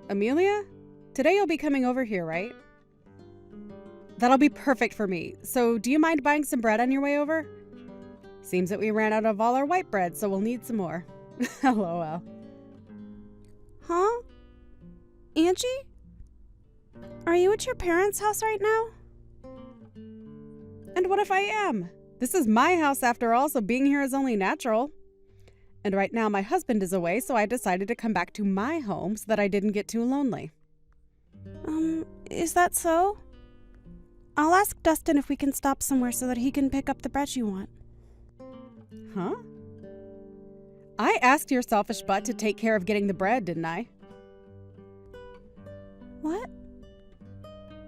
Amelia? Today you'll be coming over here, right? That'll be perfect for me. So do you mind buying some bread on your way over? Seems that we ran out of all our white bread, so we'll need some more. LOL. Huh? Angie? Are you at your parents' house right now? And what if I am? This is my house after all, so being here is only natural. And right now my husband is away, so I decided to come back to my home so that I didn't get too lonely. Is that so? I'll ask Dustin if we can stop somewhere so that he can pick up the bread you want. Huh? I asked your selfish butt to take care of getting the bread, didn't I? What?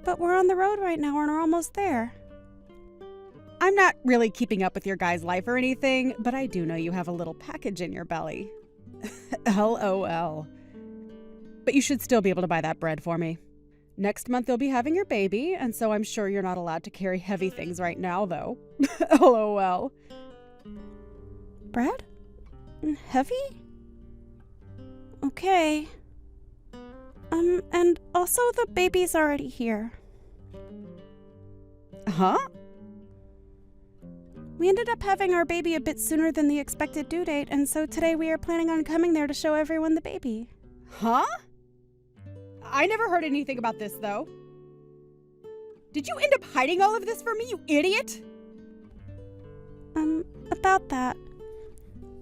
But we're on the road right now and we're almost there. I'm not really keeping up with your guy's life or anything, but I do know you have a little package in your belly. LOL. But you should still be able to buy that bread for me. Next month you'll be having your baby, and so I'm sure you're not allowed to carry heavy things right now, though. LOL. Bread? Heavy? Okay. And also the baby's already here. Huh? We ended up having our baby a bit sooner than the expected due date, and so today we are planning on coming there to show everyone the baby. Huh? I never heard anything about this, though. Did you end up hiding all of this from me, you idiot? About that.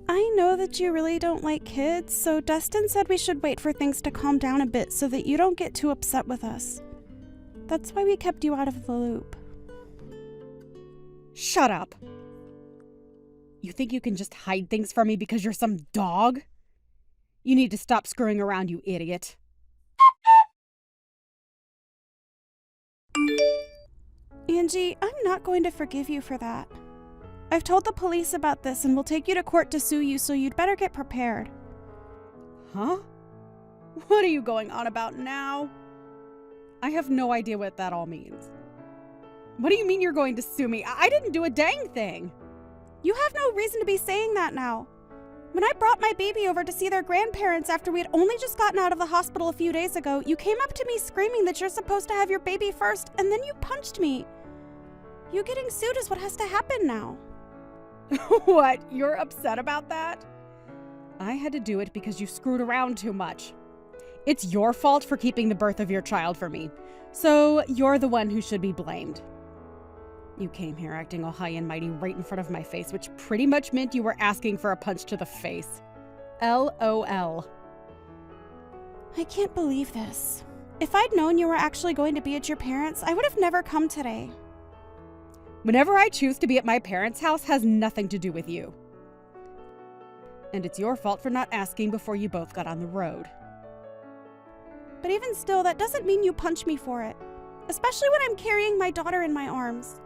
I know that you really don't like kids, so Dustin said we should wait for things to calm down a bit so that you don't get too upset with us. That's why we kept you out of the loop. Shut up. You think you can just hide things from me because you're some dog? You need to stop screwing around, you idiot. Angie, I'm not going to forgive you for that. I've told the police about this and will take you to court to sue you, so you'd better get prepared. Huh? What are you going on about now? I have no idea what that all means. What do you mean you're going to sue me? I didn't do a dang thing. You have no reason to be saying that now. When I brought my baby over to see their grandparents after we had only just gotten out of the hospital a few days ago, you came up to me screaming that you're supposed to have your baby first, and then you punched me. You getting sued is what has to happen now. What? You're upset about that? I had to do it because you screwed around too much. It's your fault for keeping the birth of your child for me, so you're the one who should be blamed. You came here acting all high and mighty right in front of my face, which pretty much meant you were asking for a punch to the face. LOL. I can't believe this. If I'd known you were actually going to be at your parents', I would have never come today. Whenever I choose to be at my parents' house has nothing to do with you. And it's your fault for not asking before you both got on the road. But even still, that doesn't mean you punch me for it. Especially when I'm carrying my daughter in my arms.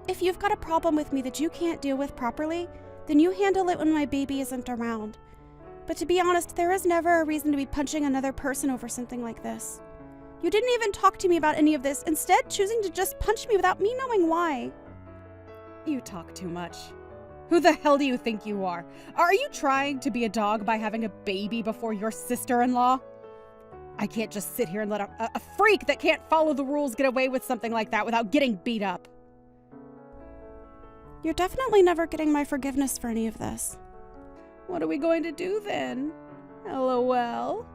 If you've got a problem with me that you can't deal with properly, then you handle it when my baby isn't around. But to be honest, there is never a reason to be punching another person over something like this. You didn't even talk to me about any of this, instead choosing to just punch me without me knowing why. You talk too much. Who the hell do you think you are? Are you trying to be a dog by having a baby before your sister-in-law? I can't just sit here and let a freak that can't follow the rules get away with something like that without getting beat up. You're definitely never getting my forgiveness for any of this. What are we going to do then? LOL.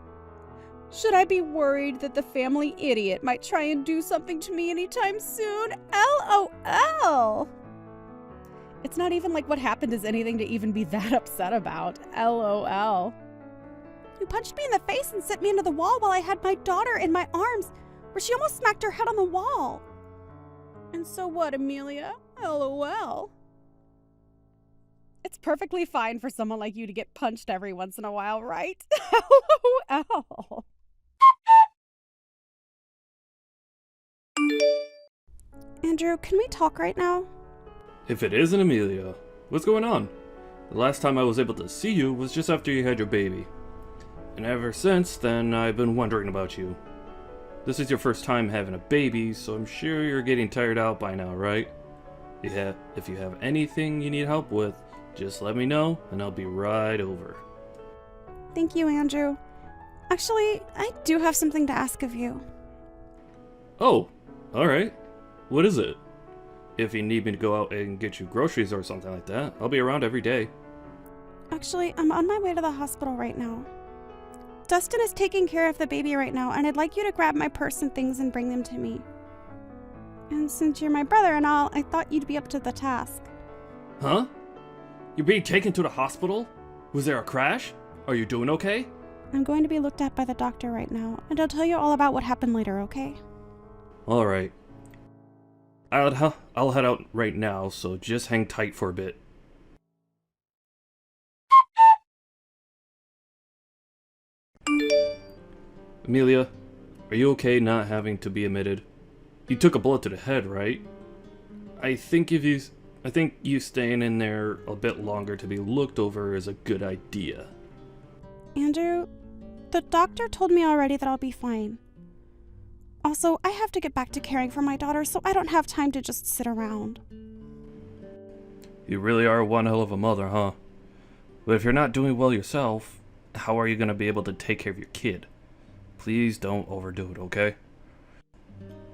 Should I be worried that the family idiot might try and do something to me anytime soon? LOL. It's not even like what happened is anything to even be that upset about. LOL. You punched me in the face and sent me into the wall while I had my daughter in my arms, where she almost smacked her head on the wall. And so what, Amelia? LOL. It's perfectly fine for someone like you to get punched every once in a while, right? LOL. Andrew, can we talk right now? If it isn't Amelia, what's going on? The last time I was able to see you was just after you had your baby. And ever since then, I've been wondering about you. This is your first time having a baby, so I'm sure you're getting tired out by now, right? Yeah, if you have anything you need help with, just let me know and I'll be right over. Thank you, Andrew. Actually, I do have something to ask of you. Oh, alright. What is it? If you need me to go out and get you groceries or something like that, I'll be around every day. Actually, I'm on my way to the hospital right now. Dustin is taking care of the baby right now, and I'd like you to grab my purse and things and bring them to me. And since you're my brother and all, I thought you'd be up to the task. Huh? You're being taken to the hospital? Was there a crash? Are you doing okay? I'm going to be looked at by the doctor right now, and I'll tell you all about what happened later, okay? Alright. I'll head out right now, so just hang tight for a bit. Amelia, are you okay not having to be admitted? You took a bullet to the head, right? I think you staying in there a bit longer to be looked over is a good idea. Andrew, the doctor told me already that I'll be fine. Also, I have to get back to caring for my daughter, so I don't have time to just sit around. You really are one hell of a mother, huh? But if you're not doing well yourself, how are you going to be able to take care of your kid? Please don't overdo it, okay?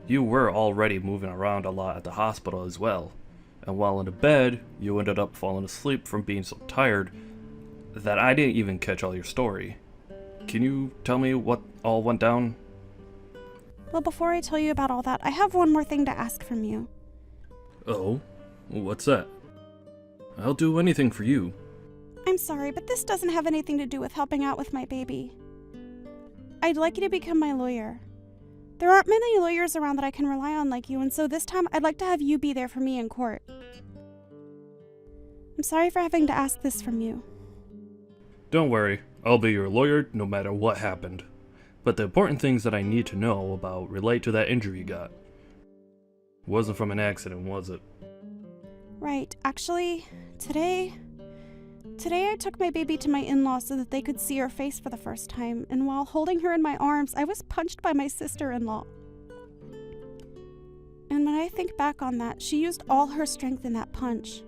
You were already moving around a lot at the hospital as well, and while in the bed, you ended up falling asleep from being so tired that I didn't even catch all your story. Can you tell me what all went down? Well, before I tell you about all that, I have one more thing to ask from you. Oh? What's that? I'll do anything for you. I'm sorry, but this doesn't have anything to do with helping out with my baby. I'd like you to become my lawyer. There aren't many lawyers around that I can rely on like you, and so this time I'd like to have you be there for me in court. I'm sorry for having to ask this from you. Don't worry, I'll be your lawyer no matter what happened. But the important things that I need to know about relate to that injury you got. Wasn't from an accident, was it? Right. Actually, today I took my baby to my in-laws so that they could see her face for the first time, and while holding her in my arms, I was punched by my sister-in-law. And when I think back on that, she used all her strength in that punch.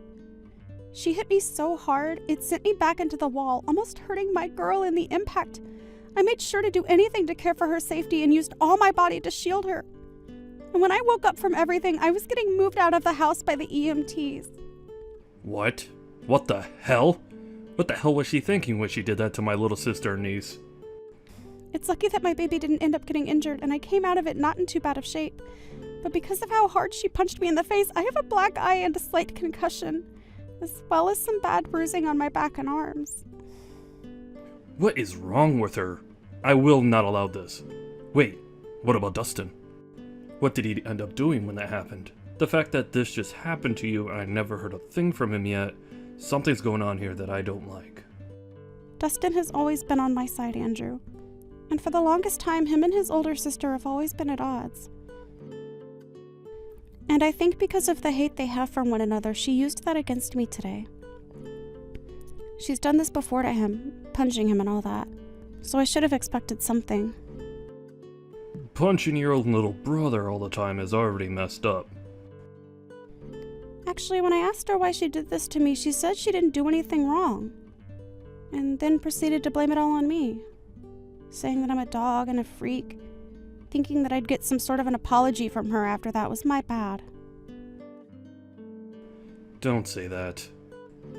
She hit me so hard, it sent me back into the wall, almost hurting my girl in the impact. I made sure to do anything to care for her safety and used all my body to shield her. And when I woke up from everything, I was getting moved out of the house by the EMTs. What? What the hell? What the hell was she thinking when she did that to my little sister and niece? It's lucky that my baby didn't end up getting injured, and I came out of it not in too bad of shape. But because of how hard she punched me in the face, I have a black eye and a slight concussion, as well as some bad bruising on my back and arms. What is wrong with her? I will not allow this. Wait, what about Dustin? What did he end up doing when that happened? The fact that this just happened to you and I never heard a thing from him yet, something's going on here that I don't like. Dustin has always been on my side, Andrew. And for the longest time, him and his older sister have always been at odds. And I think because of the hate they have for one another, she used that against me today. She's done this before to him, punching him and all that. So I should have expected something. Punching your own little brother all the time is already messed up. Actually, when I asked her why she did this to me, she said she didn't do anything wrong. And then proceeded to blame it all on me. Saying that I'm a dog and a freak. Thinking that I'd get some sort of an apology from her after that was my bad. Don't say that.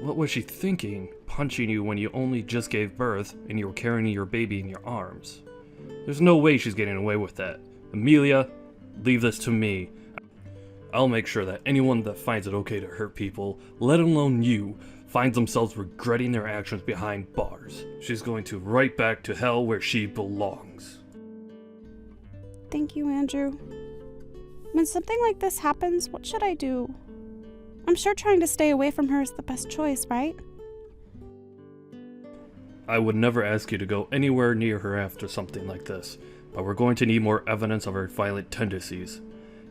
What was she thinking, punching you when you only just gave birth and you were carrying your baby in your arms? There's no way she's getting away with that. Amelia, leave this to me. I'll make sure that anyone that finds it okay to hurt people, let alone you, finds themselves regretting their actions behind bars. She's going to right back to hell where she belongs. Thank you, Andrew. When something like this happens, what should I do? I'm sure trying to stay away from her is the best choice, right? I would never ask you to go anywhere near her after something like this, but we're going to need more evidence of her violent tendencies,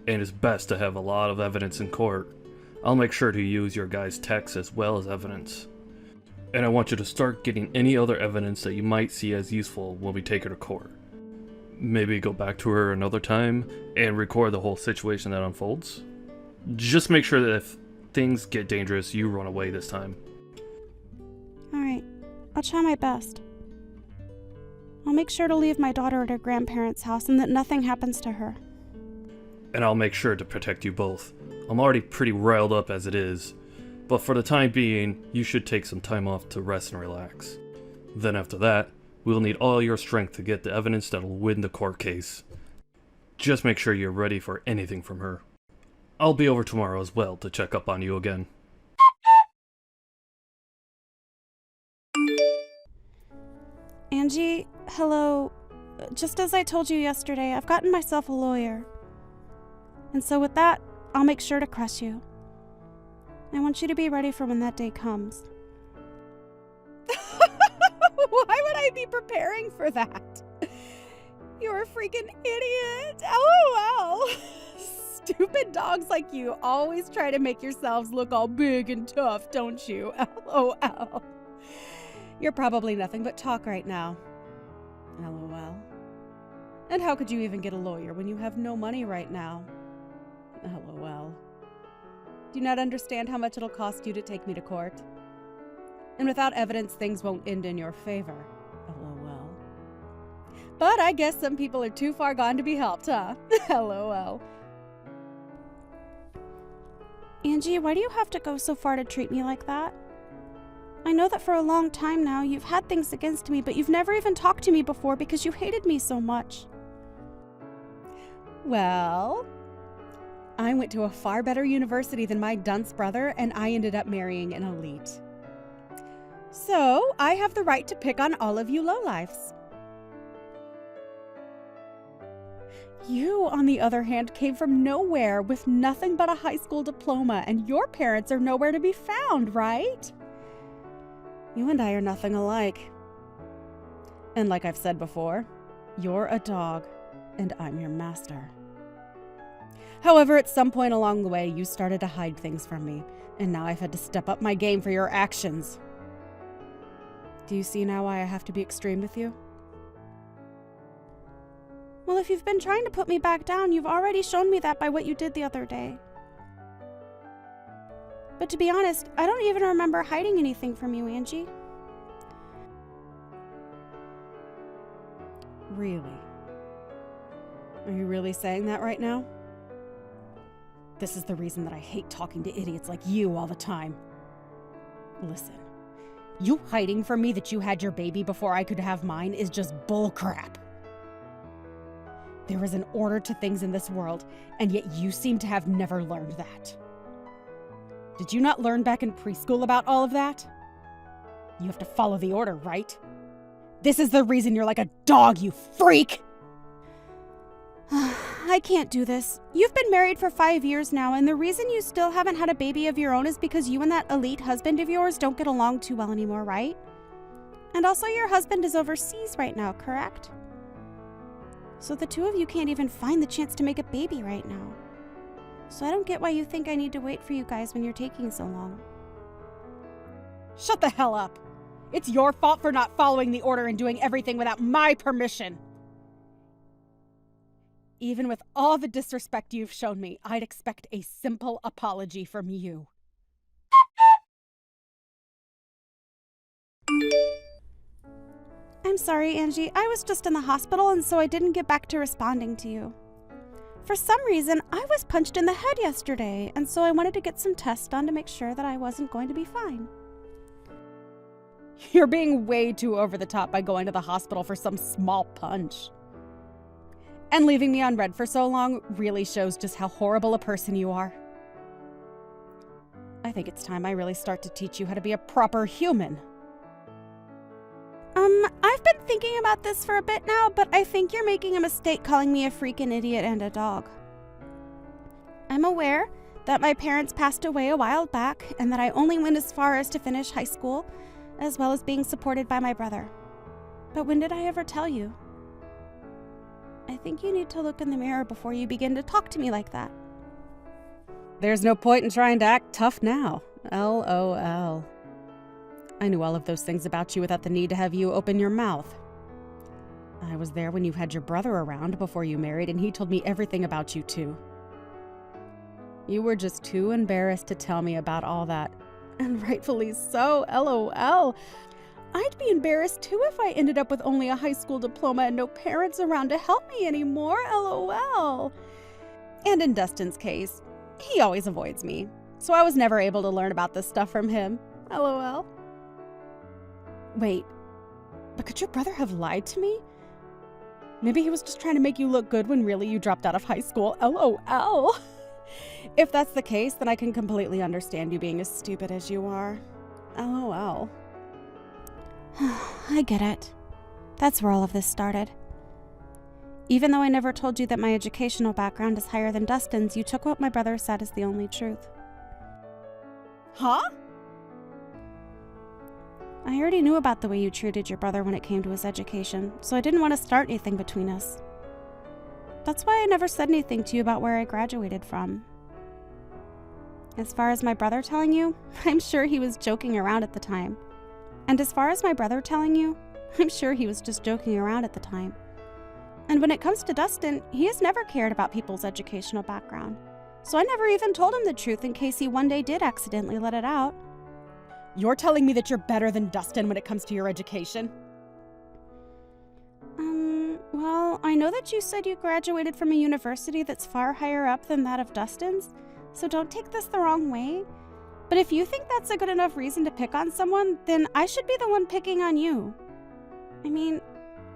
and it's best to have a lot of evidence in court. I'll make sure to use your guys' texts as well as evidence. And I want you to start getting any other evidence that you might see as useful when we take her to court. Maybe go back to her another time and record the whole situation that unfolds. Just make sure that if things get dangerous, you run away this time. Alright, I'll try my best. I'll make sure to leave my daughter at her grandparents' house and that nothing happens to her. And I'll make sure to protect you both. I'm already pretty riled up as it is, but for the time being, you should take some time off to rest and relax. Then after that, we'll need all your strength to get the evidence that'll win the court case. Just make sure you're ready for anything from her. I'll be over tomorrow as well to check up on you again. Angie, hello. Just as I told you yesterday, I've gotten myself a lawyer. And so with that, I'll make sure to crush you. I want you to be ready for when that day comes. Why would I be preparing for that? You're a freaking idiot. LOL. Stupid dogs like you always try to make yourselves look all big and tough, don't you? LOL. You're probably nothing but talk right now. LOL. And how could you even get a lawyer when you have no money right now? LOL. Do you not understand how much it'll cost you to take me to court? And without evidence, things won't end in your favor. LOL. But I guess some people are too far gone to be helped, huh? LOL. Angie, why do you have to go so far to treat me like that? I know that for a long time now you've had things against me, but you've never even talked to me before because you hated me so much. Well, I went to a far better university than my dunce brother, and I ended up marrying an elite. So, I have the right to pick on all of you lowlifes. You, on the other hand, came from nowhere with nothing but a high school diploma, and your parents are nowhere to be found, right? You and I are nothing alike. And like I've said before, you're a dog, and I'm your master. However, at some point along the way, you started to hide things from me, and now I've had to step up my game for your actions. Do you see now why I have to be extreme with you? Well, if you've been trying to put me back down, you've already shown me that by what you did the other day. But to be honest, I don't even remember hiding anything from you, Angie. Really? Are you really saying that right now? This is the reason that I hate talking to idiots like you all the time. Listen, you hiding from me that you had your baby before I could have mine is just bullcrap. There is an order to things in this world, and yet you seem to have never learned that. Did you not learn back in preschool about all of that? You have to follow the order, right? This is the reason you're like a dog, you freak! I can't do this. You've been married for 5 years now, and the reason you still haven't had a baby of your own is because you and that elite husband of yours don't get along too well anymore, right? And also your husband is overseas right now, correct? So the two of you can't even find the chance to make a baby right now. So I don't get why you think I need to wait for you guys when you're taking so long. Shut the hell up! It's your fault for not following the order and doing everything without my permission! Even with all the disrespect you've shown me, I'd expect a simple apology from you. I'm sorry, Angie. I was just in the hospital, and so I didn't get back to responding to you. For some reason, I was punched in the head yesterday, and so I wanted to get some tests done to make sure that I wasn't going to be fine. You're being way too over the top by going to the hospital for some small punch. And leaving me on red for so long really shows just how horrible a person you are. I think it's time I really start to teach you how to be a proper human. I've been thinking about this for a bit now, but I think you're making a mistake calling me a freaking idiot and a dog. I'm aware that my parents passed away a while back and that I only went as far as to finish high school, as well as being supported by my brother. But when did I ever tell you? I think you need to look in the mirror before you begin to talk to me like that. There's no point in trying to act tough now. LOL. I knew all of those things about you without the need to have you open your mouth. I was there when you had your brother around before you married, and he told me everything about you too. You were just too embarrassed to tell me about all that. And rightfully so, LOL. I'd be embarrassed too if I ended up with only a high school diploma and no parents around to help me anymore, LOL. And in Dustin's case, he always avoids me, so I was never able to learn about this stuff from him, LOL. Wait, but could your brother have lied to me? Maybe he was just trying to make you look good when really you dropped out of high school, LOL. If that's the case, then I can completely understand you being as stupid as you are, LOL. I get it. That's where all of this started. Even though I never told you that my educational background is higher than Dustin's, you took what my brother said as the only truth. Huh? I already knew about the way you treated your brother when it came to his education, so I didn't want to start anything between us. That's why I never said anything to you about where I graduated from. As far as my brother telling you, I'm sure he was joking around at the time. And as far as my brother telling you, I'm sure he was just joking around at the time. And when it comes to Dustin, he has never cared about people's educational background. So I never even told him the truth in case he one day did accidentally let it out. You're telling me that you're better than Dustin when it comes to your education? Well, I know that you said you graduated from a university that's far higher up than that of Dustin's, so don't take this the wrong way. But if you think that's a good enough reason to pick on someone, then I should be the one picking on you. I mean,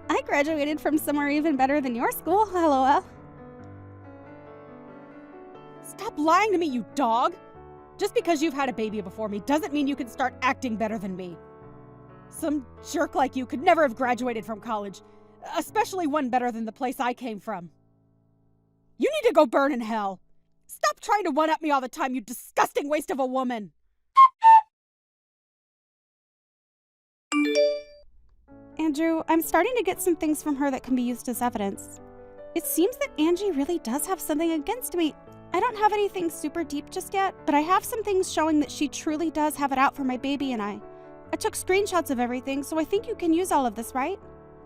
I graduated from somewhere even better than your school, LOL. Stop lying to me, you dog! Just because you've had a baby before me doesn't mean you can start acting better than me. Some jerk like you could never have graduated from college, especially one better than the place I came from. You need to go burn in hell. Stop trying to one-up me all the time, you disgusting waste of a woman! Andrew, I'm starting to get some things from her that can be used as evidence. It seems that Angie really does have something against me. I don't have anything super deep just yet, but I have some things showing that she truly does have it out for my baby and I. I took screenshots of everything, so I think you can use all of this, right?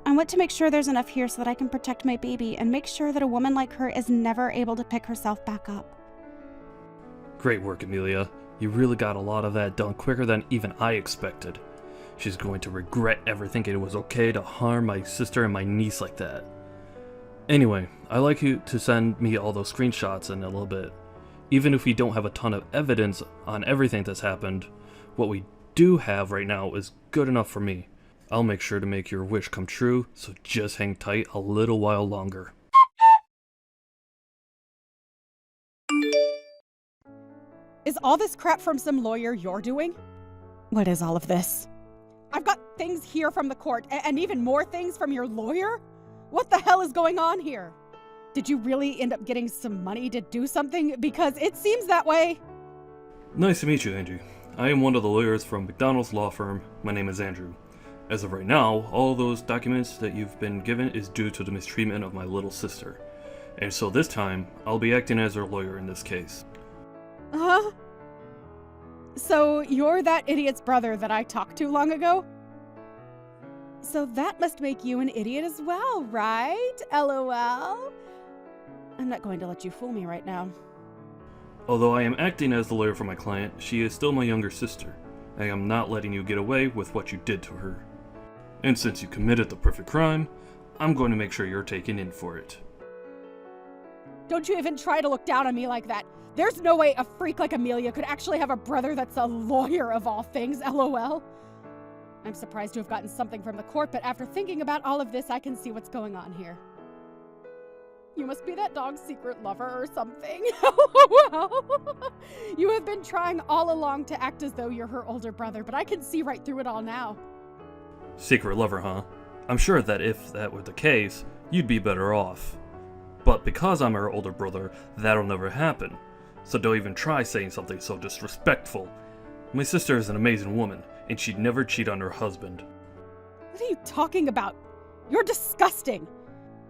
I want to make sure there's enough here so that I can protect my baby and make sure that a woman like her is never able to pick herself back up. Great work, Amelia. You really got a lot of that done quicker than even I expected. She's going to regret ever thinking it was okay to harm my sister and my niece like that. Anyway, I'd like you to send me all those screenshots in a little bit. Even if we don't have a ton of evidence on everything that's happened, what we do have right now is good enough for me. I'll make sure to make your wish come true, so just hang tight a little while longer. Is all this crap from some lawyer you're doing? What is all of this? I've got things here from the court, and even more things from your lawyer? What the hell is going on here? Did you really end up getting some money to do something? Because it seems that way. Nice to meet you, Angie. I am one of the lawyers from McDonald's law firm. My name is Andrew. As of right now, all those documents that you've been given is due to the mistreatment of my little sister. And so this time, I'll be acting as her lawyer in this case. Huh? So you're that idiot's brother that I talked to long ago? So that must make you an idiot as well, right? LOL. I'm not going to let you fool me right now. Although I am acting as the lawyer for my client, she is still my younger sister. I am not letting you get away with what you did to her. And since you committed the perfect crime, I'm going to make sure you're taken in for it. Don't you even try to look down on me like that. There's no way a freak like Amelia could actually have a brother that's a lawyer of all things, LOL. I'm surprised to have gotten something from the court, but after thinking about all of this, I can see what's going on here. You must be that dog's secret lover or something. You have been trying all along to act as though you're her older brother, but I can see right through it all now. Secret lover, huh? I'm sure that if that were the case, you'd be better off. But because I'm her older brother, that'll never happen. So don't even try saying something so disrespectful. My sister is an amazing woman, and she'd never cheat on her husband. What are you talking about? You're disgusting.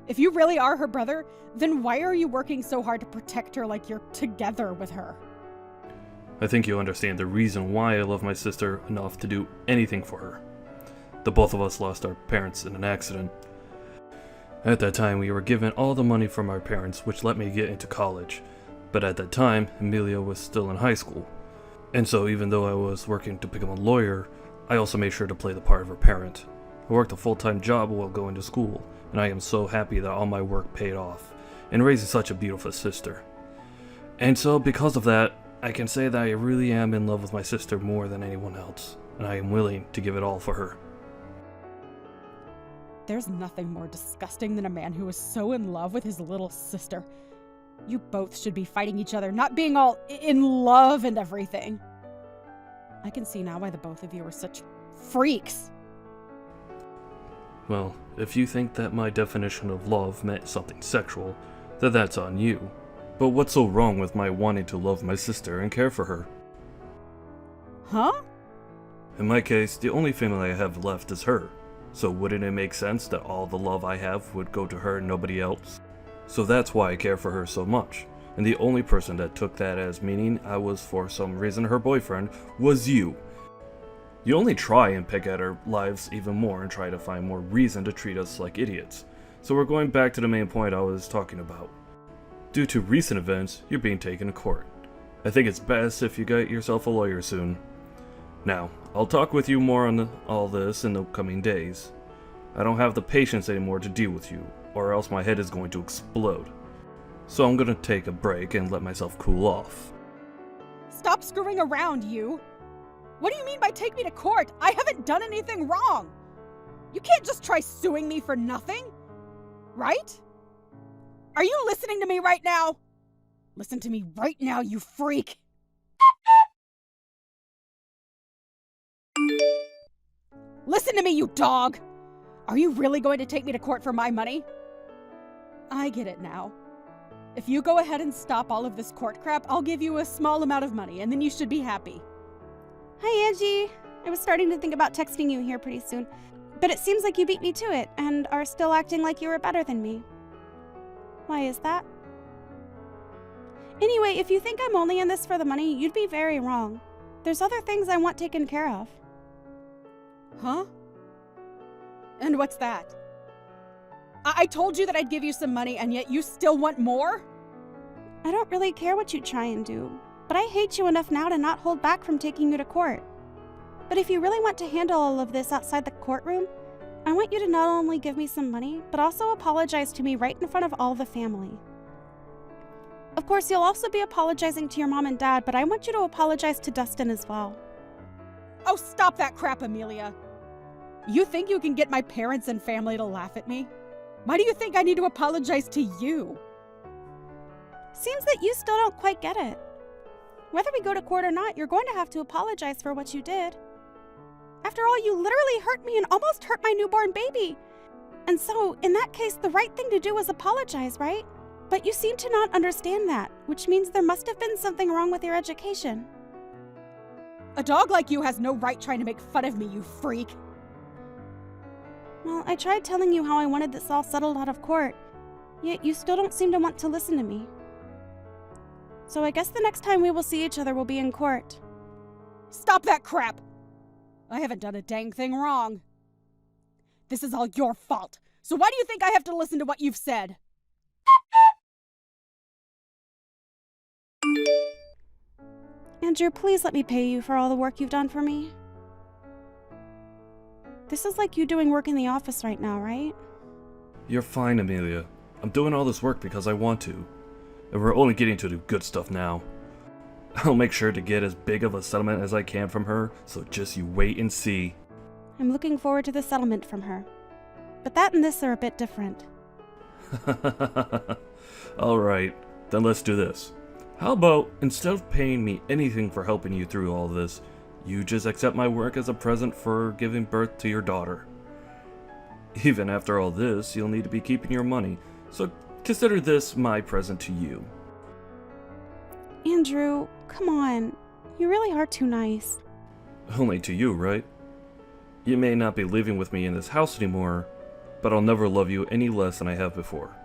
If you really are her brother, then why are you working so hard to protect her like you're together with her? I think you understand the reason why I love my sister enough to do anything for her. The both of us lost our parents in an accident. At that time, we were given all the money from our parents, which let me get into college. But at that time, Amelia was still in high school. And so even though I was working to become a lawyer, I also made sure to play the part of her parent. I worked a full-time job while going to school, and I am so happy that all my work paid off in raising such a beautiful sister. And so, because of that, I can say that I really am in love with my sister more than anyone else, and I am willing to give it all for her. There's nothing more disgusting than a man who is so in love with his little sister. You both should be fighting each other, not being all in love and everything. I can see now why the both of you are such freaks. Well, if you think that my definition of love meant something sexual, then that's on you. But what's so wrong with my wanting to love my sister and care for her? Huh? In my case, the only family I have left is her. So wouldn't it make sense that all the love I have would go to her and nobody else? So that's why I care for her so much. And the only person that took that as meaning I was for some reason her boyfriend was you. You only try and pick at our lives even more and try to find more reason to treat us like idiots. So we're going back to the main point I was talking about. Due to recent events, you're being taken to court. I think it's best if you get yourself a lawyer soon. Now, I'll talk with you more on all this in the coming days. I don't have the patience anymore to deal with you, or else my head is going to explode. So I'm gonna take a break and let myself cool off. Stop screwing around, you! What do you mean by take me to court? I haven't done anything wrong! You can't just try suing me for nothing, right? Are you listening to me right now? Listen to me right now, you freak! Listen to me, you dog! Are you really going to take me to court for my money? I get it now. If you go ahead and stop all of this court crap, I'll give you a small amount of money, and then you should be happy. Hi, Angie. I was starting to think about texting you here pretty soon, but it seems like you beat me to it and are still acting like you were better than me. Why is that? Anyway, if you think I'm only in this for the money, you'd be very wrong. There's other things I want taken care of. Huh? And what's that? I told you that I'd give you some money, and yet you still want more? I don't really care what you try and do, but I hate you enough now to not hold back from taking you to court. But if you really want to handle all of this outside the courtroom, I want you to not only give me some money, but also apologize to me right in front of all the family. Of course, you'll also be apologizing to your mom and dad, but I want you to apologize to Dustin as well. Oh, stop that crap, Amelia. You think you can get my parents and family to laugh at me? Why do you think I need to apologize to you? Seems that you still don't quite get it. Whether we go to court or not, you're going to have to apologize for what you did. After all, you literally hurt me and almost hurt my newborn baby. And so, in that case, the right thing to do is apologize, right? But you seem to not understand that, which means there must have been something wrong with your education. A dog like you has no right trying to make fun of me, you freak. Well, I tried telling you how I wanted this all settled out of court, yet you still don't seem to want to listen to me. So I guess the next time we will see each other will be in court. Stop that crap! I haven't done a dang thing wrong. This is all your fault, so why do you think I have to listen to what you've said? Andrew, please let me pay you for all the work you've done for me. This is like you doing work in the office right now, right? You're fine, Amelia. I'm doing all this work because I want to. And we're only getting to the good stuff now. I'll make sure to get as big of a settlement as I can from her, so just you wait and see. I'm looking forward to the settlement from her. But that and this are a bit different. Alright, then let's do this. How about, instead of paying me anything for helping you through all this, you just accept my work as a present for giving birth to your daughter. Even after all this, you'll need to be keeping your money, so consider this my present to you. Andrew, come on. You really are too nice. Only to you, right? You may not be living with me in this house anymore, but I'll never love you any less than I have before.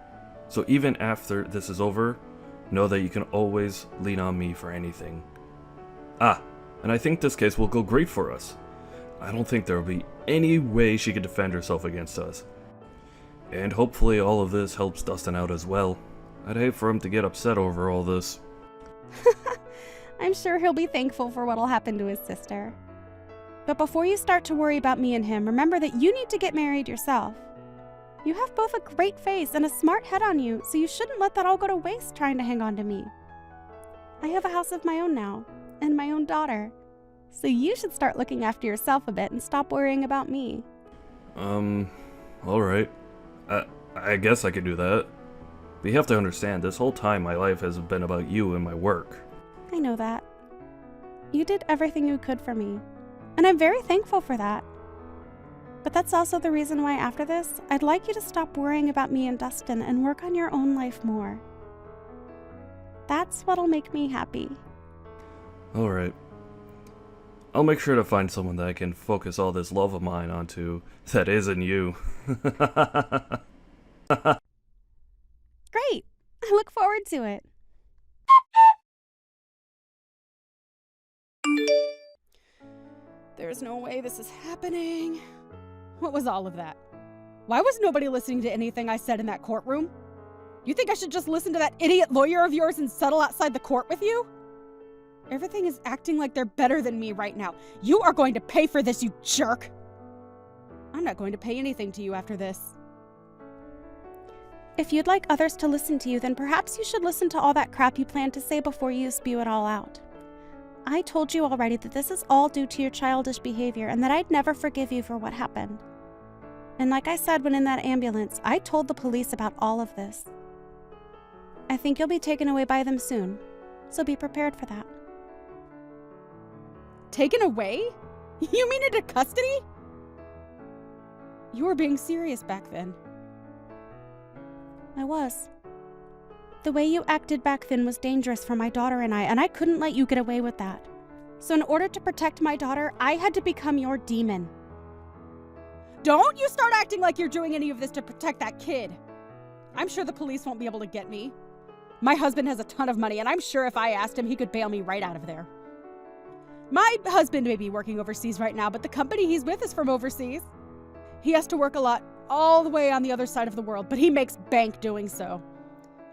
So even after this is over, know that you can always lean on me for anything. Ah, and I think this case will go great for us. I don't think there will be any way she could defend herself against us. And hopefully all of this helps Dustin out as well. I'd hate for him to get upset over all this. I'm sure he'll be thankful for what'll happen to his sister. But before you start to worry about me and him, remember that you need to get married yourself. You have both a great face and a smart head on you, so you shouldn't let that all go to waste trying to hang on to me. I have a house of my own now, and my own daughter. So you should start looking after yourself a bit and stop worrying about me. Alright. I guess I could do that. But you have to understand, this whole time my life has been about you and my work. I know that. You did everything you could for me, and I'm very thankful for that. But that's also the reason why after this, I'd like you to stop worrying about me and Dustin and work on your own life more. That's what'll make me happy. Alright. I'll make sure to find someone that I can focus all this love of mine onto that isn't you. Great! I look forward to it. There's no way this is happening. What was all of that? Why was nobody listening to anything I said in that courtroom? You think I should just listen to that idiot lawyer of yours and settle outside the court with you? Everything is acting like they're better than me right now. You are going to pay for this, you jerk! I'm not going to pay anything to you after this. If you'd like others to listen to you, then perhaps you should listen to all that crap you planned to say before you spew it all out. I told you already that this is all due to your childish behavior and that I'd never forgive you for what happened. And like I said when in that ambulance, I told the police about all of this. I think you'll be taken away by them soon, so be prepared for that. Taken away? You mean into custody? You were being serious back then. I was. The way you acted back then was dangerous for my daughter and I couldn't let you get away with that. So in order to protect my daughter, I had to become your demon. Don't you start acting like you're doing any of this to protect that kid. I'm sure the police won't be able to get me. My husband has a ton of money, and I'm sure if I asked him, he could bail me right out of there. My husband may be working overseas right now, but the company he's with is from overseas. He has to work a lot all the way on the other side of the world, but he makes bank doing so.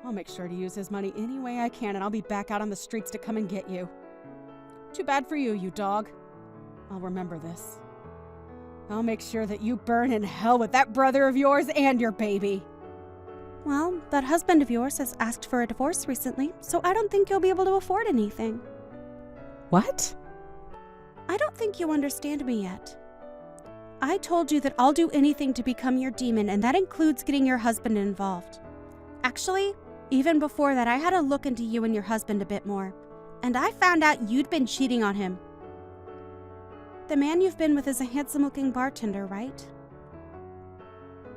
I'll make sure to use his money any way I can, and I'll be back out on the streets to come and get you. Too bad for you, you dog. I'll remember this. I'll make sure that you burn in hell with that brother of yours and your baby. Well, that husband of yours has asked for a divorce recently, so I don't think you'll be able to afford anything. What? I don't think you understand me yet. I told you that I'll do anything to become your demon, and that includes getting your husband involved. Actually, even before that, I had a look into you and your husband a bit more, and I found out you'd been cheating on him. The man you've been with is a handsome-looking bartender, right?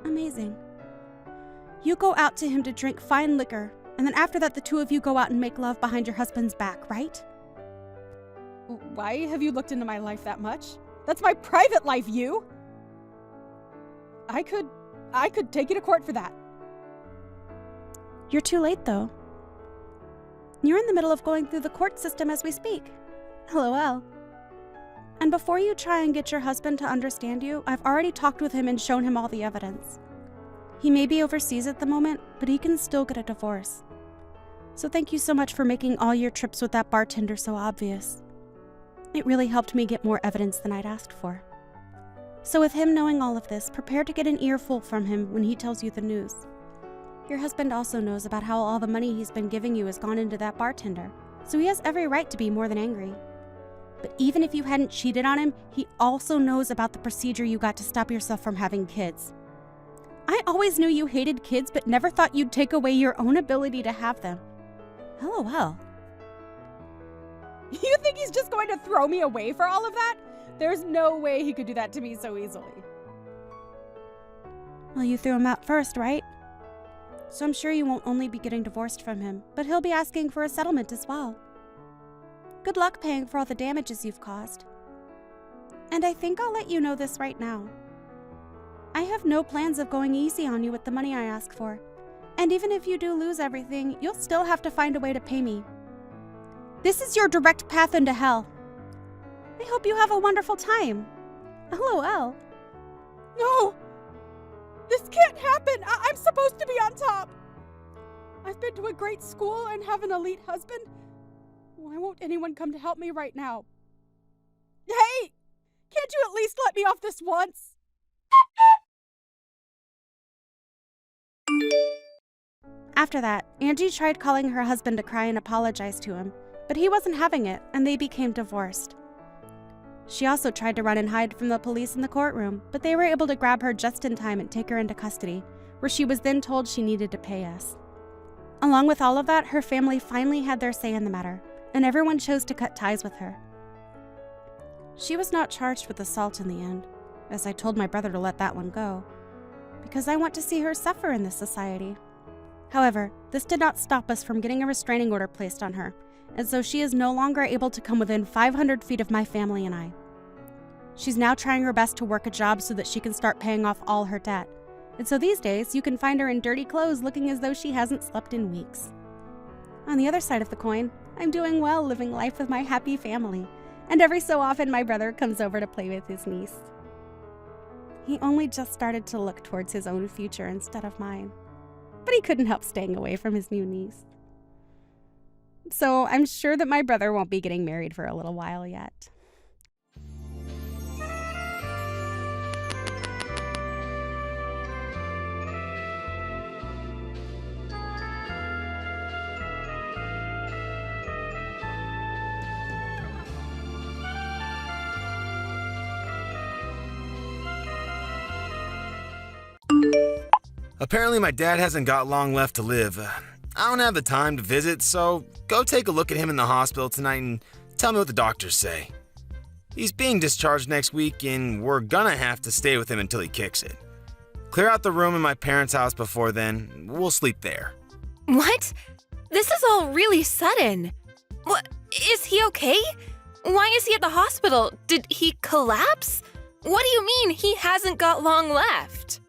Amazing. You go out to him to drink fine liquor, and then after that the two of you go out and make love behind your husband's back, right? Why have you looked into my life that much? That's my private life, you! I could take you to court for that. You're too late, though. You're in the middle of going through the court system as we speak. LOL. And before you try and get your husband to understand you, I've already talked with him and shown him all the evidence. He may be overseas at the moment, but he can still get a divorce. So thank you so much for making all your trips with that bartender so obvious. It really helped me get more evidence than I'd asked for. So with him knowing all of this, prepare to get an earful from him when he tells you the news. Your husband also knows about how all the money he's been giving you has gone into that bartender, so he has every right to be more than angry. But even if you hadn't cheated on him, he also knows about the procedure you got to stop yourself from having kids. I always knew you hated kids, but never thought you'd take away your own ability to have them. LOL. You think he's just going to throw me away for all of that? There's no way he could do that to me so easily. Well, you threw him out first, right? So I'm sure you won't only be getting divorced from him, but he'll be asking for a settlement as well. Good luck paying for all the damages you've caused. And I think I'll let you know this right now. I have no plans of going easy on you with the money I ask for. And even if you do lose everything, you'll still have to find a way to pay me. This is your direct path into hell. I hope you have a wonderful time. LOL. No! This can't happen! I'm supposed to be on top! I've been to a great school and have an elite husband. Why won't anyone come to help me right now? Hey! Can't you at least let me off this once? After that, Angie tried calling her husband to cry and apologize to him, but he wasn't having it, and they became divorced. She also tried to run and hide from the police in the courtroom, but they were able to grab her just in time and take her into custody, where she was then told she needed to pay us. Along with all of that, her family finally had their say in the matter, and everyone chose to cut ties with her. She was not charged with assault in the end, as I told my brother to let that one go, because I want to see her suffer in this society. However, this did not stop us from getting a restraining order placed on her, and so she is no longer able to come within 500 feet of my family and I. She's now trying her best to work a job so that she can start paying off all her debt, and so these days you can find her in dirty clothes looking as though she hasn't slept in weeks. On the other side of the coin, I'm doing well living life with my happy family, and every so often my brother comes over to play with his niece. He only just started to look towards his own future instead of mine, but he couldn't help staying away from his new niece. So I'm sure that my brother won't be getting married for a little while yet. Apparently my dad hasn't got long left to live. I don't have the time to visit, so go take a look at him in the hospital tonight and tell me what the doctors say. He's being discharged next week and we're gonna have to stay with him until he kicks it. Clear out the room in my parents' house before then. We'll sleep there. What? This is all really sudden. What? Is he okay? Why is he at the hospital? Did he collapse? What do you mean he hasn't got long left?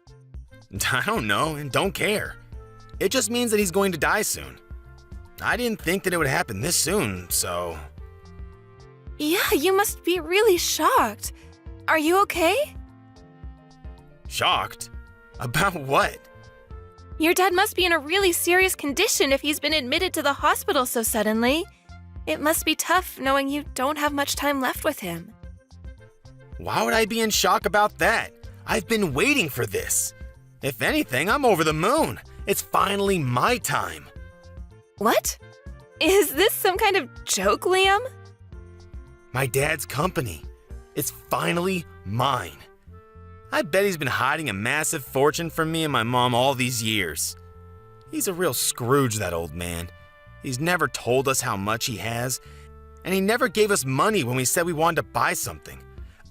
I don't know and don't care. It just means that he's going to die soon. I didn't think that it would happen this soon, so... Yeah, you must be really shocked. Are you okay? Shocked? About what? Your dad must be in a really serious condition if he's been admitted to the hospital so suddenly. It must be tough knowing you don't have much time left with him. Why would I be in shock about that? I've been waiting for this. If anything, I'm over the moon. It's finally my time. What? Is this some kind of joke, Liam? My dad's company. It's finally mine. I bet he's been hiding a massive fortune from me and my mom all these years. He's a real Scrooge, that old man. He's never told us how much he has, and he never gave us money when we said we wanted to buy something.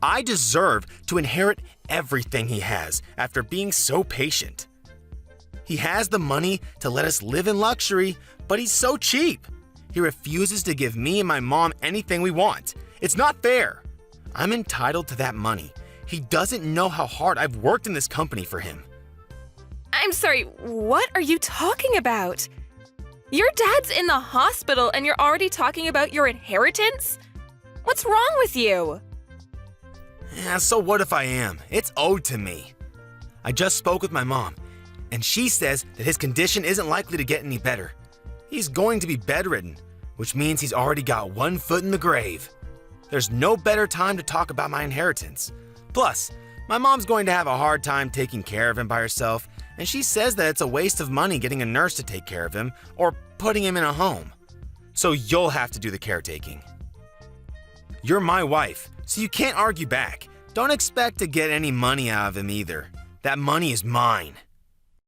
I deserve to inherit everything he has after being so patient. He has the money to let us live in luxury, but he's so cheap. He refuses to give me and my mom anything we want. It's not fair. I'm entitled to that money. He doesn't know how hard I've worked in this company for him. I'm sorry, what are you talking about? Your dad's in the hospital and you're already talking about your inheritance? What's wrong with you? Yeah, so what if I am? It's owed to me. I just spoke with my mom, and she says that his condition isn't likely to get any better. He's going to be bedridden, which means he's already got one foot in the grave. There's no better time to talk about my inheritance. Plus, my mom's going to have a hard time taking care of him by herself, and she says that it's a waste of money getting a nurse to take care of him or putting him in a home. So you'll have to do the caretaking. You're my wife, so you can't argue back. Don't expect to get any money out of him either. That money is mine.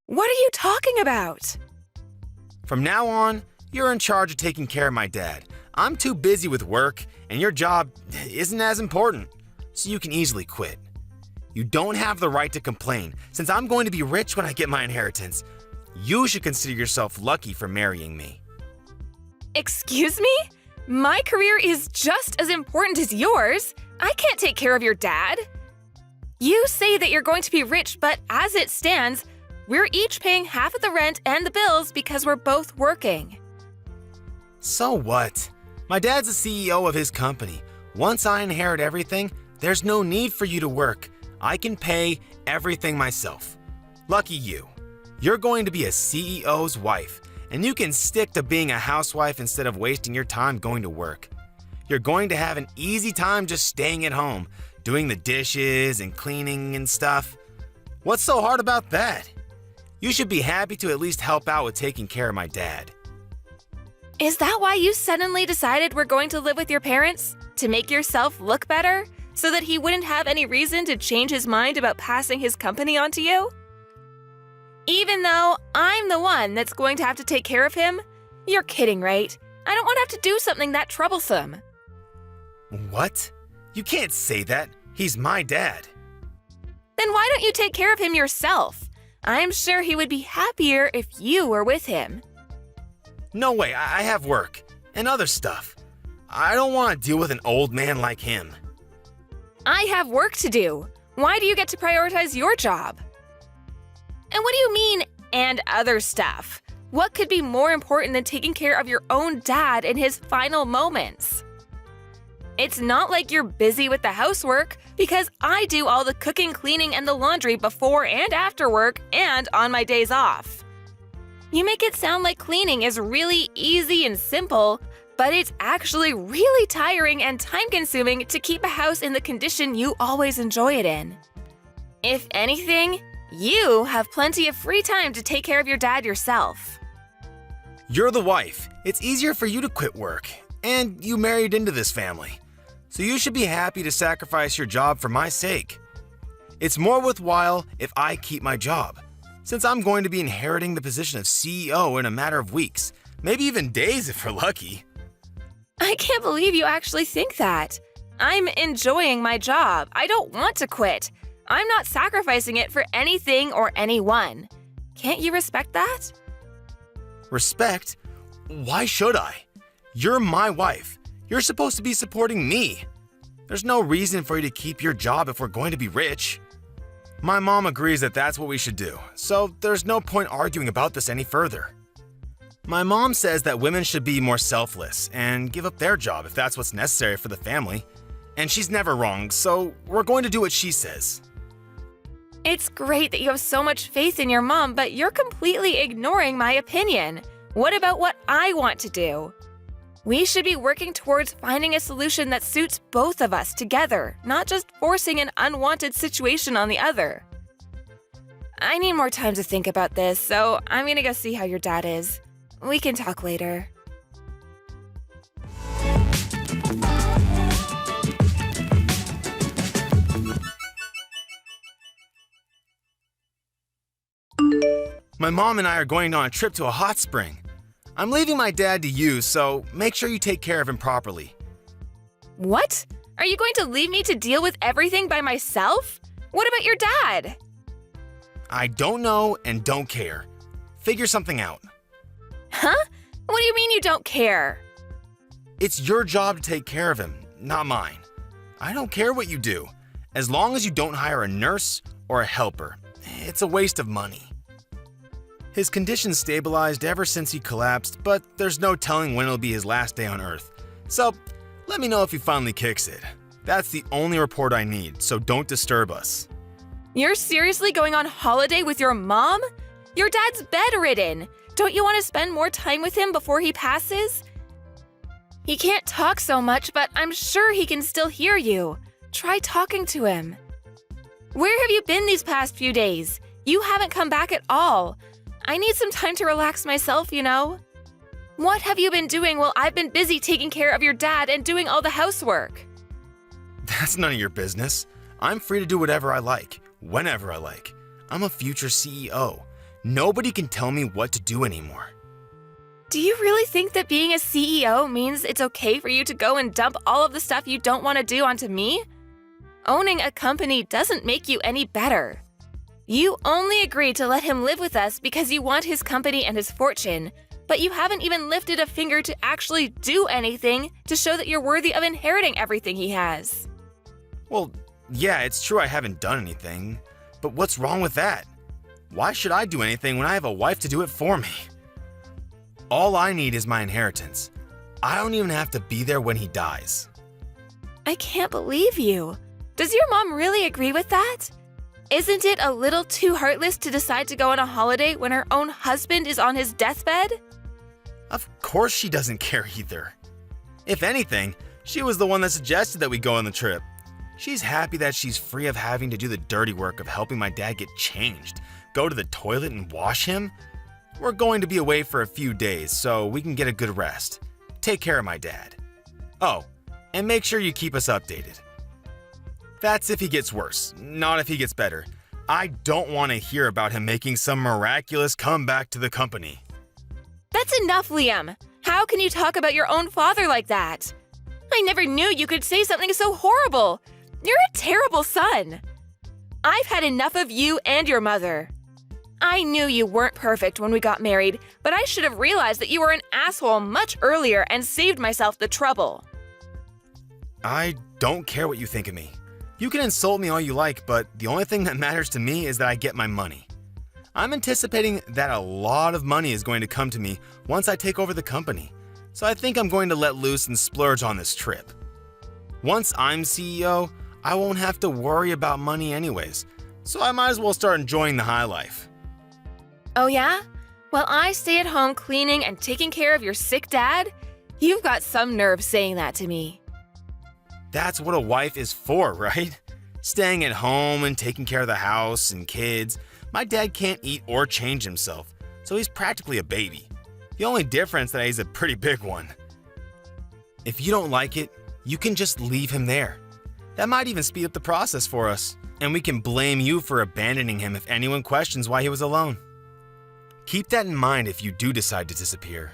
What are you talking about? From now on, you're in charge of taking care of my dad. I'm too busy with work, and your job isn't as important, so you can easily quit. You don't have the right to complain, since I'm going to be rich when I get my inheritance. You should consider yourself lucky for marrying me. Excuse me? My career is just as important as yours. I can't take care of your dad. You say that you're going to be rich, but as it stands, we're each paying half of the rent and the bills because we're both working. So what? My dad's the CEO of his company. Once I inherit everything, there's no need for you to work. I can pay everything myself. Lucky you. You're going to be a CEO's wife, and you can stick to being a housewife instead of wasting your time going to work. You're going to have an easy time just staying at home. doing the dishes and cleaning and stuff. What's so hard about that? You should be happy to at least help out with taking care of my dad. Is that why you suddenly decided we're going to live with your parents? To make yourself look better? So that he wouldn't have any reason to change his mind about passing his company on to you? Even though I'm the one that's going to have to take care of him? You're kidding, right? I don't want to have to do something that troublesome. What? You can't say that. He's my dad. Then why don't you take care of him yourself? I'm sure he would be happier if you were with him. No way, I have work and other stuff. I don't want to deal with an old man like him. I have work to do. Why do you get to prioritize your job? And what do you mean, and other stuff? What could be more important than taking care of your own dad in his final moments? It's not like you're busy with the housework, because I do all the cooking, cleaning, and the laundry before and after work and on my days off. You make it sound like cleaning is really easy and simple, but it's actually really tiring and time-consuming to keep a house in the condition you always enjoy it in. If anything, you have plenty of free time to take care of your dad yourself. You're the wife. It's easier for you to quit work, and you married into this family. So you should be happy to sacrifice your job for my sake. It's more worthwhile if I keep my job, since I'm going to be inheriting the position of CEO in a matter of weeks, maybe even days if we're lucky. I can't believe you actually think that. I'm enjoying my job. I don't want to quit. I'm not sacrificing it for anything or anyone. Can't you respect that? Respect? Why should I? You're my wife. You're supposed to be supporting me. There's no reason for you to keep your job if we're going to be rich. My mom agrees that that's what we should do, so there's no point arguing about this any further. My mom says that women should be more selfless and give up their job if that's what's necessary for the family. And she's never wrong, so we're going to do what she says. It's great that you have so much faith in your mom, but you're completely ignoring my opinion. What about what I want to do? We should be working towards finding a solution that suits both of us together, not just forcing an unwanted situation on the other. I need more time to think about this, so I'm gonna go see how your dad is. We can talk later. My mom and I are going on a trip to a hot spring. I'm leaving my dad to you, so make sure you take care of him properly. What? Are you going to leave me to deal with everything by myself? What about your dad? I don't know and don't care. Figure something out. Huh? What do you mean you don't care? It's your job to take care of him, not mine. I don't care what you do, as long as you don't hire a nurse or a helper. It's a waste of money. His condition stabilized ever since he collapsed, but there's no telling when it'll be his last day on Earth. So, let me know if he finally kicks it. That's the only report I need, so don't disturb us. You're seriously going on holiday with your mom? Your dad's bedridden. Don't you want to spend more time with him before he passes? He can't talk so much, but I'm sure he can still hear you. Try talking to him. Where have you been these past few days? You haven't come back at all. I need some time to relax myself, you know? What have you been doing while I've been busy taking care of your dad and doing all the housework? That's none of your business. I'm free to do whatever I like, whenever I like. I'm a future CEO. Nobody can tell me what to do anymore. Do you really think that being a CEO means it's okay for you to go and dump all of the stuff you don't want to do onto me? Owning a company doesn't make you any better. You only agreed to let him live with us because you want his company and his fortune, but you haven't even lifted a finger to actually do anything to show that you're worthy of inheriting everything he has. Well, yeah, it's true I haven't done anything, but what's wrong with that? Why should I do anything when I have a wife to do it for me? All I need is my inheritance. I don't even have to be there when he dies. I can't believe you. Does your mom really agree with that? Isn't it a little too heartless to decide to go on a holiday when her own husband is on his deathbed? Of course she doesn't care either. If anything, she was the one that suggested that we go on the trip. She's happy that she's free of having to do the dirty work of helping my dad get changed, go to the toilet and wash him. We're going to be away for a few days so we can get a good rest. Take care of my dad. Oh, and make sure you keep us updated. That's if he gets worse, not if he gets better. I don't want to hear about him making some miraculous comeback to the company. That's enough, Liam. How can you talk about your own father like that? I never knew you could say something so horrible. You're a terrible son. I've had enough of you and your mother. I knew you weren't perfect when we got married, but I should have realized that you were an asshole much earlier and saved myself the trouble. I don't care what you think of me. You can insult me all you like, but the only thing that matters to me is that I get my money. I'm anticipating that a lot of money is going to come to me once I take over the company, so I think I'm going to let loose and splurge on this trip. Once I'm CEO, I won't have to worry about money anyways, so I might as well start enjoying the high life. Oh yeah? While I stay at home cleaning and taking care of your sick dad? You've got some nerve saying that to me. That's what a wife is for, right? Staying at home and taking care of the house and kids. My dad can't eat or change himself, so he's practically a baby. The only difference that he's a pretty big one. If you don't like it, you can just leave him there. That might even speed up the process for us, and we can blame you for abandoning him if anyone questions why he was alone. Keep that in mind if you do decide to disappear.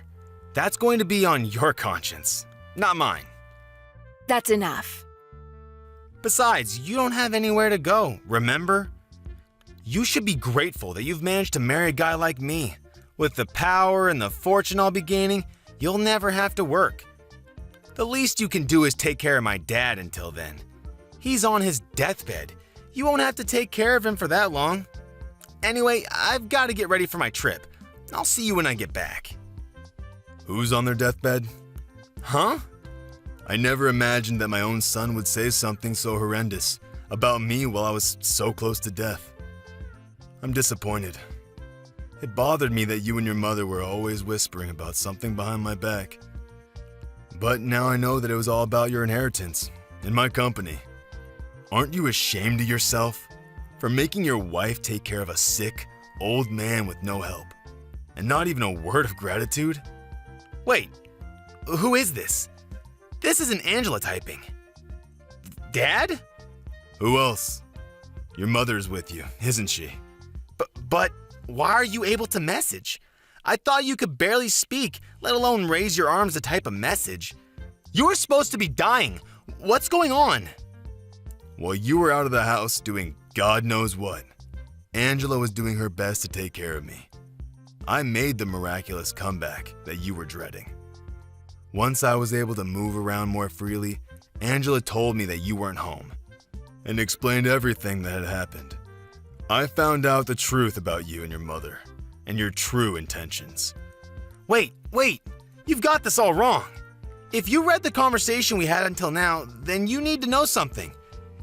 That's going to be on your conscience, not mine. That's enough. Besides, you don't have anywhere to go, remember? You should be grateful that you've managed to marry a guy like me. With the power and the fortune I'll be gaining, you'll never have to work. The least you can do is take care of my dad until then. He's on his deathbed. You won't have to take care of him for that long. Anyway, I've got to get ready for my trip. I'll see you when I get back. Who's on their deathbed? Huh? I never imagined that my own son would say something so horrendous about me while I was so close to death. I'm disappointed. It bothered me that you and your mother were always whispering about something behind my back. But now I know that it was all about your inheritance and my company. Aren't you ashamed of yourself for making your wife take care of a sick, old man with no help? And not even a word of gratitude? Wait, who is this? This isn't Angela typing. Dad? Who else? Your mother's with you, isn't she? But why are you able to message? I thought you could barely speak, let alone raise your arms to type a message. You were supposed to be dying. What's going on? While you were out of the house doing God knows what, Angela was doing her best to take care of me. I made the miraculous comeback that you were dreading. Once I was able to move around more freely, Angela told me that you weren't home and explained everything that had happened. I found out the truth about you and your mother and your true intentions. Wait, you've got this all wrong. If you read the conversation we had until now, then you need to know something.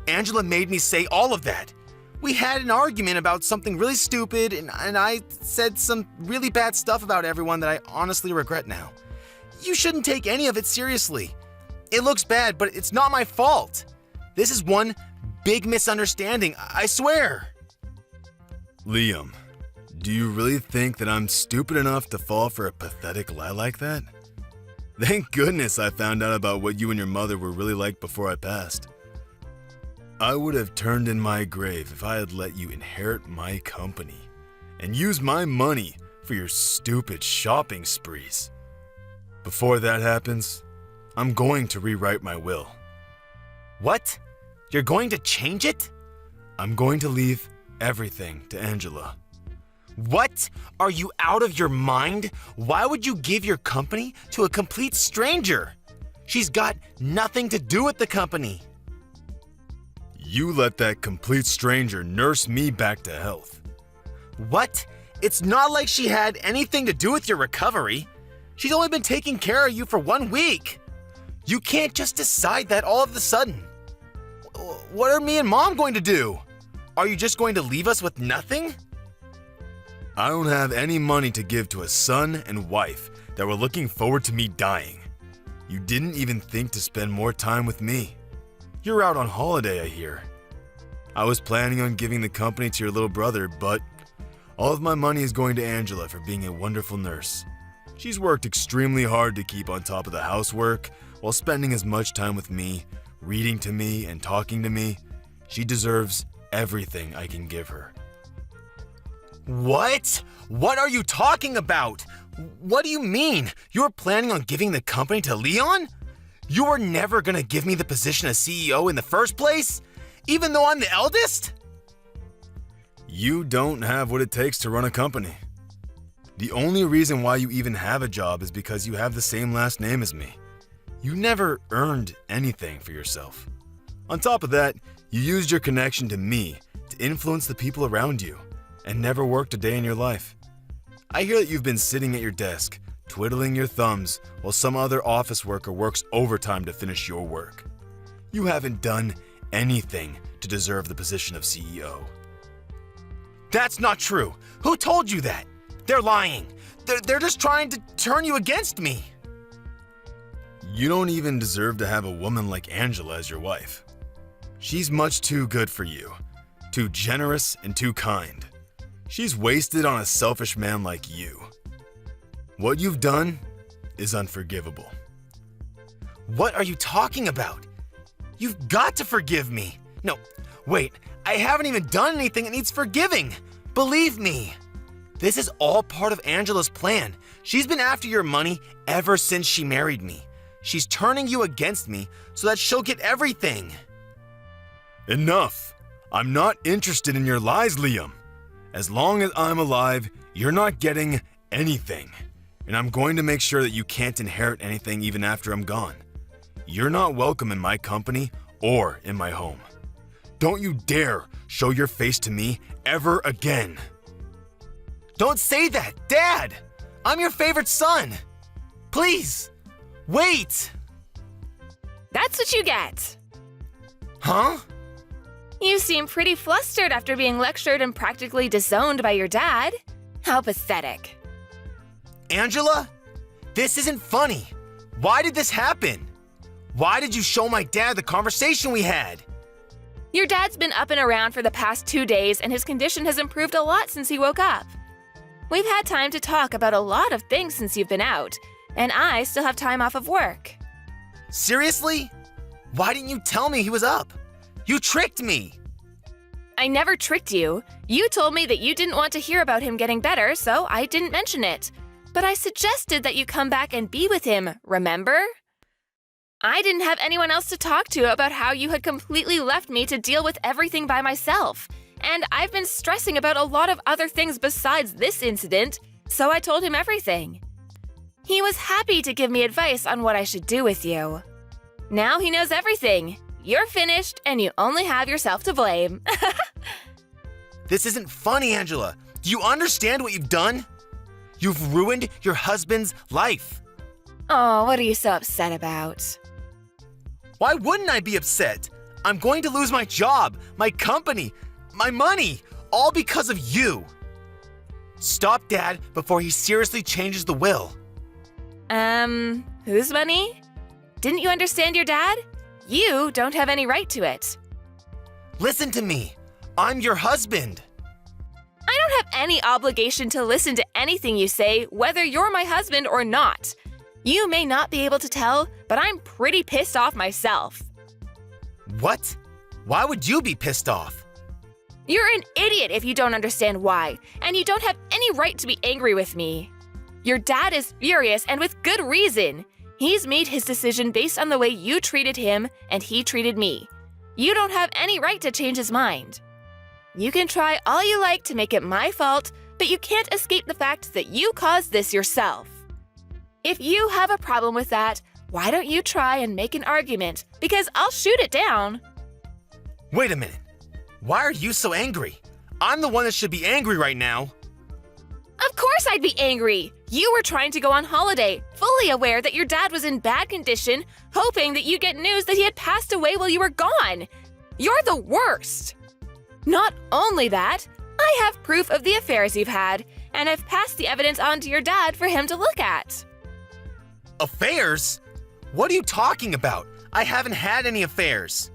Angela made me say all of that. We had an argument about something really stupid, and I said some really bad stuff about everyone that I honestly regret now. You shouldn't take any of it seriously. It looks bad, but it's not my fault. This is one big misunderstanding, I swear. Liam, do you really think that I'm stupid enough to fall for a pathetic lie like that? Thank goodness I found out about what you and your mother were really like before I passed. I would have turned in my grave if I had let you inherit my company and use my money for your stupid shopping sprees. Before that happens, I'm going to rewrite my will. What? You're going to change it? I'm going to leave everything to Angela. What? Are you out of your mind? Why would you give your company to a complete stranger? She's got nothing to do with the company. You let that complete stranger nurse me back to health. What? It's not like she had anything to do with your recovery. She's only been taking care of you for 1 week. You can't just decide that all of a sudden. What are me and Mom going to do? Are you just going to leave us with nothing? I don't have any money to give to a son and wife that were looking forward to me dying. You didn't even think to spend more time with me. You're out on holiday, I hear. I was planning on giving the company to your little brother, but all of my money is going to Angela for being a wonderful nurse. She's worked extremely hard to keep on top of the housework while spending as much time with me, reading to me, and talking to me. She deserves everything I can give her. What? What are you talking about? What do you mean? You're planning on giving the company to Leon? You were never gonna give me the position as CEO in the first place? Even though I'm the eldest? You don't have what it takes to run a company. The only reason why you even have a job is because you have the same last name as me. You never earned anything for yourself. On top of that, you used your connection to me to influence the people around you and never worked a day in your life. I hear that you've been sitting at your desk, twiddling your thumbs while some other office worker works overtime to finish your work. You haven't done anything to deserve the position of CEO. That's not true. Who told you that? They're lying. They're just trying to turn you against me. You don't even deserve to have a woman like Angela as your wife. She's much too good for you, too generous and too kind. She's wasted on a selfish man like you. What you've done is unforgivable. What are you talking about? You've got to forgive me. No, wait, I haven't even done anything that needs forgiving. Believe me. This is all part of Angela's plan. She's been after your money ever since she married me. She's turning you against me so that she'll get everything. Enough. I'm not interested in your lies, Liam. As long as I'm alive, you're not getting anything. And I'm going to make sure that you can't inherit anything even after I'm gone. You're not welcome in my company or in my home. Don't you dare show your face to me ever again. Don't say that, Dad! I'm your favorite son! Please, wait! That's what you get. Huh? You seem pretty flustered after being lectured and practically disowned by your dad. How pathetic. Angela? This isn't funny. Why did this happen? Why did you show my dad the conversation we had? Your dad's been up and around for the past 2 days and his condition has improved a lot since he woke up. We've had time to talk about a lot of things since you've been out, and I still have time off of work. Seriously? Why didn't you tell me he was up? You tricked me! I never tricked you. You told me that you didn't want to hear about him getting better, so I didn't mention it. But I suggested that you come back and be with him, remember? I didn't have anyone else to talk to about how you had completely left me to deal with everything by myself. And I've been stressing about a lot of other things besides this incident, so I told him everything. He was happy to give me advice on what I should do with you. Now he knows everything. You're finished, and you only have yourself to blame. This isn't funny, Angela. Do you understand what you've done? You've ruined your husband's life. Oh, what are you so upset about? Why wouldn't I be upset? I'm going to lose my job, my company, my money, all because of you. Stop Dad before he seriously changes the will. Whose money? Didn't you understand your dad? You don't have any right to it. Listen to me. I'm your husband. I don't have any obligation to listen to anything you say, whether you're my husband or not. You may not be able to tell, but I'm pretty pissed off myself. What? Why would you be pissed off? You're an idiot if you don't understand why, and you don't have any right to be angry with me. Your dad is furious, and with good reason. He's made his decision based on the way you treated him and he treated me. You don't have any right to change his mind. You can try all you like to make it my fault, but you can't escape the fact that you caused this yourself. If you have a problem with that, why don't you try and make an argument, because I'll shoot it down. Wait a minute. Why are you so angry? I'm the one that should be angry right now. Of course I'd be angry. You were trying to go on holiday, fully aware that your dad was in bad condition, hoping that you'd get news that he had passed away while you were gone. You're the worst. Not only that, I have proof of the affairs you've had, and I've passed the evidence on to your dad for him to look at. Affairs? What are you talking about? I haven't had any affairs.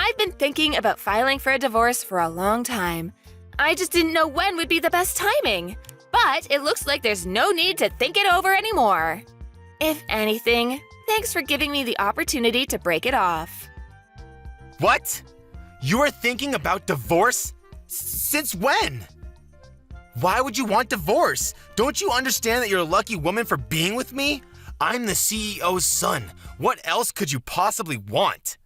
I've been thinking about filing for a divorce for a long time. I just didn't know when would be the best timing. But it looks like there's no need to think it over anymore. If anything, thanks for giving me the opportunity to break it off. What? You are thinking about divorce? Since when? Why would you want divorce? Don't you understand that you're a lucky woman for being with me? I'm the CEO's son. What else could you possibly want?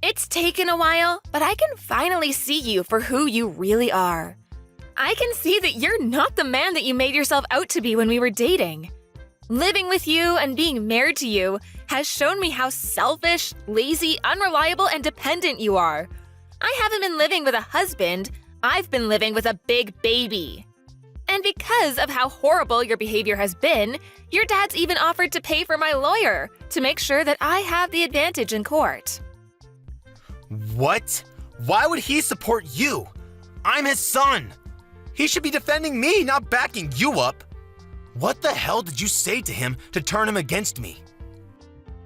It's taken a while, but I can finally see you for who you really are. I can see that you're not the man that you made yourself out to be when we were dating. Living with you and being married to you has shown me how selfish, lazy, unreliable, and dependent you are. I haven't been living with a husband, I've been living with a big baby. And because of how horrible your behavior has been, your dad's even offered to pay for my lawyer to make sure that I have the advantage in court. What? Why would he support you? I'm his son. He should be defending me, not backing you up. What the hell did you say to him to turn him against me?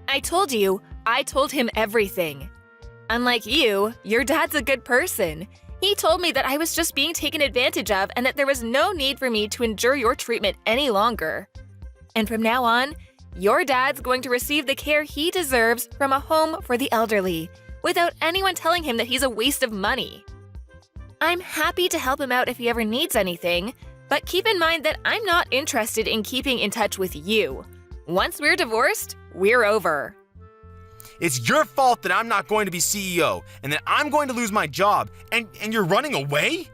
I told him everything. Unlike you, your dad's a good person. He told me that I was just being taken advantage of and that there was no need for me to endure your treatment any longer. And from now on, your dad's going to receive the care he deserves from a home for the elderly, without anyone telling him that he's a waste of money. I'm happy to help him out if he ever needs anything, but keep in mind that I'm not interested in keeping in touch with you. Once we're divorced, we're over. It's your fault that I'm not going to be CEO and that I'm going to lose my job and you're running away?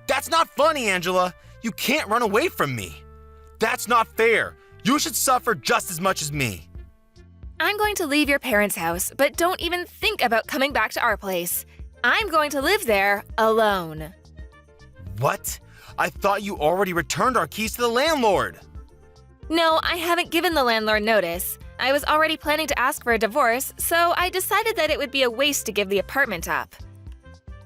That's not funny, Angela. You can't run away from me. That's not fair. You should suffer just as much as me. I'm going to leave your parents' house, but don't even think about coming back to our place. I'm going to live there alone. What? I thought you already returned our keys to the landlord. No, I haven't given the landlord notice. I was already planning to ask for a divorce, so I decided that it would be a waste to give the apartment up.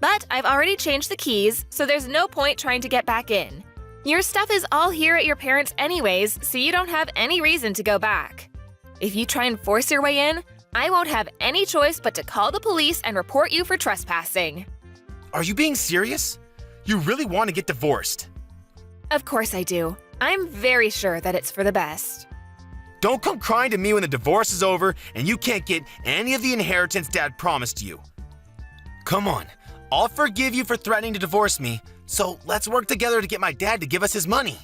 But I've already changed the keys, so there's no point trying to get back in. Your stuff is all here at your parents' anyways, so you don't have any reason to go back. If you try and force your way in, I won't have any choice but to call the police and report you for trespassing. Are you being serious? You really want to get divorced? Of course I do. I'm very sure that it's for the best. Don't come crying to me when the divorce is over and you can't get any of the inheritance Dad promised you. Come on, I'll forgive you for threatening to divorce me, so let's work together to get my dad to give us his money.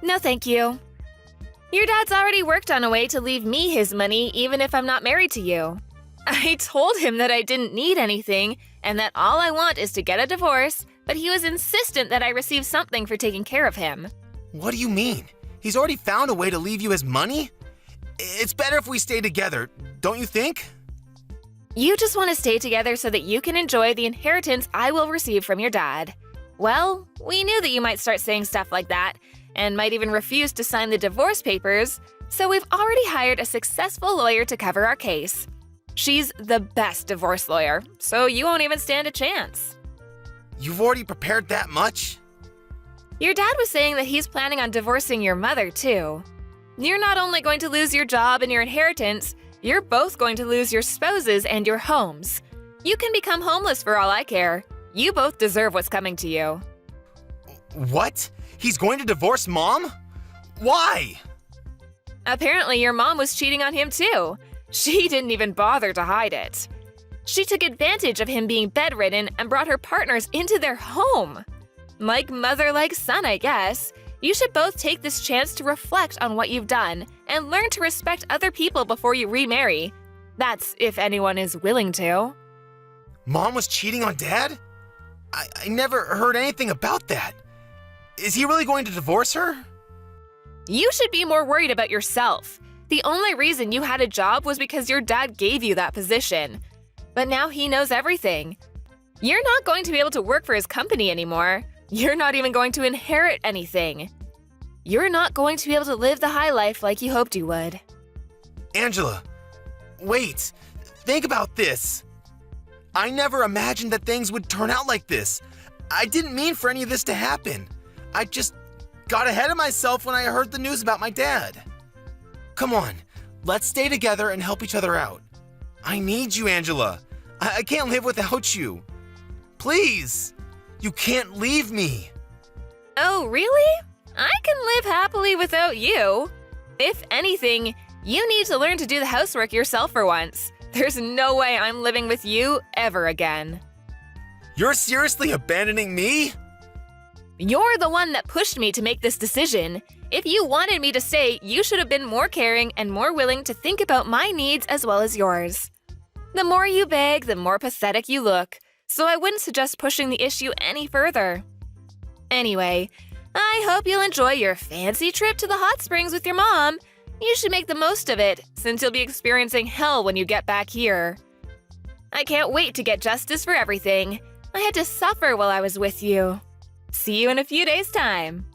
No, thank you. Your dad's already worked on a way to leave me his money even if I'm not married to you. I told him that I didn't need anything and that all I want is to get a divorce, but he was insistent that I receive something for taking care of him. What do you mean? He's already found a way to leave you his money? It's better if we stay together, don't you think? You just want to stay together so that you can enjoy the inheritance I will receive from your dad. Well, we knew that you might start saying stuff like that, and might even refuse to sign the divorce papers, so we've already hired a successful lawyer to cover our case. She's the best divorce lawyer, so you won't even stand a chance. You've already prepared that much? Your dad was saying that he's planning on divorcing your mother, too. You're not only going to lose your job and your inheritance, you're both going to lose your spouses and your homes. You can become homeless for all I care. You both deserve what's coming to you. What? He's going to divorce Mom? Why? Apparently, your mom was cheating on him, too. She didn't even bother to hide it. She took advantage of him being bedridden and brought her partners into their home. Like mother, like son, I guess. You should both take this chance to reflect on what you've done and learn to respect other people before you remarry. That's if anyone is willing to. Mom was cheating on Dad? I never heard anything about that. Is he really going to divorce her? You should be more worried about yourself. The only reason you had a job was because your dad gave you that position. But now he knows everything. You're not going to be able to work for his company anymore. You're not even going to inherit anything. You're not going to be able to live the high life like you hoped you would. Angela, wait. Think about this. I never imagined that things would turn out like this. I didn't mean for any of this to happen. I just got ahead of myself when I heard the news about my dad. Come on, let's stay together and help each other out. I need you, Angela. I can't live without you. Please, you can't leave me. Oh, really? I can live happily without you. If anything, you need to learn to do the housework yourself for once. There's no way I'm living with you ever again. You're seriously abandoning me? You're the one that pushed me to make this decision. If you wanted me to stay, you should have been more caring and more willing to think about my needs as well as yours. The more you beg, the more pathetic you look, so I wouldn't suggest pushing the issue any further. Anyway, I hope you'll enjoy your fancy trip to the hot springs with your mom. You should make the most of it, since you'll be experiencing hell when you get back here. I can't wait to get justice for everything. I had to suffer while I was with you. See you in a few days' time.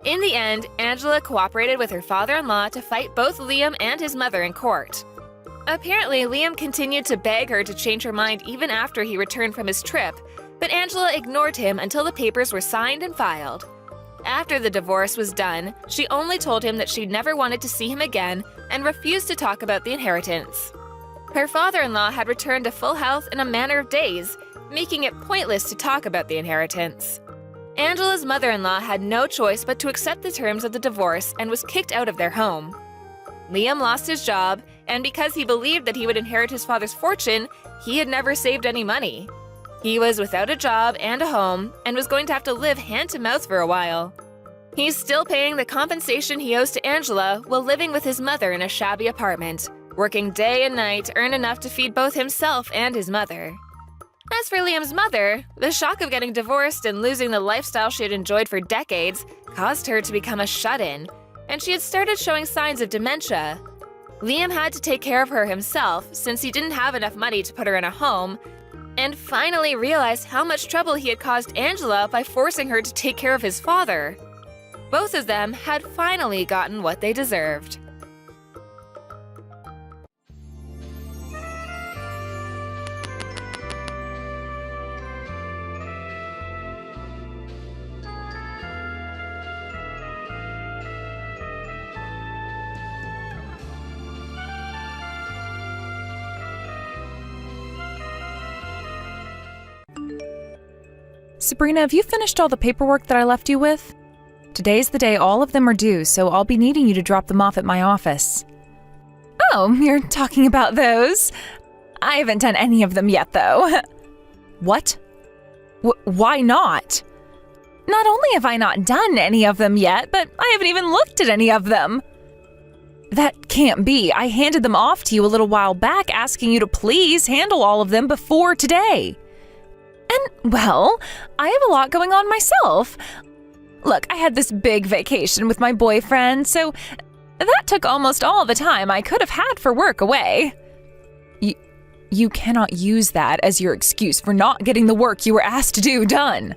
In the end, Angela cooperated with her father-in-law to fight both Liam and his mother in court. Apparently, Liam continued to beg her to change her mind even after he returned from his trip, but Angela ignored him until the papers were signed and filed. After the divorce was done, she only told him that she never wanted to see him again and refused to talk about the inheritance. Her father-in-law had returned to full health in a matter of days, making it pointless to talk about the inheritance. Angela's mother-in-law had no choice but to accept the terms of the divorce and was kicked out of their home. Liam lost his job, and because he believed that he would inherit his father's fortune, he had never saved any money. He was without a job and a home, and was going to have to live hand-to-mouth for a while. He's still paying the compensation he owes to Angela while living with his mother in a shabby apartment, working day and night to earn enough to feed both himself and his mother. As for Liam's mother, the shock of getting divorced and losing the lifestyle she had enjoyed for decades caused her to become a shut-in, and she had started showing signs of dementia. Liam had to take care of her himself since he didn't have enough money to put her in a home, and finally realized how much trouble he had caused Angela by forcing her to take care of his father. Both of them had finally gotten what they deserved. Sabrina, have you finished all the paperwork that I left you with? Today's the day all of them are due, so I'll be needing you to drop them off at my office. Oh, you're talking about those? I haven't done any of them yet, though. What? Why not? Not only have I not done any of them yet, but I haven't even looked at any of them. That can't be. I handed them off to you a little while back, asking you to please handle all of them before today. And, well, I have a lot going on myself. Look, I had this big vacation with my boyfriend, so that took almost all the time I could have had for work away. You cannot use that as your excuse for not getting the work you were asked to do done.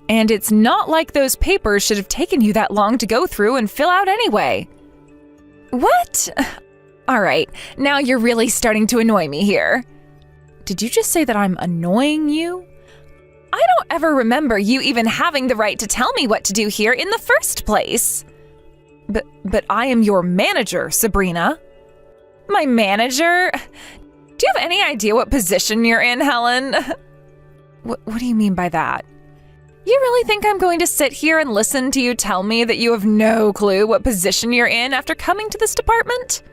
And it's not like those papers should have taken you that long to go through and fill out anyway. What? All right, now you're really starting to annoy me here. Did you just say that I'm annoying you? I don't ever remember you even having the right to tell me what to do here in the first place. But I am your manager, Sabrina. My manager? Do you have any idea what position you're in, Helen? What do you mean by that? You really think I'm going to sit here and listen to you tell me that you have no clue what position you're in after coming to this department?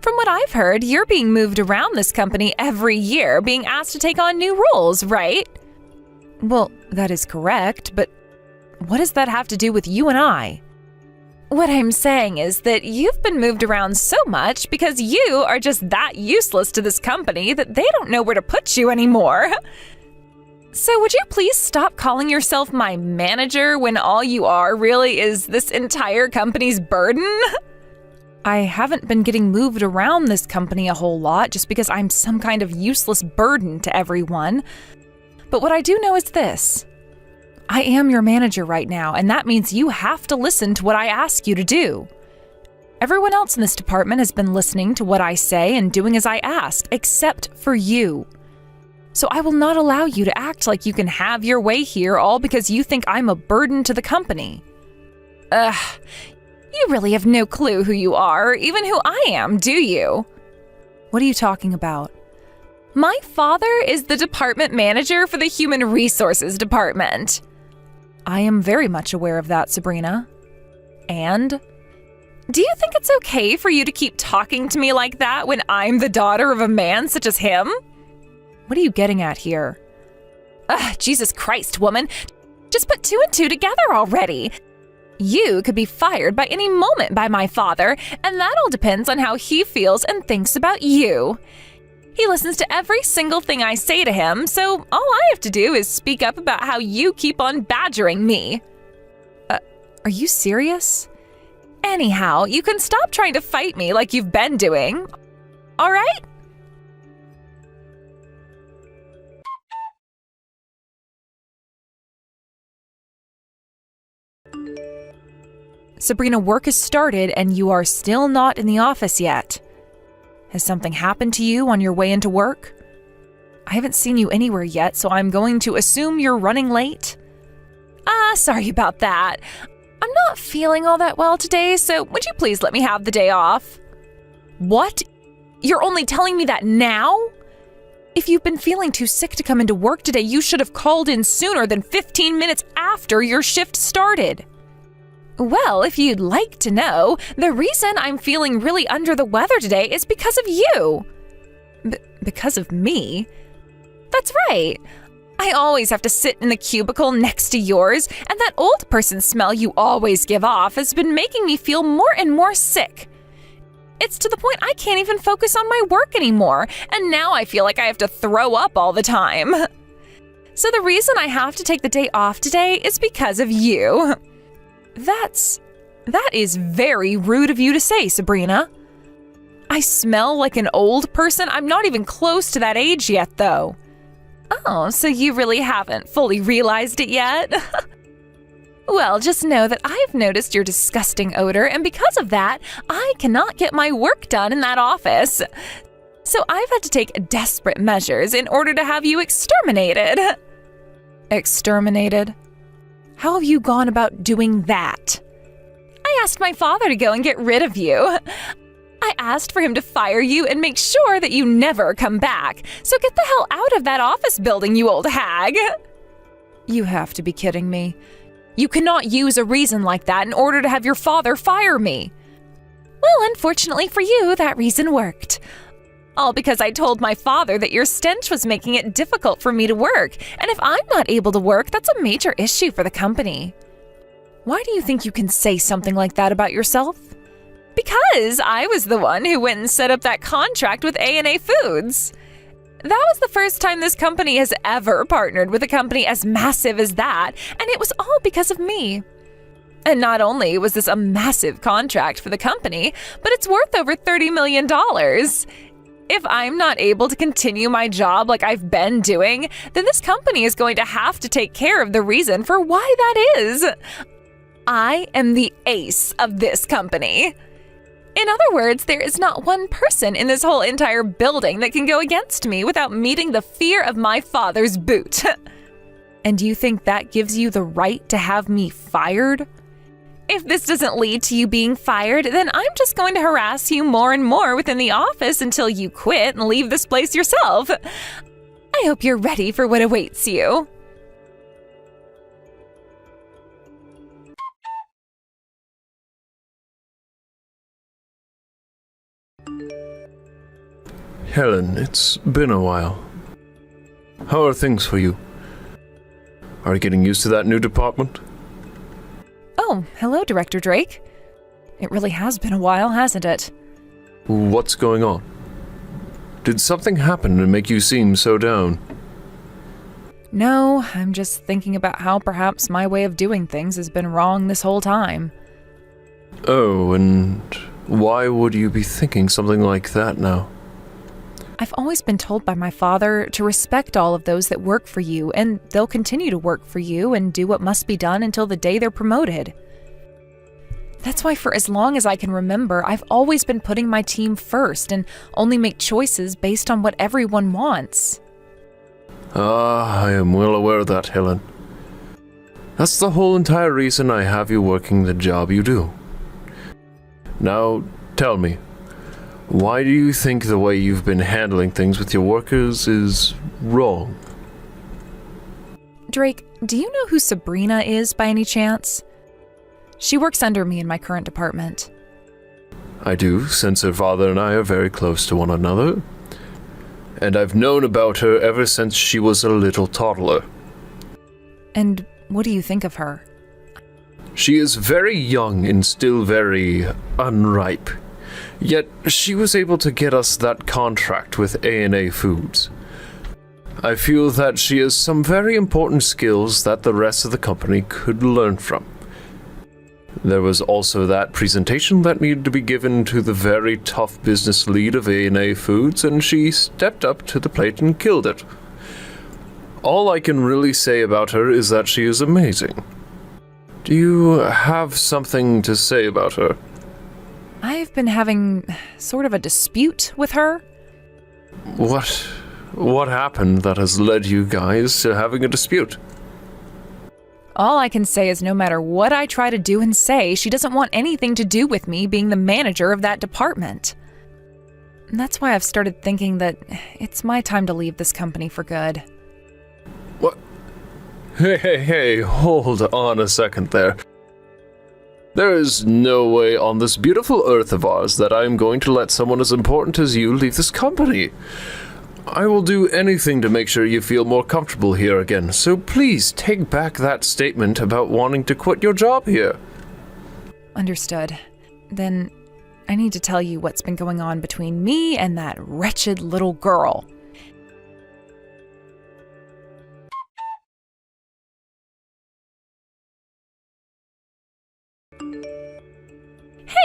From what I've heard, you're being moved around this company every year, being asked to take on new roles, right? Well, that is correct, but what does that have to do with you and I? What I'm saying is that you've been moved around so much because you are just that useless to this company that they don't know where to put you anymore. So would you please stop calling yourself my manager when all you are really is this entire company's burden? I haven't been getting moved around this company a whole lot just because I'm some kind of useless burden to everyone. But what I do know is this. I am your manager right now, and that means you have to listen to what I ask you to do. Everyone else in this department has been listening to what I say and doing as I ask, except for you. So I will not allow you to act like you can have your way here all because you think I'm a burden to the company. Ugh, you really have no clue who you are, or even who I am, do you? What are you talking about? My father is the department manager for the Human Resources Department. I am very much aware of that, Sabrina. And? Do you think it's okay for you to keep talking to me like that when I'm the daughter of a man such as him? What are you getting at here? Ugh, Jesus Christ, woman. Just put 2 and 2 together already. You could be fired by any moment by my father, and that all depends on how he feels and thinks about you. He listens to every single thing I say to him, so all I have to do is speak up about how you keep on badgering me. Are you serious? Anyhow, you can stop trying to fight me like you've been doing. All right? Sabrina, work has started and you are still not in the office yet. Has something happened to you on your way into work? I haven't seen you anywhere yet, so I'm going to assume you're running late. Sorry about that. I'm not feeling all that well today, so would you please let me have the day off? What? You're only telling me that now? If you've been feeling too sick to come into work today, you should have called in sooner than 15 minutes after your shift started. Well, if you'd like to know, the reason I'm feeling really under the weather today is because of you. Because of me? That's right. I always have to sit in the cubicle next to yours, and that old person smell you always give off has been making me feel more and more sick. It's to the point I can't even focus on my work anymore, and now I feel like I have to throw up all the time. So the reason I have to take the day off today is because of you. That is very rude of you to say, Sabrina. I smell like an old person? I'm not even close to that age yet, though. Oh, so you really haven't fully realized it yet? Well, just know that I've noticed your disgusting odor, and because of that, I cannot get my work done in that office. So I've had to take desperate measures in order to have you exterminated. Exterminated? How have you gone about doing that? I asked my father to go and get rid of you. I asked for him to fire you and make sure that you never come back. So get the hell out of that office building, you old hag. You have to be kidding me. You cannot use a reason like that in order to have your father fire me. Well, unfortunately for you, that reason worked. All because I told my father that your stench was making it difficult for me to work, and if I'm not able to work, that's a major issue for the company. Why do you think you can say something like that about yourself? Because I was the one who went and set up that contract with A&A Foods. That was the first time this company has ever partnered with a company as massive as that, and it was all because of me. And not only was this a massive contract for the company, but it's worth over $30 million. If I'm not able to continue my job like I've been doing, then this company is going to have to take care of the reason for why that is. I am the ace of this company. In other words, there is not one person in this whole entire building that can go against me without meeting the fear of my father's boot. And do you think that gives you the right to have me fired? If this doesn't lead to you being fired, then I'm just going to harass you more and more within the office until you quit and leave this place yourself. I hope you're ready for what awaits you. Helen, it's been a while. How are things for you? Are you getting used to that new department? Oh, hello, Director Drake. It really has been a while, hasn't it? What's going on? Did something happen to make you seem so down? No, I'm just thinking about how perhaps my way of doing things has been wrong this whole time. Oh, and why would you be thinking something like that now? I've always been told by my father to respect all of those that work for you, and they'll continue to work for you and do what must be done until the day they're promoted. That's why for as long as I can remember, I've always been putting my team first and only make choices based on what everyone wants. Ah, I am well aware of that, Helen. That's the whole entire reason I have you working the job you do. Now, tell me, why do you think the way you've been handling things with your workers is wrong? Drake, do you know who Sabrina is by any chance? She works under me in my current department. I do, since her father and I are very close to one another. And I've known about her ever since she was a little toddler. And what do you think of her? She is very young and still very unripe. Yet she was able to get us that contract with A&A Foods. I feel that she has some very important skills that the rest of the company could learn from. There was also that presentation that needed to be given to the very tough business lead of A&A Foods, and she stepped up to the plate and killed it. All I can really say about her is that she is amazing. Do you have something to say about her? I've been having sort of a dispute with her. What happened that has led you guys to having a dispute? All I can say is no matter what I try to do and say, she doesn't want anything to do with me being the manager of that department. And that's why I've started thinking that it's my time to leave this company for good. What? Hey, hold on a second there. There is no way on this beautiful earth of ours that I am going to let someone as important as you leave this company. I will do anything to make sure you feel more comfortable here again, so please take back that statement about wanting to quit your job here. Understood. Then I need to tell you what's been going on between me and that wretched little girl.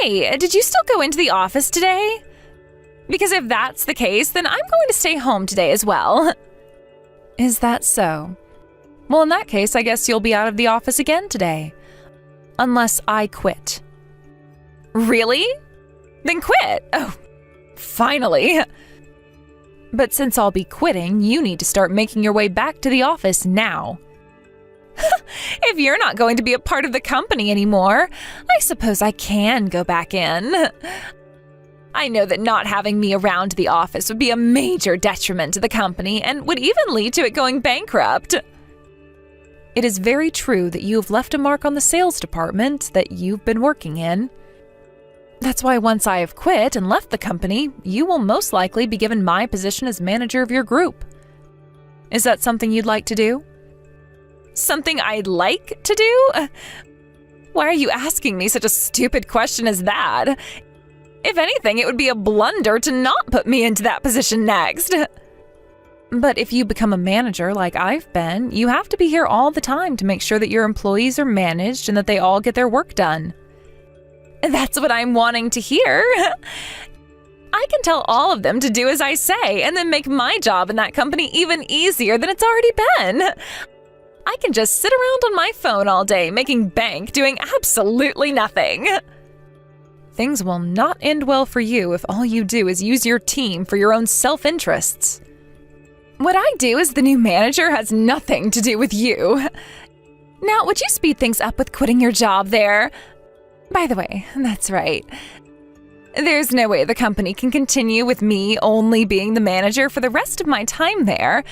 Hey, did you still go into the office today? Because if that's the case, then I'm going to stay home today as well. Is that so? Well, in that case, I guess you'll be out of the office again today. Unless I quit. Really? Then quit. Oh, finally. But since I'll be quitting, you need to start making your way back to the office now. If you're not going to be a part of the company anymore, I suppose I can go back in. I know that not having me around the office would be a major detriment to the company and would even lead to it going bankrupt. It is very true that you have left a mark on the sales department that you've been working in. That's why once I have quit and left the company, you will most likely be given my position as manager of your group. Is that something you'd like to do? Something I'd like to do? Why are you asking me such a stupid question as that? If anything, it would be a blunder to not put me into that position next. But if you become a manager like I've been, you have to be here all the time to make sure that your employees are managed and that they all get their work done. That's what I'm wanting to hear. I can tell all of them to do as I say and then make my job in that company even easier than it's already been. I can just sit around on my phone all day making bank doing absolutely nothing. Things will not end well for you if all you do is use your team for your own self-interests. What I do as the new manager has nothing to do with you. Now, would you speed things up with quitting your job there? By the way, that's right. There's no way the company can continue with me only being the manager for the rest of my time there.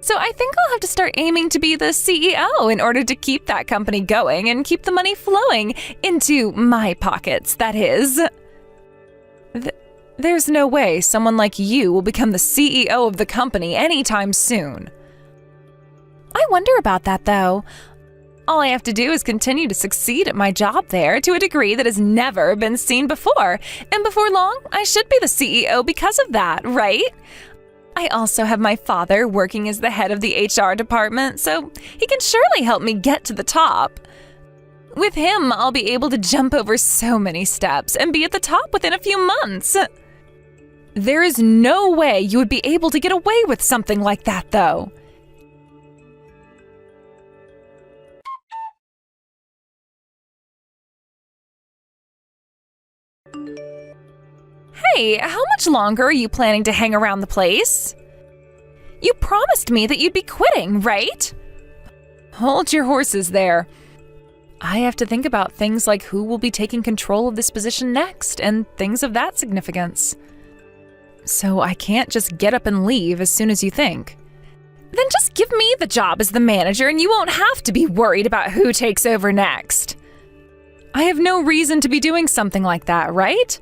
So I think I'll have to start aiming to be the CEO in order to keep that company going and keep the money flowing into my pockets, that is. There's no way someone like you will become the CEO of the company anytime soon. I wonder about that, though. All I have to do is continue to succeed at my job there to a degree that has never been seen before. And before long, I should be the CEO because of that, right? I also have my father working as the head of the HR department, so he can surely help me get to the top. With him, I'll be able to jump over so many steps and be at the top within a few months. There is no way you would be able to get away with something like that, though. Hey, how much longer are you planning to hang around the place? You promised me that you'd be quitting, right? Hold your horses there. I have to think about things like who will be taking control of this position next and things of that significance. So I can't just get up and leave as soon as you think. Then just give me the job as the manager and you won't have to be worried about who takes over next. I have no reason to be doing something like that, right?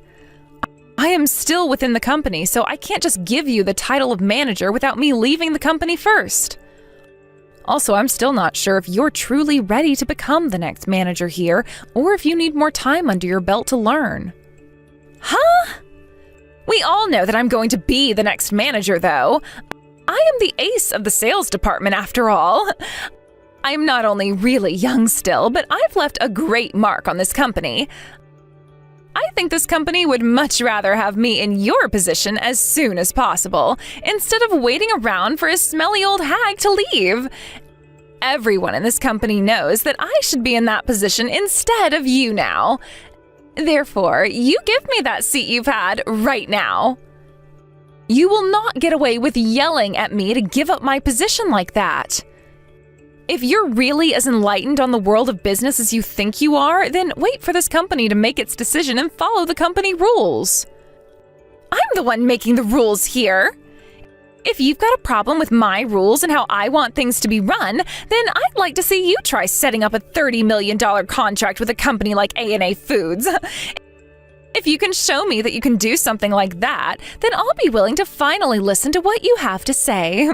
I am still within the company, so I can't just give you the title of manager without me leaving the company first. Also, I'm still not sure if you're truly ready to become the next manager here, or if you need more time under your belt to learn. Huh? We all know that I'm going to be the next manager, though. I am the ace of the sales department, after all. I'm not only really young still, but I've left a great mark on this company. I think this company would much rather have me in your position as soon as possible, instead of waiting around for a smelly old hag to leave. Everyone in this company knows that I should be in that position instead of you now. Therefore, you give me that seat you've had right now. You will not get away with yelling at me to give up my position like that. If you're really as enlightened on the world of business as you think you are, then wait for this company to make its decision and follow the company rules. I'm the one making the rules here. If you've got a problem with my rules and how I want things to be run, then I'd like to see you try setting up a $30 million contract with a company like A&A Foods. If you can show me that you can do something like that, then I'll be willing to finally listen to what you have to say.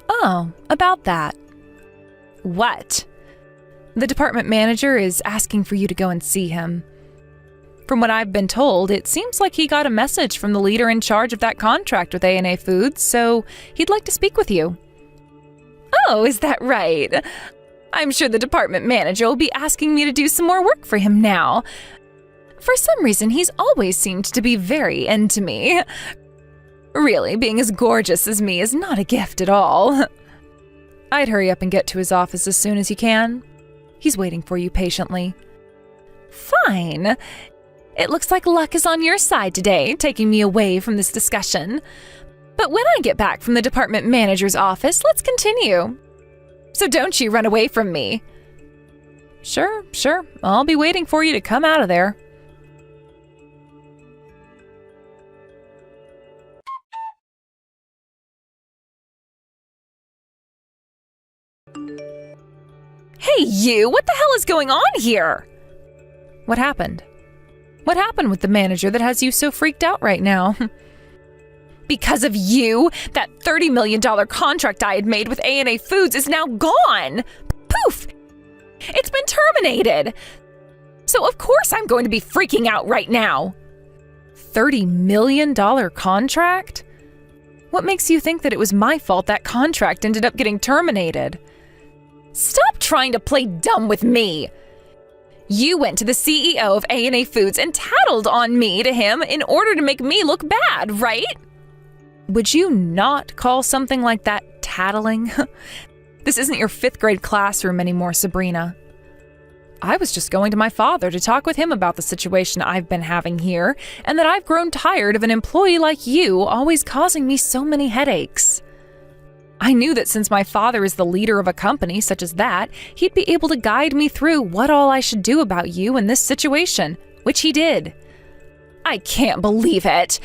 Oh, about that. What? The department manager is asking for you to go and see him. From what I've been told, it seems like he got a message from the leader in charge of that contract with A&A Foods, so he'd like to speak with you. Oh, is that right? I'm sure the department manager will be asking me to do some more work for him now. For some reason, he's always seemed to be very into me. Really, being as gorgeous as me is not a gift at all. I'd hurry up and get to his office as soon as you can. He's waiting for you patiently. Fine. It looks like luck is on your side today, taking me away from this discussion. But when I get back from the department manager's office, let's continue. So don't you run away from me. Sure. I'll be waiting for you to come out of there. Hey, you! What the hell is going on here? What happened? What happened with the manager that has you so freaked out right now? Because of you, that $30 million contract I had made with A&A Foods is now gone! Poof! It's been terminated! So of course I'm going to be freaking out right now! $30 million contract? What makes you think that it was my fault that contract ended up getting terminated? Stop trying to play dumb with me! You went to the CEO of A&A Foods and tattled on me to him in order to make me look bad, right? Would you not call something like that tattling? This isn't your 5th grade classroom anymore, Sabrina. I was just going to my father to talk with him about the situation I've been having here, and that I've grown tired of an employee like you always causing me so many headaches. I knew that since my father is the leader of a company such as that, he'd be able to guide me through what all I should do about you in this situation, which he did. I can't believe it.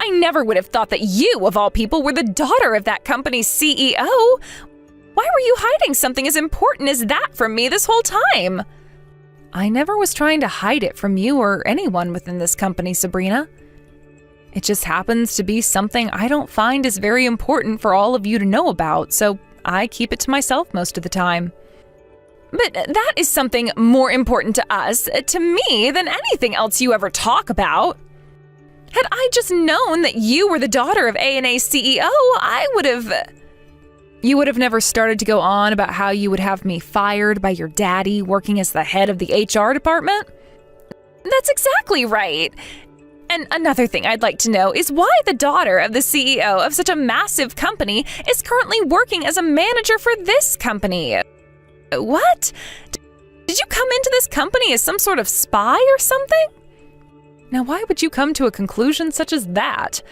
I never would have thought that you, of all people, were the daughter of that company's CEO. Why were you hiding something as important as that from me this whole time? I never was trying to hide it from you or anyone within this company, Sabrina. It just happens to be something I don't find is very important for all of you to know about, so I keep it to myself most of the time. But that is something more important to us, to me, than anything else you ever talk about. Had I just known that you were the daughter of A&A CEO, You would have never started to go on about how you would have me fired by your daddy working as the head of the HR department? That's exactly right. And another thing I'd like to know is why the daughter of the CEO of such a massive company is currently working as a manager for this company. What? Did you come into this company as some sort of spy or something? Now, why would you come to a conclusion such as that?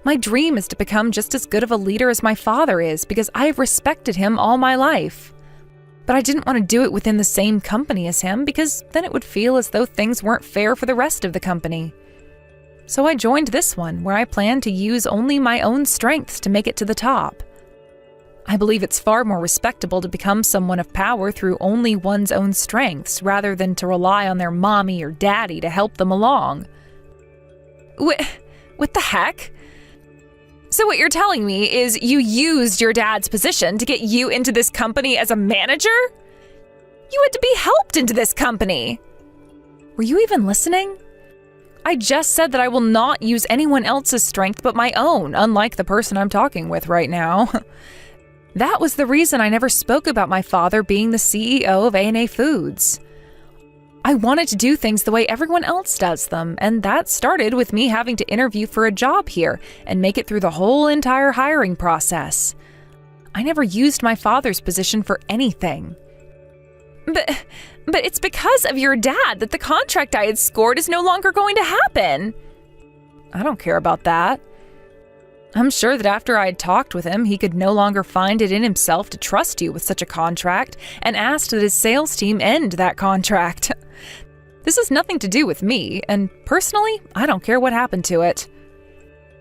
My dream is to become just as good of a leader as my father is because I have respected him all my life. But I didn't want to do it within the same company as him because then it would feel as though things weren't fair for the rest of the company. So I joined this one where I plan to use only my own strengths to make it to the top. I believe it's far more respectable to become someone of power through only one's own strengths rather than to rely on their mommy or daddy to help them along. What the heck? So what you're telling me is you used your dad's position to get you into this company as a manager? You had to be helped into this company. Were you even listening? I just said that I will not use anyone else's strength but my own, unlike the person I'm talking with right now. That was the reason I never spoke about my father being the CEO of A&A Foods. I wanted to do things the way everyone else does them, and that started with me having to interview for a job here and make it through the whole entire hiring process. I never used my father's position for anything. But it's because of your dad that the contract I had scored is no longer going to happen. I don't care about that. I'm sure that after I had talked with him, he could no longer find it in himself to trust you with such a contract and asked that his sales team end that contract. This has nothing to do with me, and personally, I don't care what happened to it.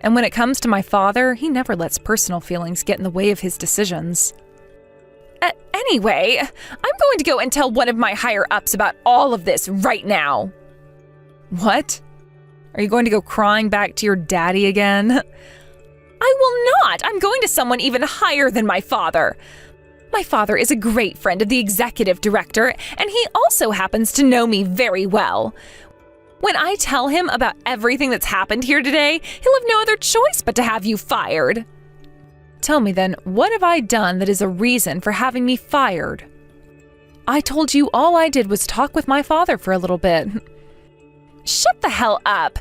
And when it comes to my father, he never lets personal feelings get in the way of his decisions. Anyway, I'm going to go and tell one of my higher-ups about all of this right now. What? Are you going to go crying back to your daddy again? I will not! I'm going to someone even higher than my father. My father is a great friend of the executive director, and he also happens to know me very well. When I tell him about everything that's happened here today, he'll have no other choice but to have you fired. Tell me then, what have I done that is a reason for having me fired? I told you all I did was talk with my father for a little bit. Shut the hell up!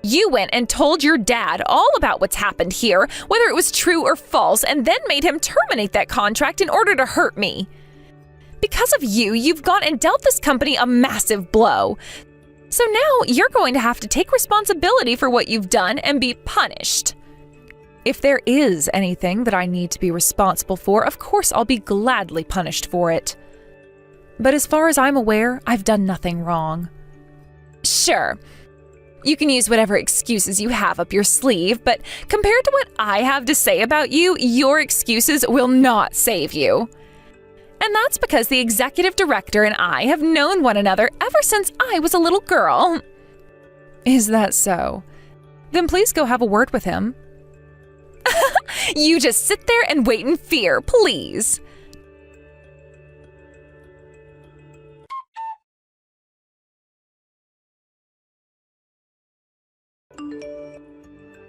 You went and told your dad all about what's happened here, whether it was true or false, and then made him terminate that contract in order to hurt me. Because of you, you've gone and dealt this company a massive blow. So now you're going to have to take responsibility for what you've done and be punished. If there is anything that I need to be responsible for, of course I'll be gladly punished for it. But as far as I'm aware, I've done nothing wrong. Sure. You can use whatever excuses you have up your sleeve, but compared to what I have to say about you, your excuses will not save you. And that's because the executive director and I have known one another ever since I was a little girl. Is that so? Then please go have a word with him. You just sit there and wait in fear, please.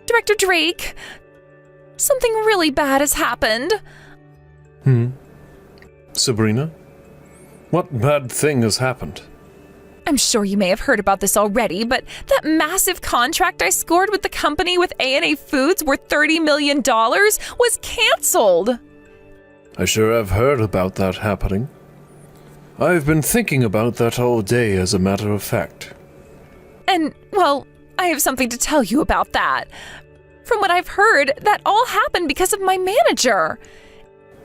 Director Drake, something really bad has happened. Sabrina? What bad thing has happened? I'm sure you may have heard about this already, but that massive contract I scored with the company with A&A Foods worth $30 million was canceled. I sure have heard about that happening. I've been thinking about that all day, as a matter of fact. And, well, I have something to tell you about that. From what I've heard, that all happened because of my manager.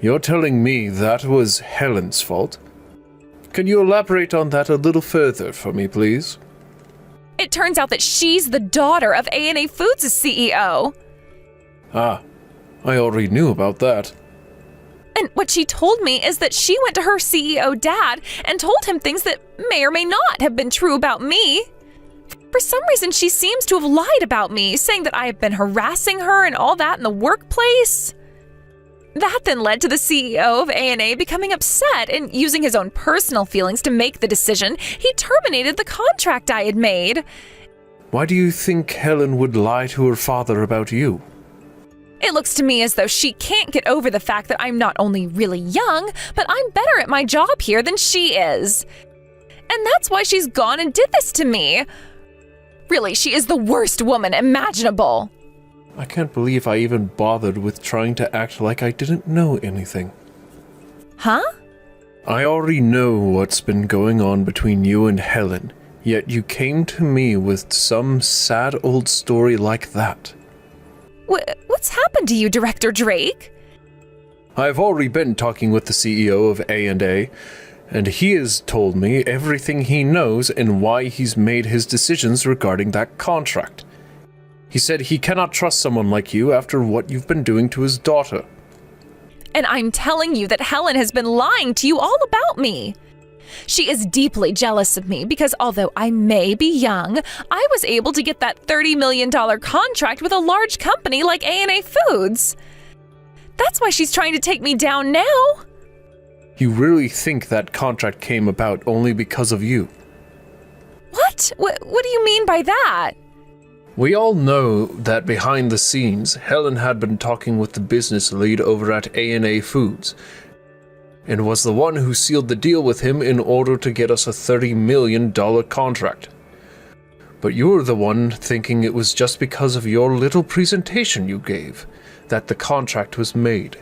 You're telling me that was Helen's fault? Can you elaborate on that a little further for me, please? It turns out that she's the daughter of A&A Foods' CEO. Ah, I already knew about that. And what she told me is that she went to her CEO dad and told him things that may or may not have been true about me. For some reason, she seems to have lied about me, saying that I have been harassing her and all that in the workplace. That then led to the CEO of A&A becoming upset and using his own personal feelings to make the decision. He terminated the contract I had made. Why do you think Helen would lie to her father about you? It looks to me as though she can't get over the fact that I'm not only really young, but I'm better at my job here than she is. And that's why she's gone and did this to me. Really, she is the worst woman imaginable. I can't believe I even bothered with trying to act like I didn't know anything. Huh? I already know what's been going on between you and Helen, yet you came to me with some sad old story like that. What's happened to you, Director Drake? I've already been talking with the CEO of A&A, and he has told me everything he knows and why he's made his decisions regarding that contract. He said he cannot trust someone like you after what you've been doing to his daughter. And I'm telling you that Helen has been lying to you all about me. She is deeply jealous of me because although I may be young, I was able to get that $30 million contract with a large company like A&A Foods. That's why she's trying to take me down now. You really think that contract came about only because of you? What? What do you mean by that? We all know that behind the scenes, Helen had been talking with the business lead over at A&A Foods, and was the one who sealed the deal with him in order to get us a $30 million contract. But you're the one thinking it was just because of your little presentation you gave that the contract was made.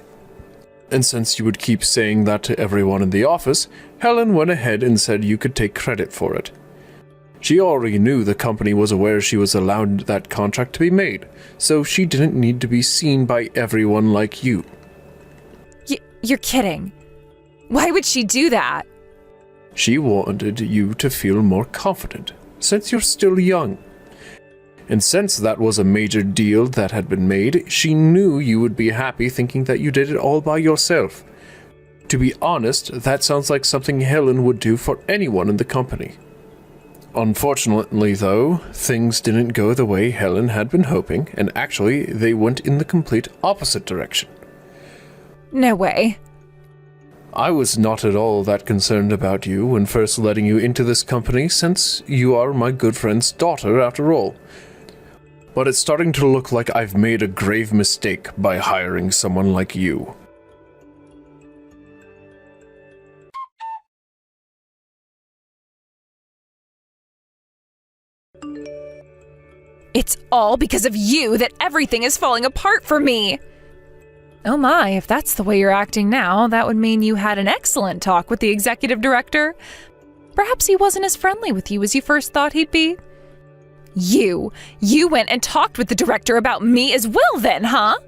And since you would keep saying that to everyone in the office, Helen went ahead and said you could take credit for it. She already knew the company was aware she was allowed that contract to be made, so she didn't need to be seen by everyone like you. You're kidding. Why would she do that? She wanted you to feel more confident, since you're still young. And since that was a major deal that had been made, she knew you would be happy thinking that you did it all by yourself. To be honest, that sounds like something Helen would do for anyone in the company. Unfortunately, though, things didn't go the way Helen had been hoping, and actually, they went in the complete opposite direction. No way. I was not at all that concerned about you when first letting you into this company, since you are my good friend's daughter after all. But it's starting to look like I've made a grave mistake by hiring someone like you. It's all because of you that everything is falling apart for me. Oh my, if that's the way you're acting now, that would mean you had an excellent talk with the executive director. Perhaps he wasn't as friendly with you as you first thought he'd be. You went and talked with the director about me as well then, huh?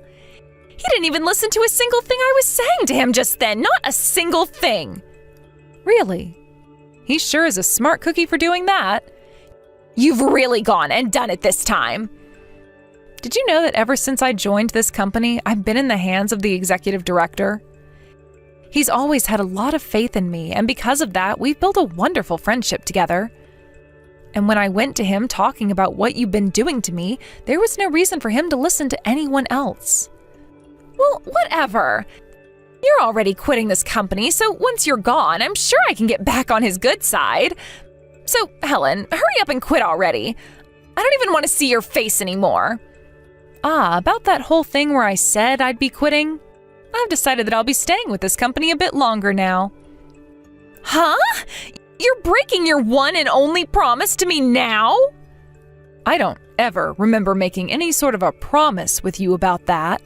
He didn't even listen to a single thing I was saying to him just then, not a single thing. Really? He sure is a smart cookie for doing that. You've really gone and done it this time. Did you know that ever since I joined this company, I've been in the hands of the executive director? He's always had a lot of faith in me, and because of that, we've built a wonderful friendship together. And when I went to him talking about what you've been doing to me, there was no reason for him to listen to anyone else. Well, whatever. You're already quitting this company, so once you're gone, I'm sure I can get back on his good side. So, Helen, hurry up and quit already. I don't even want to see your face anymore. About that whole thing where I said I'd be quitting, I've decided that I'll be staying with this company a bit longer now. Huh? You're breaking your one and only promise to me now? I don't ever remember making any sort of a promise with you about that.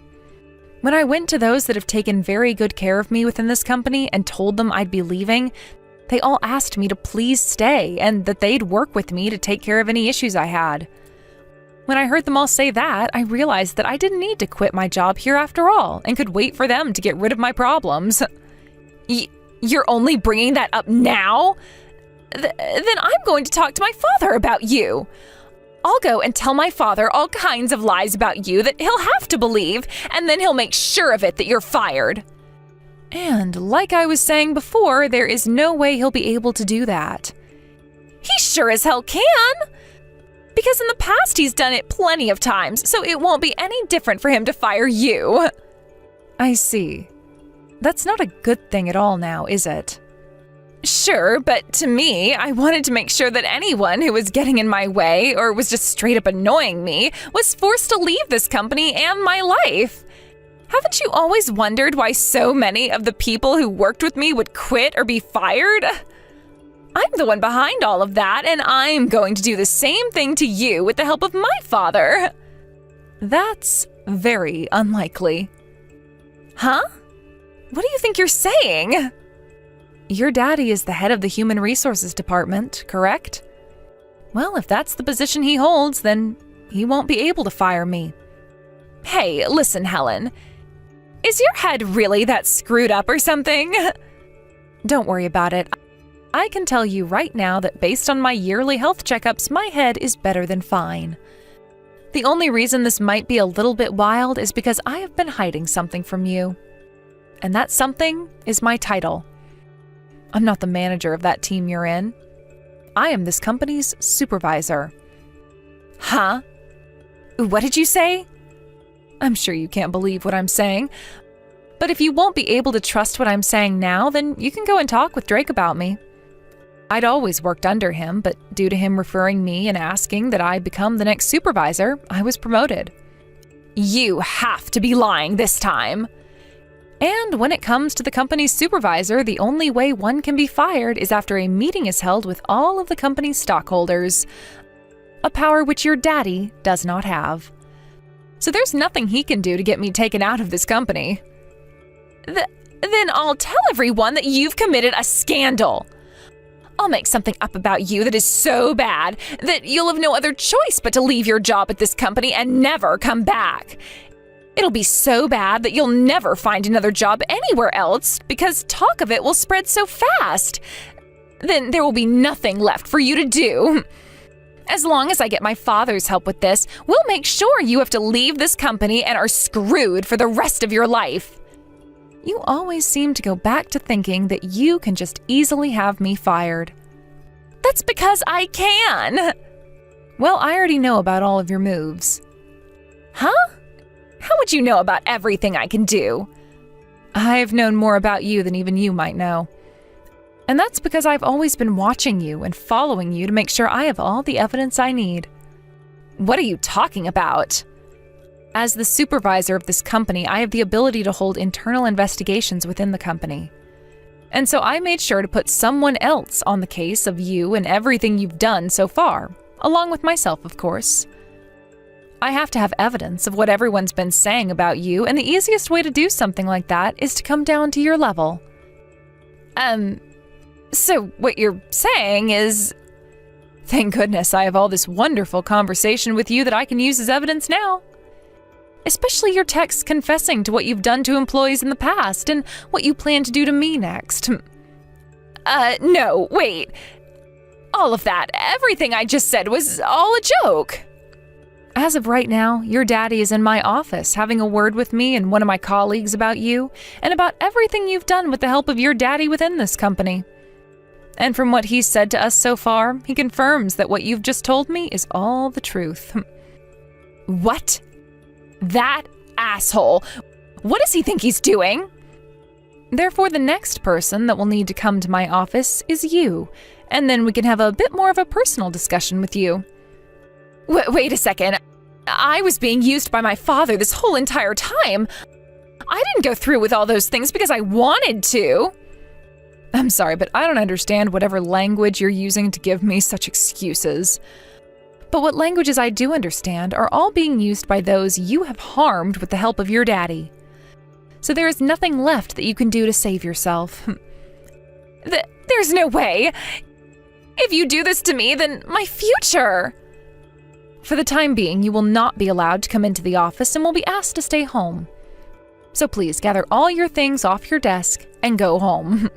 When I went to those that have taken very good care of me within this company and told them I'd be leaving, they all asked me to please stay and that they'd work with me to take care of any issues I had. When I heard them all say that, I realized that I didn't need to quit my job here after all and could wait for them to get rid of my problems. You're only bringing that up now? Then I'm going to talk to my father about you. I'll go and tell my father all kinds of lies about you that he'll have to believe, and then he'll make sure of it that you're fired. And like I was saying before, there is no way he'll be able to do that. He sure as hell can! Because in the past he's done it plenty of times, so it won't be any different for him to fire you. I see. That's not a good thing at all now, is it? Sure, but to me, I wanted to make sure that anyone who was getting in my way or was just straight up annoying me was forced to leave this company and my life. Haven't you always wondered why so many of the people who worked with me would quit or be fired? I'm the one behind all of that, and I'm going to do the same thing to you with the help of my father. That's very unlikely. Huh? What do you think you're saying? Your daddy is the head of the Human Resources Department, correct? Well, if that's the position he holds, then he won't be able to fire me. Hey, listen, Helen. Is your head really that screwed up or something? Don't worry about it. I can tell you right now that based on my yearly health checkups, my head is better than fine. The only reason this might be a little bit wild is because I have been hiding something from you. And that something is my title. I'm not the manager of that team you're in. I am this company's supervisor. Huh? What did you say? I'm sure you can't believe what I'm saying. But if you won't be able to trust what I'm saying now, then you can go and talk with Drake about me. I'd always worked under him, but due to him referring me and asking that I become the next supervisor, I was promoted. You have to be lying this time. And when it comes to the company's supervisor, the only way one can be fired is after a meeting is held with all of the company's stockholders, a power which your daddy does not have. So there's nothing he can do to get me taken out of this company. Then I'll tell everyone that you've committed a scandal. I'll make something up about you that is so bad that you'll have no other choice but to leave your job at this company and never come back. It'll be so bad that you'll never find another job anywhere else because talk of it will spread so fast. Then there will be nothing left for you to do. As long as I get my father's help with this, we'll make sure you have to leave this company and are screwed for the rest of your life. You always seem to go back to thinking that you can just easily have me fired. That's because I can. Well, I already know about all of your moves. Huh? How would you know about everything I can do? I've known more about you than even you might know. And that's because I've always been watching you and following you to make sure I have all the evidence I need. What are you talking about? As the supervisor of this company, I have the ability to hold internal investigations within the company. And so I made sure to put someone else on the case of you and everything you've done so far, along with myself, of course. I have to have evidence of what everyone's been saying about you, and the easiest way to do something like that is to come down to your level. So what you're saying is, thank goodness I have all this wonderful conversation with you that I can use as evidence now. Especially your texts confessing to what you've done to employees in the past and what you plan to do to me next. No, wait. All of that, everything I just said was all a joke. As of right now, your daddy is in my office having a word with me and one of my colleagues about you and about everything you've done with the help of your daddy within this company. And from what he's said to us so far, he confirms that what you've just told me is all the truth. What? That asshole. What does he think he's doing? Therefore, the next person that will need to come to my office is you, and then we can have a bit more of a personal discussion with you. Wait a second. I was being used by my father this whole entire time. I didn't go through with all those things because I wanted to. I'm sorry, but I don't understand whatever language you're using to give me such excuses. But what languages I do understand are all being used by those you have harmed with the help of your daddy. So there is nothing left that you can do to save yourself. There's no way. If you do this to me, then my future. For the time being, you will not be allowed to come into the office and will be asked to stay home. So please gather all your things off your desk and go home.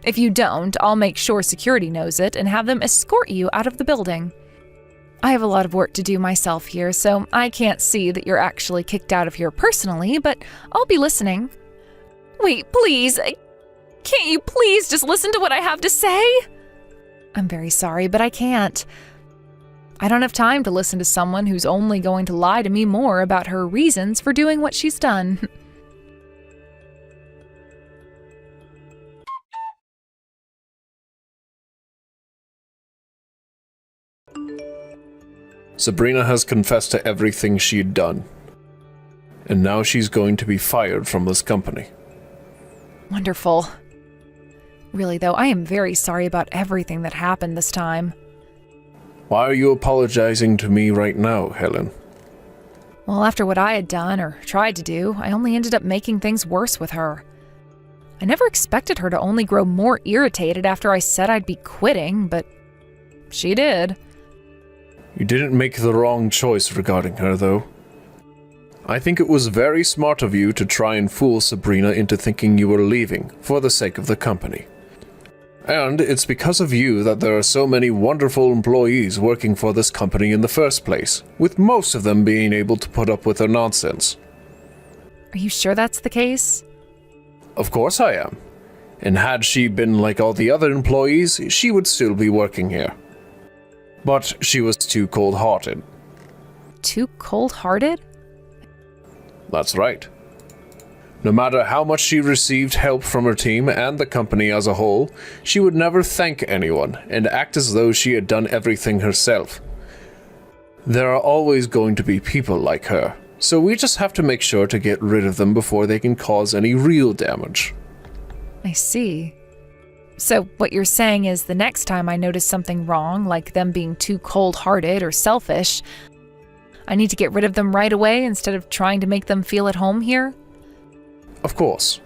If you don't, I'll make sure security knows it and have them escort you out of the building. I have a lot of work to do myself here, so I can't see that you're actually kicked out of here personally, but I'll be listening. Wait, please. Can't you please just listen to what I have to say? I'm very sorry, but I can't. I don't have time to listen to someone who's only going to lie to me more about her reasons for doing what she's done. Sabrina has confessed to everything she'd done. And now she's going to be fired from this company. Wonderful. Really, though, I am very sorry about everything that happened this time. Why are you apologizing to me right now, Helen? Well, after what I had done or tried to do, I only ended up making things worse with her. I never expected her to only grow more irritated after I said I'd be quitting, but she did. You didn't make the wrong choice regarding her, though. I think it was very smart of you to try and fool Sabrina into thinking you were leaving for the sake of the company. And it's because of you that there are so many wonderful employees working for this company in the first place, with most of them being able to put up with her nonsense. Are you sure that's the case? Of course I am. And had she been like all the other employees, she would still be working here. But she was too cold-hearted. Too cold-hearted? That's right. No matter how much she received help from her team and the company as a whole, she would never thank anyone and act as though she had done everything herself. There are always going to be people like her, so we just have to make sure to get rid of them before they can cause any real damage. I see. So what you're saying is the next time I notice something wrong, like them being too cold-hearted or selfish, I need to get rid of them right away instead of trying to make them feel at home here? Of course.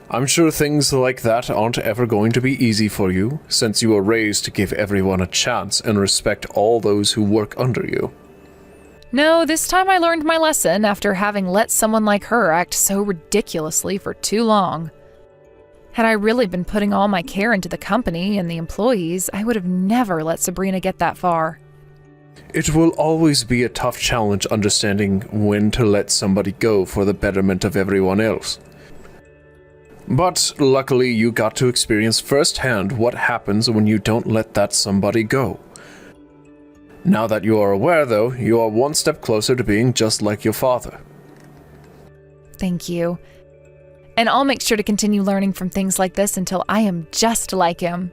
I'm sure things like that aren't ever going to be easy for you, since you were raised to give everyone a chance and respect all those who work under you. No, this time I learned my lesson after having let someone like her act so ridiculously for too long. Had I really been putting all my care into the company and the employees, I would have never let Sabrina get that far. It will always be a tough challenge understanding when to let somebody go for the betterment of everyone else. But luckily you got to experience firsthand what happens when you don't let that somebody go. Now that you are aware, though, you are one step closer to being just like your father. Thank you. And I'll make sure to continue learning from things like this until I am just like him.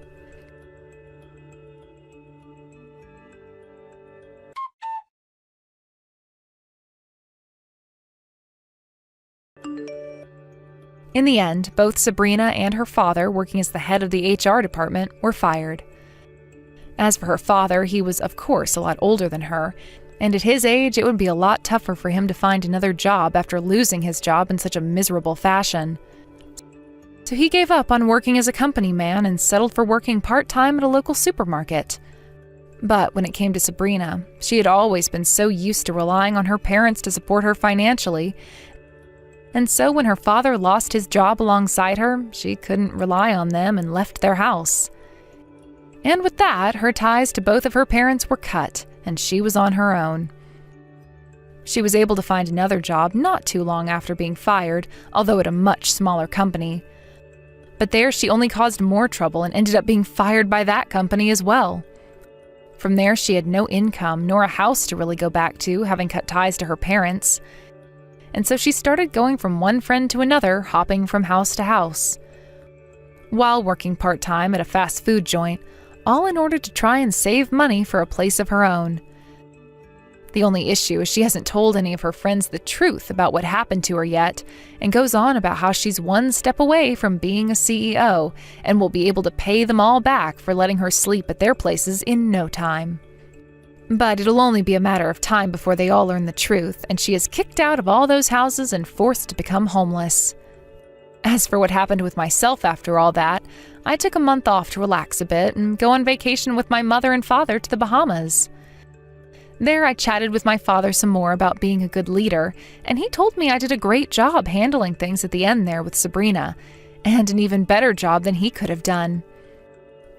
In the end, both Sabrina and her father, working as the head of the HR department, were fired. As for her father, he was of course a lot older than her, and at his age it would be a lot tougher for him to find another job after losing his job in such a miserable fashion. So he gave up on working as a company man and settled for working part-time at a local supermarket. But when it came to Sabrina, she had always been so used to relying on her parents to support her financially, and so when her father lost his job alongside her, she couldn't rely on them and left their house. And with that, her ties to both of her parents were cut, and she was on her own. She was able to find another job not too long after being fired, although at a much smaller company. But there she only caused more trouble and ended up being fired by that company as well. From there, she had no income nor a house to really go back to, having cut ties to her parents. And so she started going from one friend to another, hopping from house to house, while working part-time at a fast food joint, all in order to try and save money for a place of her own. The only issue is she hasn't told any of her friends the truth about what happened to her yet, and goes on about how she's one step away from being a CEO and will be able to pay them all back for letting her sleep at their places in no time. But it'll only be a matter of time before they all learn the truth, and she is kicked out of all those houses and forced to become homeless. As for what happened with myself after all that, I took a month off to relax a bit and go on vacation with my mother and father to the Bahamas. There I chatted with my father some more about being a good leader, and he told me I did a great job handling things at the end there with Sabrina, and an even better job than he could have done.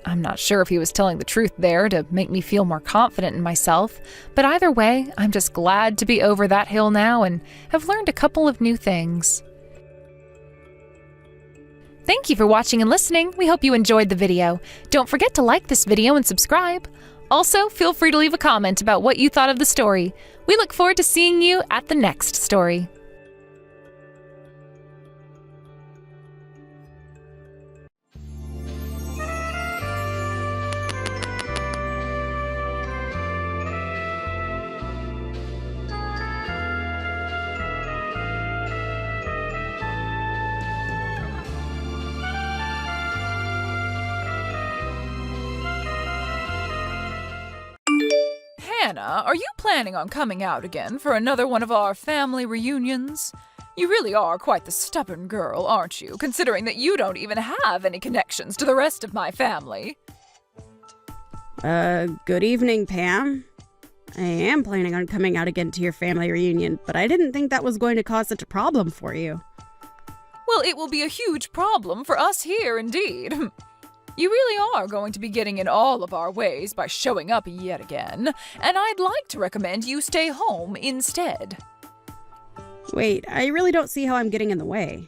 I'm not sure if he was telling the truth there to make me feel more confident in myself, but either way, I'm just glad to be over that hill now and have learned a couple of new things. Thank you for watching and listening. We hope you enjoyed the video. Don't forget to like this video and subscribe. Also, feel free to leave a comment about what you thought of the story. We look forward to seeing you at the next story. Hannah, are you planning on coming out again for another one of our family reunions? You really are quite the stubborn girl, aren't you, considering that you don't even have any connections to the rest of my family? Good evening, Pam. I am planning on coming out again to your family reunion, but I didn't think that was going to cause such a problem for you. Well, it will be a huge problem for us here, indeed. You really are going to be getting in all of our ways by showing up yet again, and I'd like to recommend you stay home instead. Wait, I really don't see how I'm getting in the way.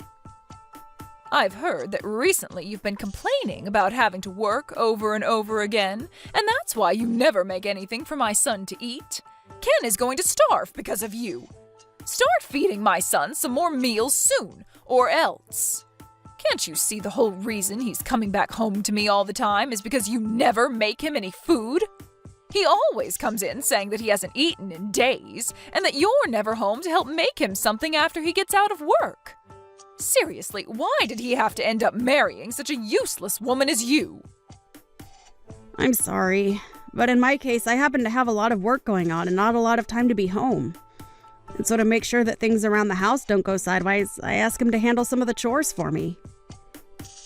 I've heard that recently you've been complaining about having to work over and over again, and that's why you never make anything for my son to eat. Ken is going to starve because of you. Start feeding my son some more meals soon, or else. Can't you see the whole reason he's coming back home to me all the time is because you never make him any food? He always comes in saying that he hasn't eaten in days, and that you're never home to help make him something after he gets out of work. Seriously, why did he have to end up marrying such a useless woman as you? I'm sorry, but in my case, I happen to have a lot of work going on and not a lot of time to be home. And so to make sure that things around the house don't go sideways, I ask him to handle some of the chores for me.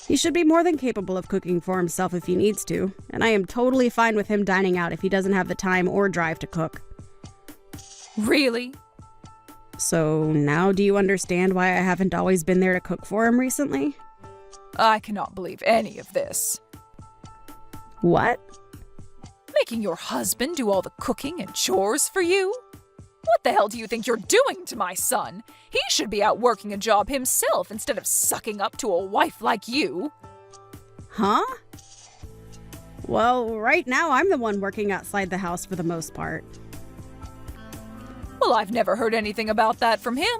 He should be more than capable of cooking for himself if he needs to, and I am totally fine with him dining out if he doesn't have the time or drive to cook. Really? So now do you understand why I haven't always been there to cook for him recently? I cannot believe any of this. What? Making your husband do all the cooking and chores for you? What the hell do you think you're doing to my son? He should be out working a job himself instead of sucking up to a wife like you. Huh? Well, right now I'm the one working outside the house for the most part. Well, I've never heard anything about that from him.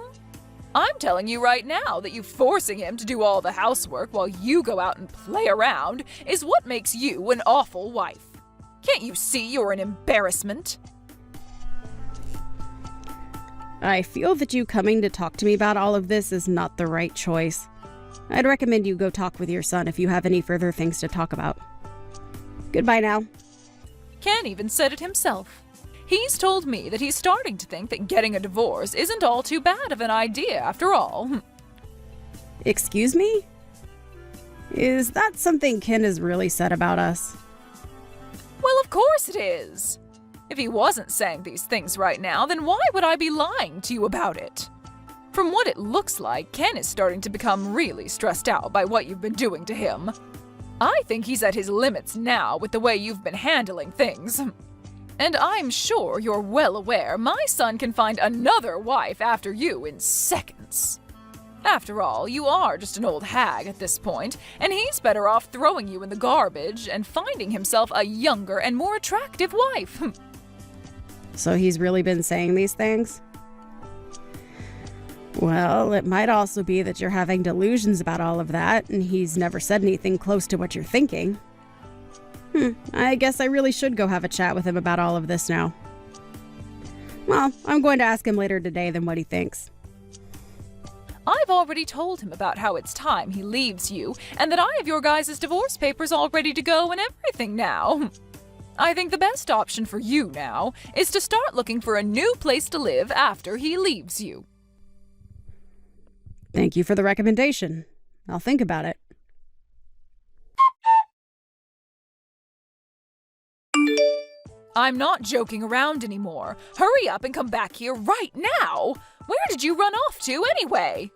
I'm telling you right now that you forcing him to do all the housework while you go out and play around is what makes you an awful wife. Can't you see you're an embarrassment? I feel that you coming to talk to me about all of this is not the right choice. I'd recommend you go talk with your son if you have any further things to talk about. Goodbye now. Ken even said it himself. He's told me that he's starting to think that getting a divorce isn't all too bad of an idea after all. Excuse me? Is that something Ken has really said about us? Well, of course it is. If he wasn't saying these things right now, then why would I be lying to you about it? From what it looks like, Ken is starting to become really stressed out by what you've been doing to him. I think he's at his limits now with the way you've been handling things. And I'm sure you're well aware my son can find another wife after you in seconds. After all, you are just an old hag at this point, and he's better off throwing you in the garbage and finding himself a younger and more attractive wife. So he's really been saying these things? Well, it might also be that you're having delusions about all of that, and he's never said anything close to what you're thinking. I guess I really should go have a chat with him about all of this now. Well, I'm going to ask him later today then what he thinks. I've already told him about how it's time he leaves you, and that I have your guys' divorce papers all ready to go and everything now. I think the best option for you now is to start looking for a new place to live after he leaves you. Thank you for the recommendation. I'll think about it. I'm not joking around anymore. Hurry up and come back here right now! Where did you run off to anyway?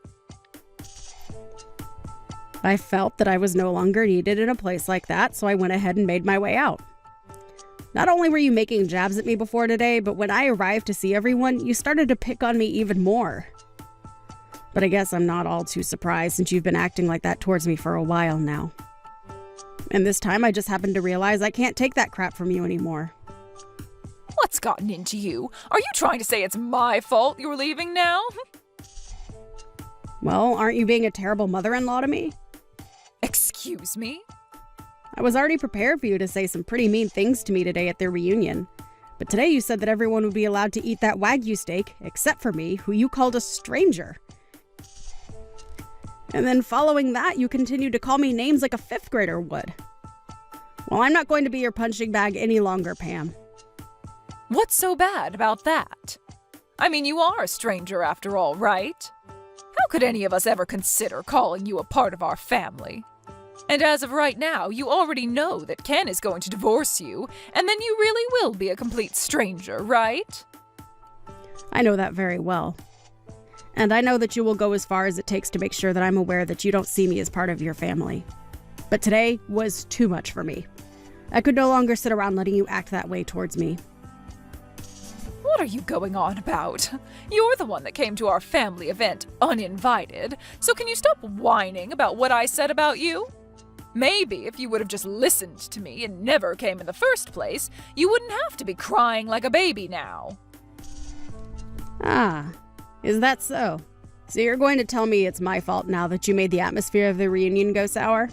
I felt that I was no longer needed in a place like that, so I went ahead and made my way out. Not only were you making jabs at me before today, but when I arrived to see everyone, you started to pick on me even more. But I guess I'm not all too surprised since you've been acting like that towards me for a while now. And this time I just happened to realize I can't take that crap from you anymore. What's gotten into you? Are you trying to say it's my fault you're leaving now? Well, aren't you being a terrible mother-in-law to me? Excuse me? I was already prepared for you to say some pretty mean things to me today at their reunion. But today you said that everyone would be allowed to eat that Wagyu steak, except for me, who you called a stranger. And then following that, you continued to call me names like a fifth grader would. Well, I'm not going to be your punching bag any longer, Pam. What's so bad about that? I mean, you are a stranger after all, right? How could any of us ever consider calling you a part of our family? And as of right now, you already know that Ken is going to divorce you, and then you really will be a complete stranger, right? I know that very well. And I know that you will go as far as it takes to make sure that I'm aware that you don't see me as part of your family. But today was too much for me. I could no longer sit around letting you act that way towards me. What are you going on about? You're the one that came to our family event uninvited, so can you stop whining about what I said about you? Maybe if you would have just listened to me and never came in the first place, you wouldn't have to be crying like a baby now. Ah, is that so? So you're going to tell me it's my fault now that you made the atmosphere of the reunion go sour?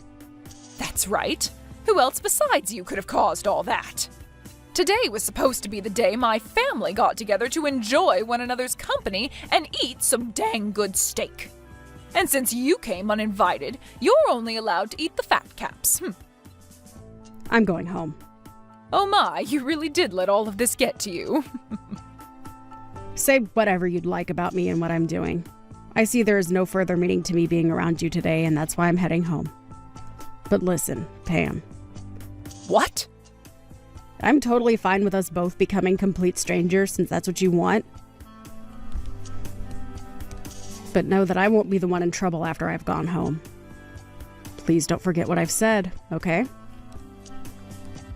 That's right. Who else besides you could have caused all that? Today was supposed to be the day my family got together to enjoy one another's company and eat some dang good steak. And since you came uninvited, you're only allowed to eat the fat caps. I'm going home. Oh my, you really did let all of this get to you. Say whatever you'd like about me and what I'm doing. I see there is no further meaning to me being around you today, and that's why I'm heading home. But listen, Pam. What? I'm totally fine with us both becoming complete strangers since that's what you want. But know that I won't be the one in trouble after I've gone home. Please don't forget what I've said, okay?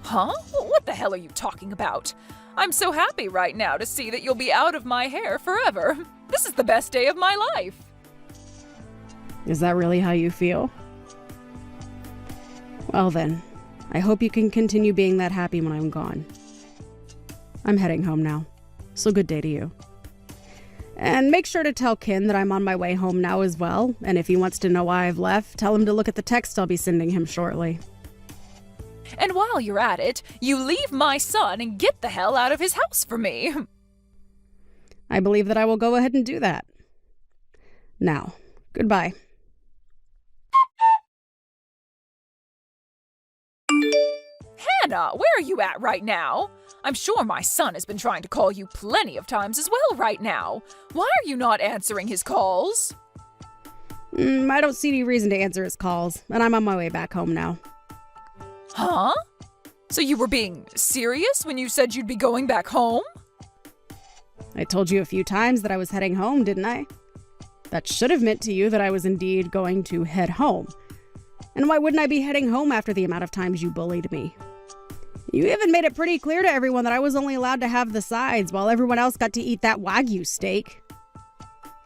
Huh? What the hell are you talking about? I'm so happy right now to see that you'll be out of my hair forever. This is the best day of my life. Is that really how you feel? Well then, I hope you can continue being that happy when I'm gone. I'm heading home now, so good day to you. And make sure to tell Ken that I'm on my way home now as well, and if he wants to know why I've left, tell him to look at the text I'll be sending him shortly. And while you're at it, you leave my son and get the hell out of his house for me. I believe that I will go ahead and do that. Now, goodbye. Hannah, where are you at right now? I'm sure my son has been trying to call you plenty of times as well right now. Why are you not answering his calls? I don't see any reason to answer his calls, and I'm on my way back home now. Huh? So you were being serious when you said you'd be going back home? I told you a few times that I was heading home, didn't I? That should have meant to you that I was indeed going to head home. And why wouldn't I be heading home after the amount of times you bullied me? You even made it pretty clear to everyone that I was only allowed to have the sides while everyone else got to eat that Wagyu steak.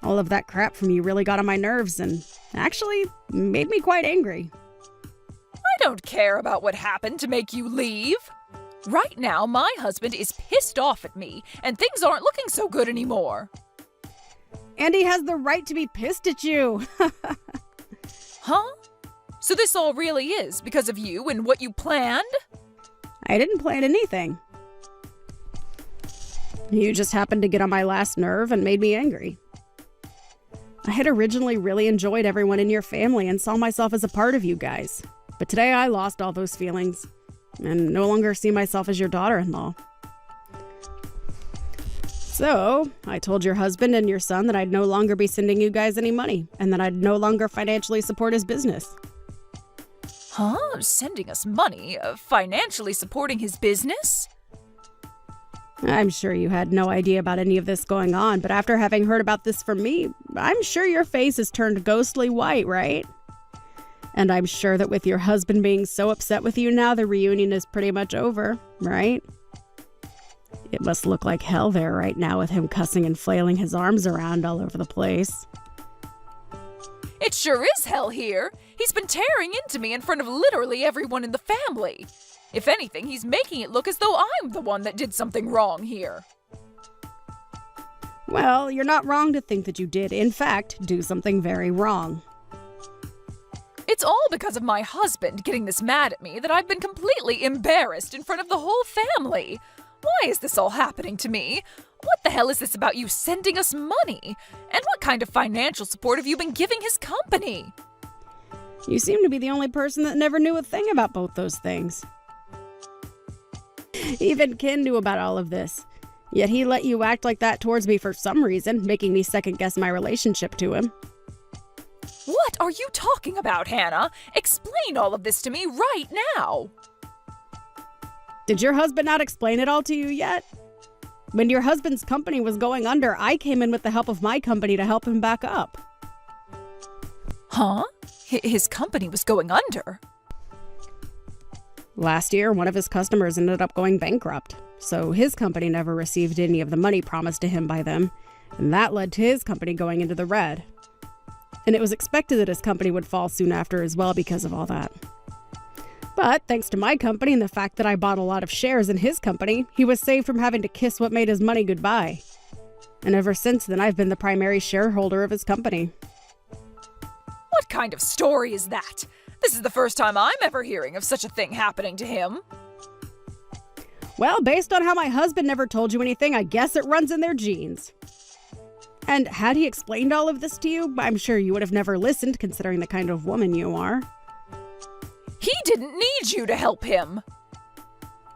All of that crap from you really got on my nerves and actually made me quite angry. I don't care about what happened to make you leave. Right now, my husband is pissed off at me, and things aren't looking so good anymore. And he has the right to be pissed at you. Huh? So this all really is because of you and what you planned? I didn't plan anything. You just happened to get on my last nerve and made me angry. I had originally really enjoyed everyone in your family and saw myself as a part of you guys. But today I lost all those feelings and no longer see myself as your daughter-in-law. So, I told your husband and your son that I'd no longer be sending you guys any money and that I'd no longer financially support his business. Huh? Sending us money? Financially supporting his business? I'm sure you had no idea about any of this going on, but after having heard about this from me, I'm sure your face has turned ghostly white, right? And I'm sure that with your husband being so upset with you now, the reunion is pretty much over, right? It must look like hell there right now with him cussing and flailing his arms around all over the place. It sure is hell here. He's been tearing into me in front of literally everyone in the family. If anything, he's making it look as though I'm the one that did something wrong here. Well, you're not wrong to think that you did, in fact, do something very wrong. It's all because of my husband getting this mad at me that I've been completely embarrassed in front of the whole family. Why is this all happening to me? What the hell is this about you sending us money? And what kind of financial support have you been giving his company? You seem to be the only person that never knew a thing about both those things. Even Ken knew about all of this. Yet he let you act like that towards me for some reason, making me second-guess my relationship to him. What are you talking about, Hannah? Explain all of this to me right now. Did your husband not explain it all to you yet? When your husband's company was going under, I came in with the help of my company to help him back up. Huh? His company was going under? Last year, one of his customers ended up going bankrupt, so his company never received any of the money promised to him by them, and that led to his company going into the red. And it was expected that his company would fall soon after as well because of all that. But thanks to my company and the fact that I bought a lot of shares in his company, he was saved from having to kiss what made his money goodbye. And ever since then, I've been the primary shareholder of his company. What kind of story is that? This is the first time I'm ever hearing of such a thing happening to him. Well, based on how my husband never told you anything, I guess it runs in their genes. And had he explained all of this to you, I'm sure you would have never listened, considering the kind of woman you are. He didn't need you to help him.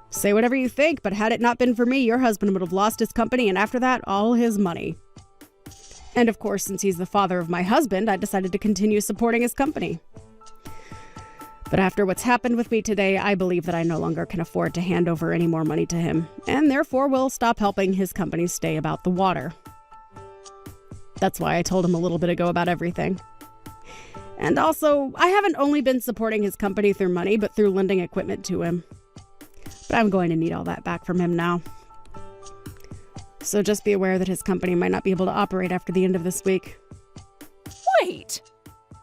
Say whatever you think, but had it not been for me, your husband would have lost his company and after that, all his money. And of course, since he's the father of my husband, I decided to continue supporting his company. But after what's happened with me today, I believe that I no longer can afford to hand over any more money to him, and therefore will stop helping his company stay about the water. That's why I told him a little bit ago about everything. And also, I haven't only been supporting his company through money, but through lending equipment to him. But I'm going to need all that back from him now. So just be aware that his company might not be able to operate after the end of this week. Wait!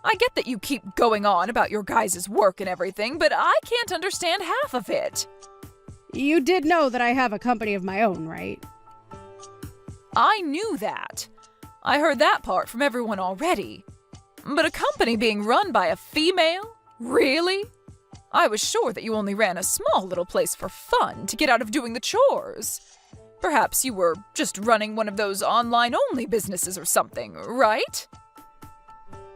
I get that you keep going on about your guys' work and everything, but I can't understand half of it. You did know that I have a company of my own, right? I knew that. I heard that part from everyone already. But a company being run by a female? Really? I was sure that you only ran a small little place for fun to get out of doing the chores. Perhaps you were just running one of those online-only businesses or something, right?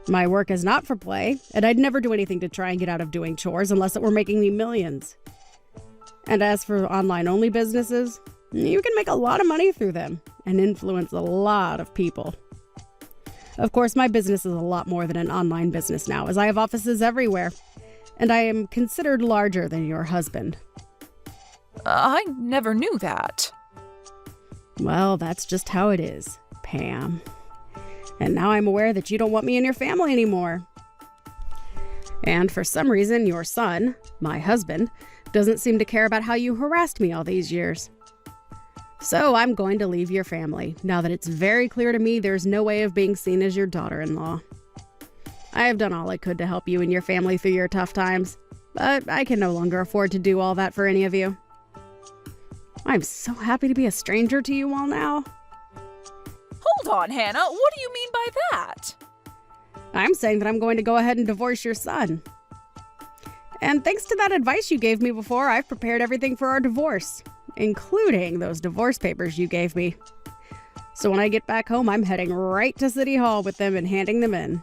My work is not for play, and I'd never do anything to try and get out of doing chores unless it were making me millions. And as for online-only businesses, you can make a lot of money through them and influence a lot of people. Of course, my business is a lot more than an online business now, as I have offices everywhere, and I am considered larger than your husband. I never knew that. Well, that's just how it is, Pam. And now I'm aware that you don't want me in your family anymore. And for some reason, your son, my husband, doesn't seem to care about how you harassed me all these years. So I'm going to leave your family, now that it's very clear to me there's no way of being seen as your daughter-in-law. I have done all I could to help you and your family through your tough times, but I can no longer afford to do all that for any of you. I'm so happy to be a stranger to you all now. Hold on, Hannah. What do you mean by that? I'm saying that I'm going to go ahead and divorce your son. And thanks to that advice you gave me before, I've prepared everything for our divorce, including those divorce papers you gave me. So when I get back home, I'm heading right to City Hall with them and handing them in.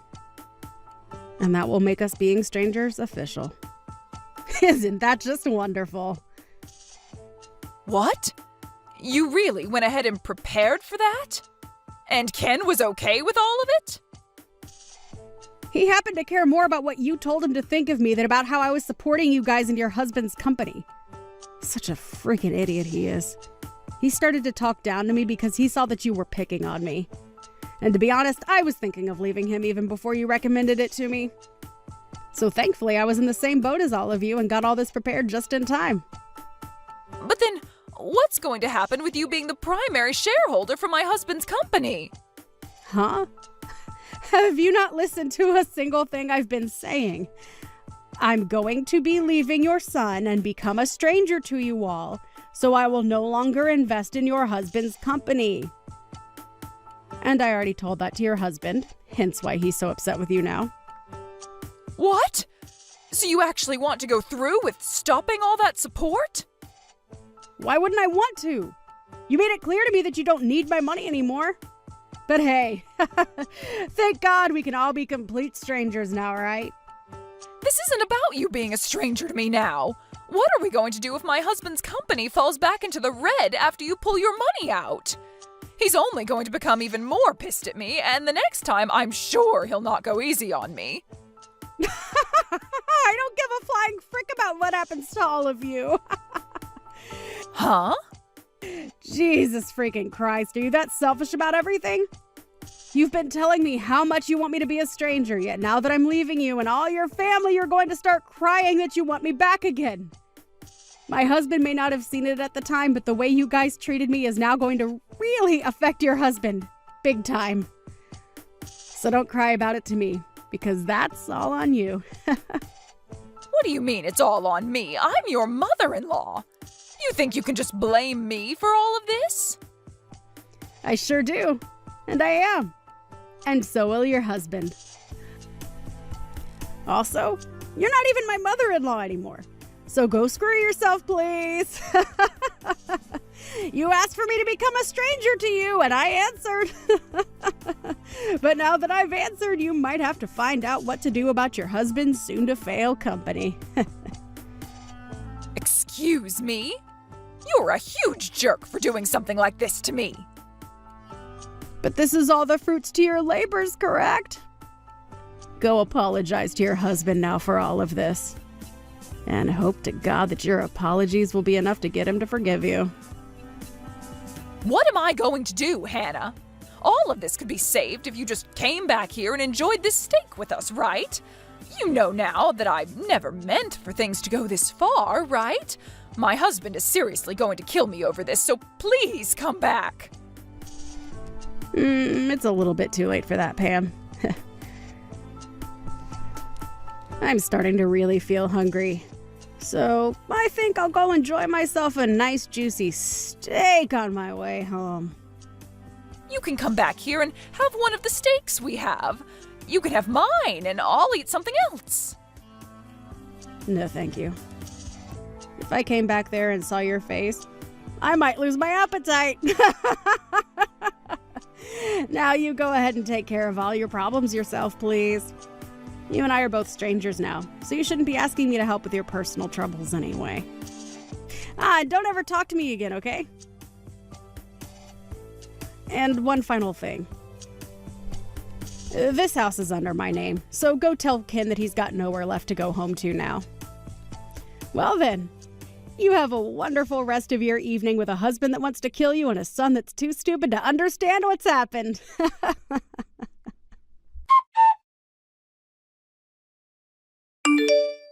And that will make us being strangers official. Isn't that just wonderful? What? You really went ahead and prepared for that? And Ken was okay with all of it? He happened to care more about what you told him to think of me than about how I was supporting you guys in your husband's company. Such a freaking idiot he is. He started to talk down to me because he saw that you were picking on me. And to be honest, I was thinking of leaving him even before you recommended it to me. So thankfully, I was in the same boat as all of you and got all this prepared just in time. But then, what's going to happen with you being the primary shareholder for my husband's company? Huh? Have you not listened to a single thing I've been saying? I'm going to be leaving your son and become a stranger to you all, so I will no longer invest in your husband's company. And I already told that to your husband, hence why he's so upset with you now. What? So you actually want to go through with stopping all that support? Why wouldn't I want to? You made it clear to me that you don't need my money anymore. But hey, thank God we can all be complete strangers now, right? This isn't about you being a stranger to me now. What are we going to do if my husband's company falls back into the red after you pull your money out? He's only going to become even more pissed at me, and the next time I'm sure he'll not go easy on me. I don't give a flying frick about what happens to all of you. Huh? Jesus freaking Christ, are you that selfish about everything? You've been telling me how much you want me to be a stranger, yet now that I'm leaving you and all your family, you're going to start crying that you want me back again. My husband may not have seen it at the time, but the way you guys treated me is now going to really affect your husband. Big time. So don't cry about it to me, because that's all on you. What do you mean it's all on me? I'm your mother-in-law. You think you can just blame me for all of this? I sure do. And I am. And so will your husband. Also, you're not even my mother-in-law anymore. So go screw yourself, please. You asked for me to become a stranger to you, and I answered. But now that I've answered, you might have to find out what to do about your husband's soon-to-fail company. Excuse me? You're a huge jerk for doing something like this to me. But this is all the fruits to your labors, correct? Go apologize to your husband now for all of this. And hope to God that your apologies will be enough to get him to forgive you. What am I going to do, Hannah? All of this could be saved if you just came back here and enjoyed this steak with us, right? You know now that I've never meant for things to go this far, right? My husband is seriously going to kill me over this, so please come back. It's a little bit too late for that, Pam. I'm starting to really feel hungry. So I think I'll go enjoy myself a nice juicy steak on my way home. You can come back here and have one of the steaks we have. You can have mine and I'll eat something else. No, thank you. If I came back there and saw your face, I might lose my appetite. Now you go ahead and take care of all your problems yourself, please. You and I are both strangers now, so you shouldn't be asking me to help with your personal troubles anyway. Don't ever talk to me again, okay? And one final thing. This house is under my name, so go tell Ken that he's got nowhere left to go home to now. Well then, you have a wonderful rest of your evening with a husband that wants to kill you and a son that's too stupid to understand what's happened.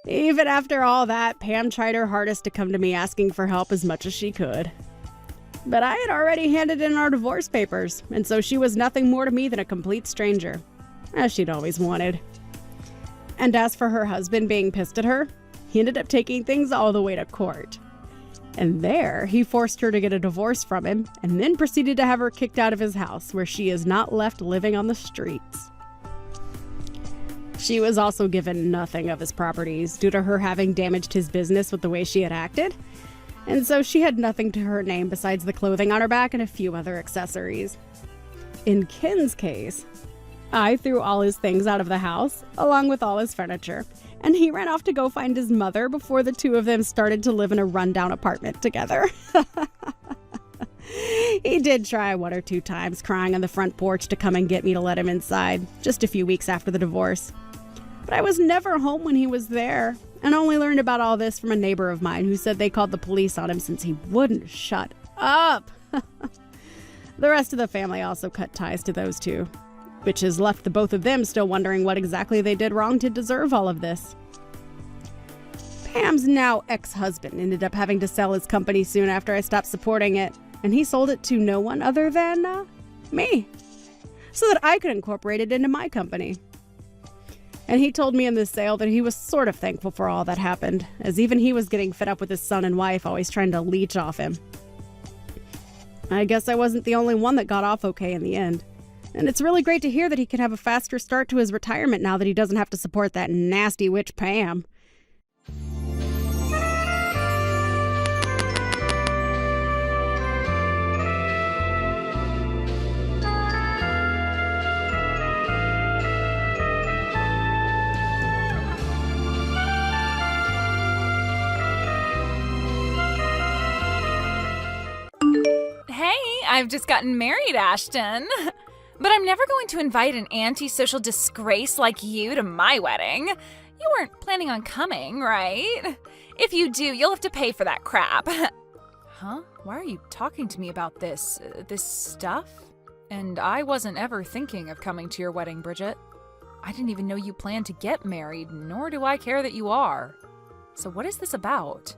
Even after all that, Pam tried her hardest to come to me asking for help as much as she could. But I had already handed in our divorce papers, and so she was nothing more to me than a complete stranger, as she'd always wanted. And as for her husband being pissed at her, he ended up taking things all the way to court. And there, he forced her to get a divorce from him, and then proceeded to have her kicked out of his house, where she is not left living on the streets. She was also given nothing of his properties due to her having damaged his business with the way she had acted, and so she had nothing to her name besides the clothing on her back and a few other accessories. In Ken's case, I threw all his things out of the house, along with all his furniture, and he ran off to go find his mother before the two of them started to live in a rundown apartment together. He did try one or two times, crying on the front porch to come and get me to let him inside, just a few weeks after the divorce. But I was never home when he was there, and only learned about all this from a neighbor of mine who said they called the police on him since he wouldn't shut up. The rest of the family also cut ties to those two, which has left the both of them still wondering what exactly they did wrong to deserve all of this. Pam's now ex-husband ended up having to sell his company soon after I stopped supporting it, and he sold it to no one other than me, so that I could incorporate it into my company. And he told me in the sale that he was sort of thankful for all that happened, as even he was getting fed up with his son and wife always trying to leech off him. I guess I wasn't the only one that got off okay in the end. And it's really great to hear that he could have a faster start to his retirement now that he doesn't have to support that nasty witch Pam. I've just gotten married, Ashton. But I'm never going to invite an antisocial disgrace like you to my wedding. You weren't planning on coming, right? If you do, you'll have to pay for that crap. Huh? Why are you talking to me about this stuff? And I wasn't ever thinking of coming to your wedding, Bridget. I didn't even know you planned to get married, nor do I care that you are. So what is this about?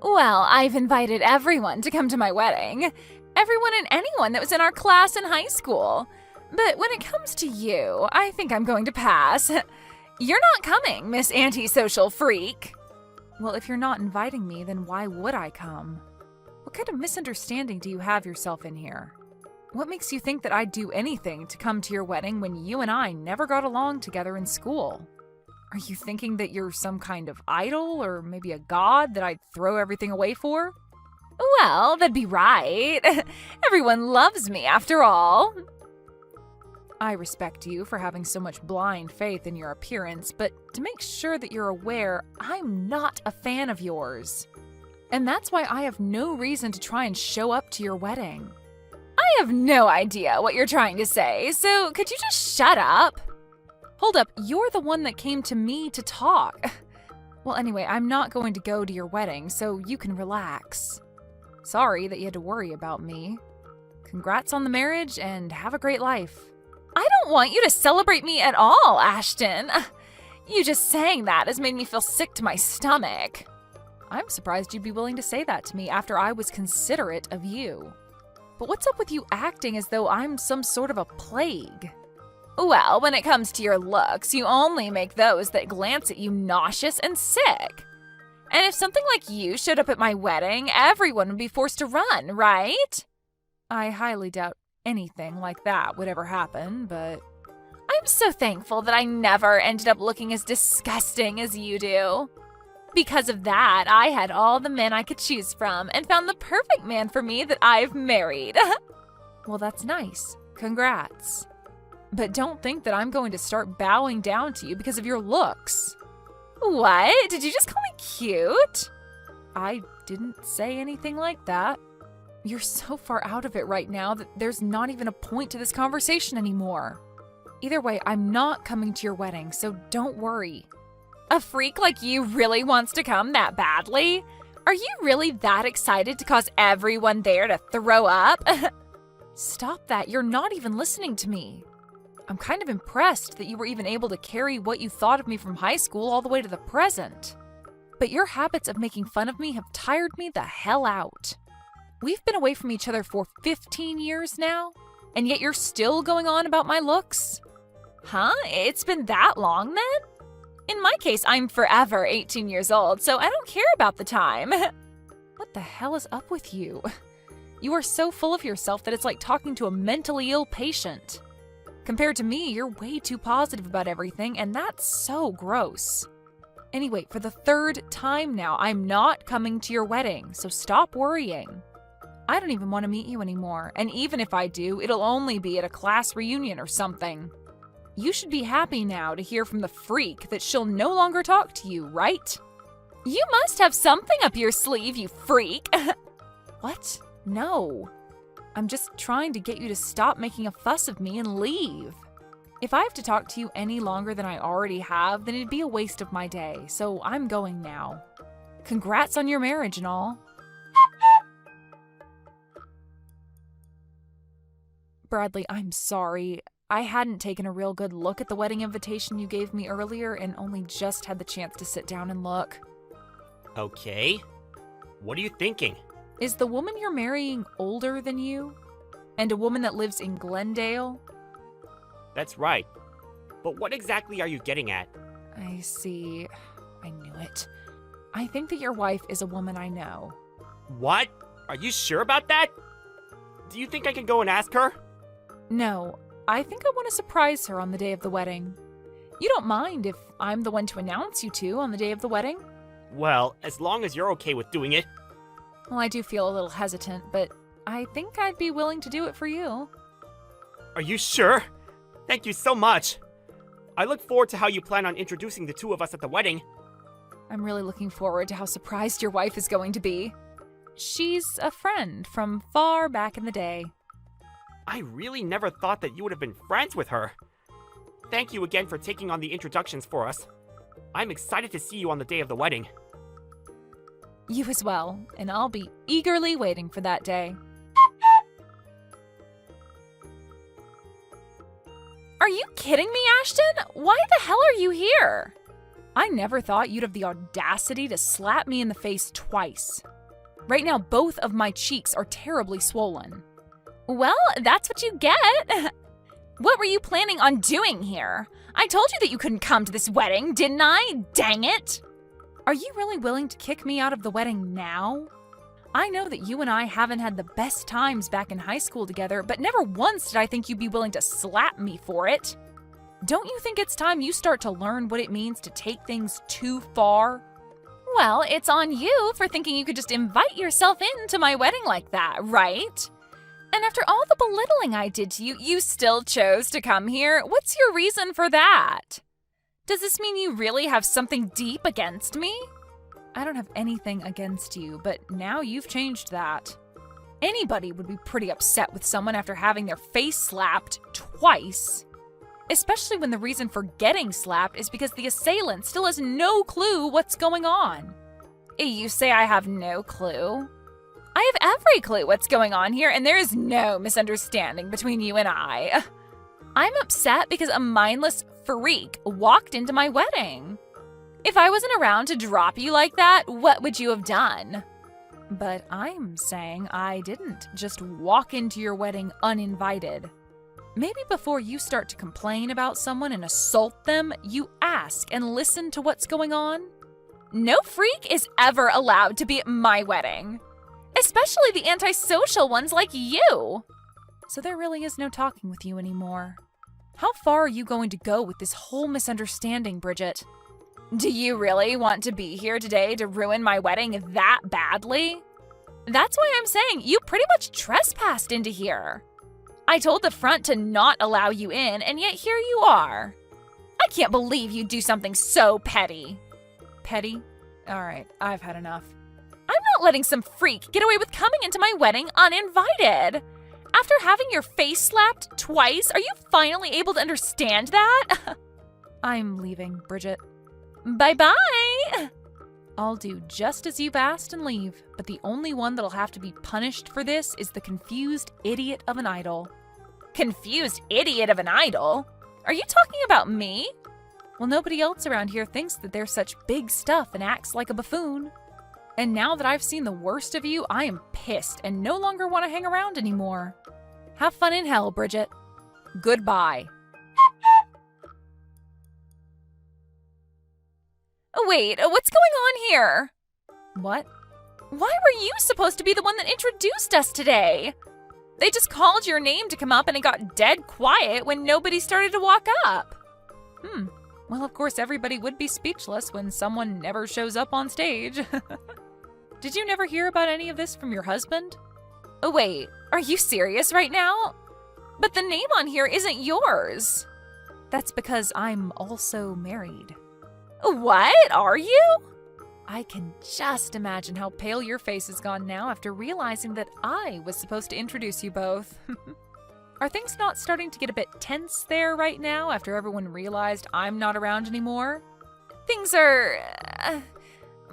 Well, I've invited everyone to come to my wedding. Everyone and anyone that was in our class in high school. But when it comes to you, I think I'm going to pass. You're not coming, Miss Antisocial Freak. Well, if you're not inviting me, then why would I come? What kind of misunderstanding do you have yourself in here? What makes you think that I'd do anything to come to your wedding when you and I never got along together in school? Are you thinking that you're some kind of idol or maybe a god that I'd throw everything away for? Well, that'd be right. Everyone loves me after all. I respect you for having so much blind faith in your appearance, but to make sure that you're aware, I'm not a fan of yours. And that's why I have no reason to try and show up to your wedding. I have no idea what you're trying to say, so could you just shut up? Hold up, you're the one that came to me to talk. Well, anyway, I'm not going to go to your wedding, so you can relax. Sorry that you had to worry about me. Congrats on the marriage and have a great life. I don't want you to celebrate me at all, Ashton. You just saying that has made me feel sick to my stomach. I'm surprised you'd be willing to say that to me after I was considerate of you. But what's up with you acting as though I'm some sort of a plague? Well, when it comes to your looks, you only make those that glance at you nauseous and sick. And if something like you showed up at my wedding, everyone would be forced to run, right? I highly doubt anything like that would ever happen, but I'm so thankful that I never ended up looking as disgusting as you do. Because of that, I had all the men I could choose from and found the perfect man for me that I've married. Well, that's nice. Congrats. But don't think that I'm going to start bowing down to you because of your looks. What? Did you just call me cute? I didn't say anything like that. You're so far out of it right now that there's not even a point to this conversation anymore. Either way, I'm not coming to your wedding, so don't worry. A freak like you really wants to come that badly? Are you really that excited to cause everyone there to throw up? Stop that, you're not even listening to me. I'm kind of impressed that you were even able to carry what you thought of me from high school all the way to the present. But your habits of making fun of me have tired me the hell out. We've been away from each other for 15 years now, and yet you're still going on about my looks? Huh? It's been that long then? In my case, I'm forever 18 years old, so I don't care about the time. What the hell is up with you? You are so full of yourself that it's like talking to a mentally ill patient. Compared to me, you're way too positive about everything, and that's so gross. Anyway, for the third time now, I'm not coming to your wedding, so stop worrying. I don't even want to meet you anymore, and even if I do, it'll only be at a class reunion or something. You should be happy now to hear from the freak that she'll no longer talk to you, right? You must have something up your sleeve, you freak. What? No. I'm just trying to get you to stop making a fuss of me and leave. If I have to talk to you any longer than I already have, then it'd be a waste of my day, so I'm going now. Congrats on your marriage and all. Bradley, I'm sorry. I hadn't taken a real good look at the wedding invitation you gave me earlier and only just had the chance to sit down and look. Okay. What are you thinking? Is the woman you're marrying older than you? And a woman that lives in Glendale? That's right. But what exactly are you getting at? I see. I knew it. I think that your wife is a woman I know. What? Are you sure about that? Do you think I can go and ask her? No, I think I want to surprise her on the day of the wedding. You don't mind if I'm the one to announce you to on the day of the wedding? Well, as long as you're okay with doing it. Well, I do feel a little hesitant, but I think I'd be willing to do it for you. Are you sure? Thank you so much. I look forward to how you plan on introducing the two of us at the wedding. I'm really looking forward to how surprised your wife is going to be. She's a friend from far back in the day. I really never thought that you would have been friends with her. Thank you again for taking on the introductions for us. I'm excited to see you on the day of the wedding. You as well, and I'll be eagerly waiting for that day. Are you kidding me, Ashton? Why the hell are you here? I never thought you'd have the audacity to slap me in the face twice. Right now, both of my cheeks are terribly swollen. Well, that's what you get. What were you planning on doing here? I told you that you couldn't come to this wedding, didn't I? Dang it! Are you really willing to kick me out of the wedding now? I know that you and I haven't had the best times back in high school together, but never once did I think you'd be willing to slap me for it. Don't you think it's time you start to learn what it means to take things too far? Well, it's on you for thinking you could just invite yourself into my wedding like that, right? And after all the belittling I did to you, you still chose to come here? What's your reason for that? Does this mean you really have something deep against me? I don't have anything against you, but now you've changed that. Anybody would be pretty upset with someone after having their face slapped twice. Especially when the reason for getting slapped is because the assailant still has no clue what's going on. You say I have no clue? I have every clue what's going on here, and there is no misunderstanding between you and I. I'm upset because a mindless freak walked into my wedding. If I wasn't around to drop you like that, what would you have done? But I'm saying I didn't just walk into your wedding uninvited. Maybe before you start to complain about someone and assault them, you ask and listen to what's going on. No freak is ever allowed to be at my wedding. Especially the antisocial ones like you. So there really is no talking with you anymore. How far are you going to go with this whole misunderstanding, Bridget? Do you really want to be here today to ruin my wedding that badly? That's why I'm saying you pretty much trespassed into here. I told the front to not allow you in, and yet here you are. I can't believe you'd do something so petty. Petty? All right, I've had enough. I'm not letting some freak get away with coming into my wedding uninvited. After having your face slapped twice, are you finally able to understand that? I'm leaving, Bridget. Bye-bye! I'll do just as you've asked and leave, but the only one that'll have to be punished for this is the confused idiot of an idol. Confused idiot of an idol? Are you talking about me? Well, nobody else around here thinks that they're such big stuff and acts like a buffoon. And now that I've seen the worst of you, I am pissed and no longer want to hang around anymore. Have fun in hell, Bridget. Goodbye. Wait, what's going on here? What? Why were you supposed to be the one that introduced us today? They just called your name to come up and it got dead quiet when nobody started to walk up. Well, of course, everybody would be speechless when someone never shows up on stage. Did you never hear about any of this from your husband? Oh, wait, are you serious right now? But the name on here isn't yours. That's because I'm also married. What? Are you? I can just imagine how pale your face has gone now after realizing that I was supposed to introduce you both. Are things not starting to get a bit tense there right now after everyone realized I'm not around anymore? Things are...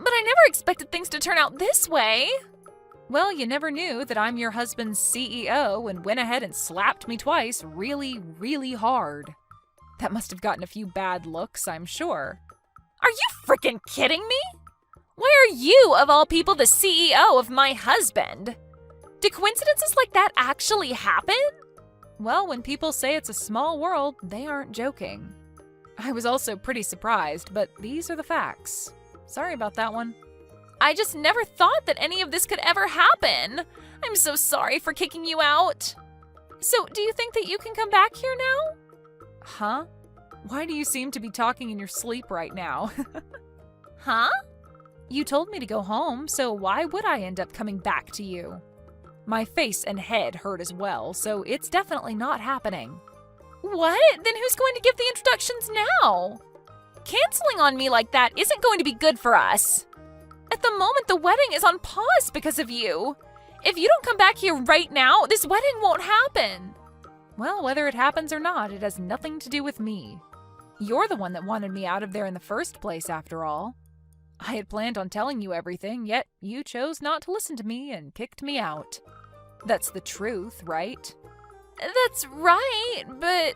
But I never expected things to turn out this way. Well, you never knew that I'm your husband's CEO and went ahead and slapped me twice really, really hard. That must have gotten a few bad looks, I'm sure. Are you freaking kidding me? Why are you, of all people, the CEO of my husband? Do coincidences like that actually happen? Well, when people say it's a small world, they aren't joking. I was also pretty surprised, but these are the facts. Sorry about that one. I just never thought that any of this could ever happen. I'm so sorry for kicking you out. So, do you think that you can come back here now? Huh? Why do you seem to be talking in your sleep right now? Huh? You told me to go home, so why would I end up coming back to you? My face and head hurt as well, so it's definitely not happening. What? Then who's going to give the introductions now? Canceling on me like that isn't going to be good for us. At the moment, the wedding is on pause because of you. If you don't come back here right now, this wedding won't happen. Well, whether it happens or not, it has nothing to do with me. You're the one that wanted me out of there in the first place, after all. I had planned on telling you everything, yet you chose not to listen to me and kicked me out. That's the truth, right? That's right, but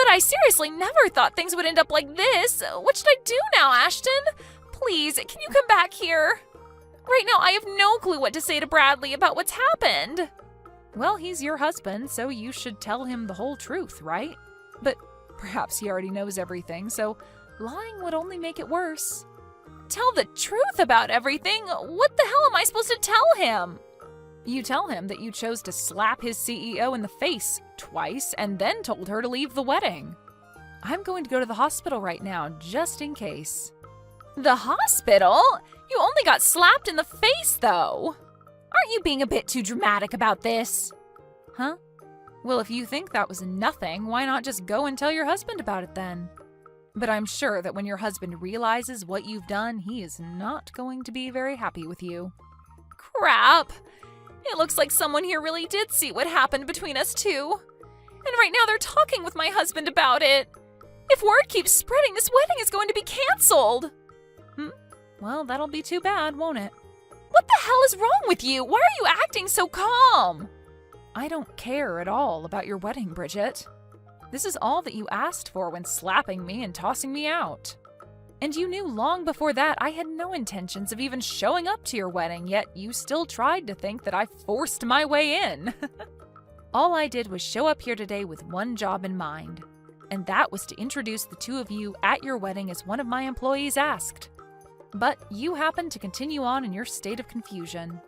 I seriously never thought things would end up like this. What should I do now, Ashton? Please, can you come back here? Right now, I have no clue what to say to Bradley about what's happened. Well, he's your husband, so you should tell him the whole truth, right? But perhaps he already knows everything, so lying would only make it worse. Tell the truth about everything? What the hell am I supposed to tell him? You tell him that you chose to slap his CEO in the face twice and then told her to leave the wedding. I'm going to go to the hospital right now, just in case. The hospital? You only got slapped in the face, though. Aren't you being a bit too dramatic about this? Huh? Well, if you think that was nothing, why not just go and tell your husband about it then? But I'm sure that when your husband realizes what you've done, he is not going to be very happy with you. Crap! It looks like someone here really did see what happened between us two. And right now they're talking with my husband about it. If word keeps spreading, this wedding is going to be canceled. Well, that'll be too bad, won't it? What the hell is wrong with you? Why are you acting so calm? I don't care at all about your wedding, Bridget. This is all that you asked for when slapping me and tossing me out. And you knew long before that I had no intentions of even showing up to your wedding, yet you still tried to think that I forced my way in. All I did was show up here today with one job in mind, and that was to introduce the two of you at your wedding as one of my employees asked. But you happened to continue on in your state of confusion.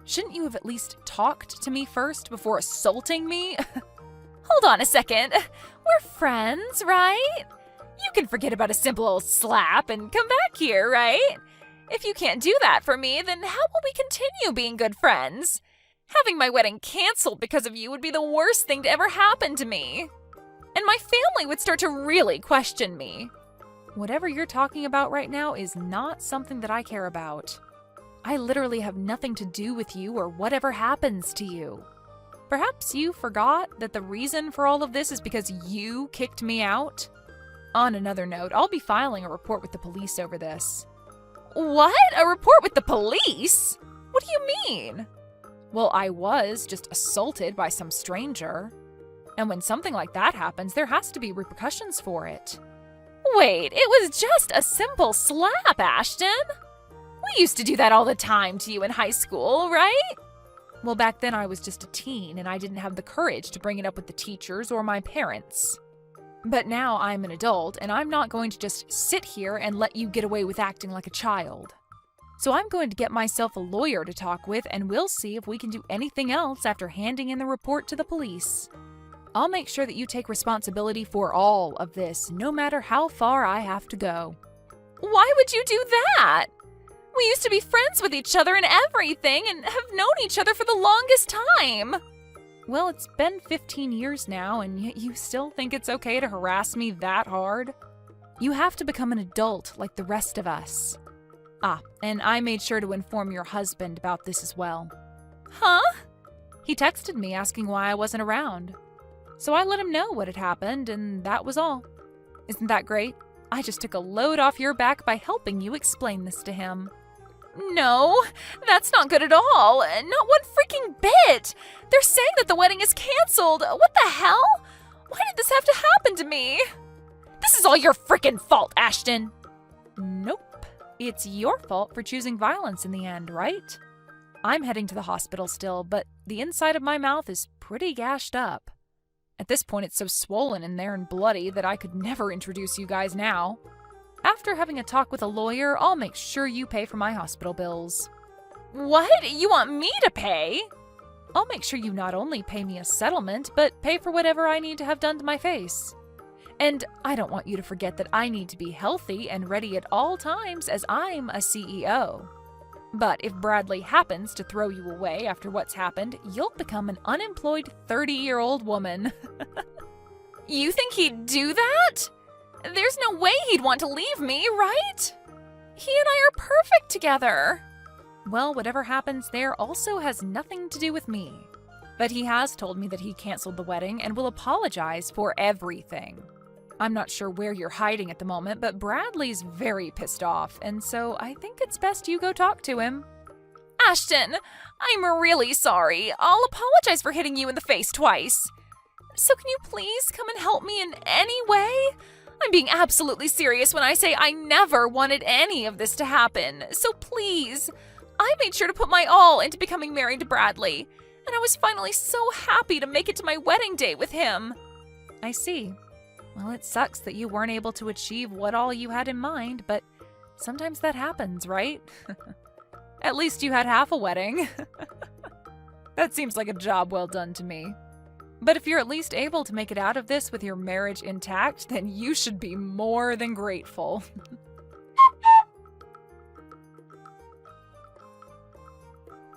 Shouldn't you have at least talked to me first before assaulting me? Hold on a second. We're friends, right? You can forget about a simple old slap and come back here, right? If you can't do that for me, then how will we continue being good friends? Having my wedding canceled because of you would be the worst thing to ever happen to me. And my family would start to really question me. Whatever you're talking about right now is not something that I care about. I literally have nothing to do with you or whatever happens to you. Perhaps you forgot that the reason for all of this is because you kicked me out? On another note, I'll be filing a report with the police over this. What? A report with the police? What do you mean? Well, I was just assaulted by some stranger. And when something like that happens, there has to be repercussions for it. Wait, it was just a simple slap, Ashton. We used to do that all the time to you in high school, right? Well, back then I was just a teen and I didn't have the courage to bring it up with the teachers or my parents. But now I'm an adult and I'm not going to just sit here and let you get away with acting like a child. So I'm going to get myself a lawyer to talk with and we'll see if we can do anything else after handing in the report to the police. I'll make sure that you take responsibility for all of this, no matter how far I have to go. Why would you do that? We used to be friends with each other and everything and have known each other for the longest time. Well, it's been 15 years now, and yet you still think it's okay to harass me that hard? You have to become an adult like the rest of us. And I made sure to inform your husband about this as well. Huh? He texted me asking why I wasn't around. So I let him know what had happened, and that was all. Isn't that great? I just took a load off your back by helping you explain this to him. No, that's not good at all. Not one freaking bit. They're saying that the wedding is canceled. What the hell? Why did this have to happen to me? This is all your freaking fault, Ashton. Nope. It's your fault for choosing violence in the end, right? I'm heading to the hospital still, but the inside of my mouth is pretty gashed up. At this point, it's so swollen in there and bloody that I could never introduce you guys now. After having a talk with a lawyer, I'll make sure you pay for my hospital bills. What? You want me to pay? I'll make sure you not only pay me a settlement, but pay for whatever I need to have done to my face. And I don't want you to forget that I need to be healthy and ready at all times as I'm a CEO. But if Bradley happens to throw you away after what's happened, you'll become an unemployed 30-year-old woman. You think he'd do that? There's no way he'd want to leave me, right? He and I are perfect together. Well, whatever happens there also has nothing to do with me. But he has told me that he canceled the wedding and will apologize for everything. I'm not sure where you're hiding at the moment, but Bradley's very pissed off, and so I think it's best you go talk to him. Ashton, I'm really sorry. I'll apologize for hitting you in the face twice. So can you please come and help me in any way? I'm being absolutely serious when I say I never wanted any of this to happen. So please, I made sure to put my all into becoming married to Bradley, and I was finally so happy to make it to my wedding day with him. I see. Well, it sucks that you weren't able to achieve what all you had in mind, but sometimes that happens, right? At least you had half a wedding. That seems like a job well done to me. But if you're at least able to make it out of this with your marriage intact, then you should be more than grateful.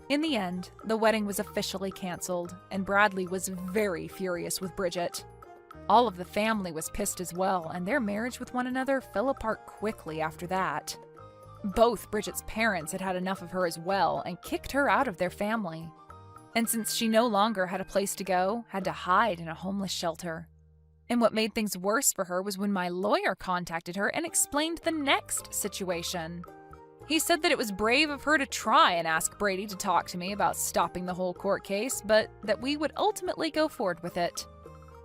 In the end, the wedding was officially canceled, and Bradley was very furious with Bridget. All of the family was pissed as well, and their marriage with one another fell apart quickly after that. Both Bridget's parents had had enough of her as well and kicked her out of their family. And since she no longer had a place to go, had to hide in a homeless shelter. And what made things worse for her was when my lawyer contacted her and explained the next situation. He said that it was brave of her to try and ask Brady to talk to me about stopping the whole court case, but that we would ultimately go forward with it.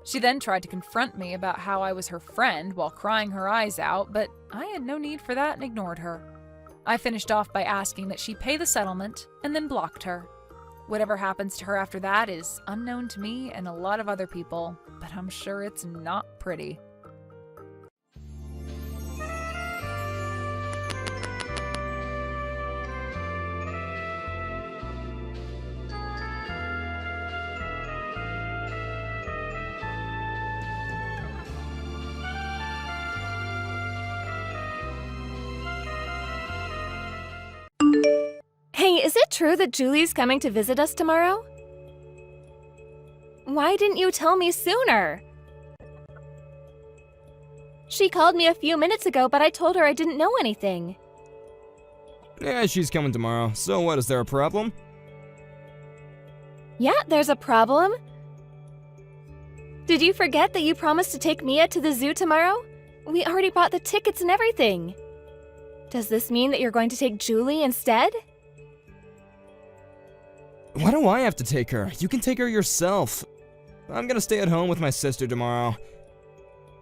She then tried to confront me about how I was her friend while crying her eyes out, but I had no need for that and ignored her. I finished off by asking that she pay the settlement and then blocked her. Whatever happens to her after that is unknown to me and a lot of other people, but I'm sure it's not pretty. Hey, is it true that Julie's coming to visit us tomorrow? Why didn't you tell me sooner? She called me a few minutes ago, but I told her I didn't know anything. Yeah, she's coming tomorrow. So what, is there a problem? Yeah, there's a problem. Did you forget that you promised to take Mia to the zoo tomorrow? We already bought the tickets and everything. Does this mean that you're going to take Julie instead? Why do I have to take her? You can take her yourself. I'm gonna stay at home with my sister tomorrow.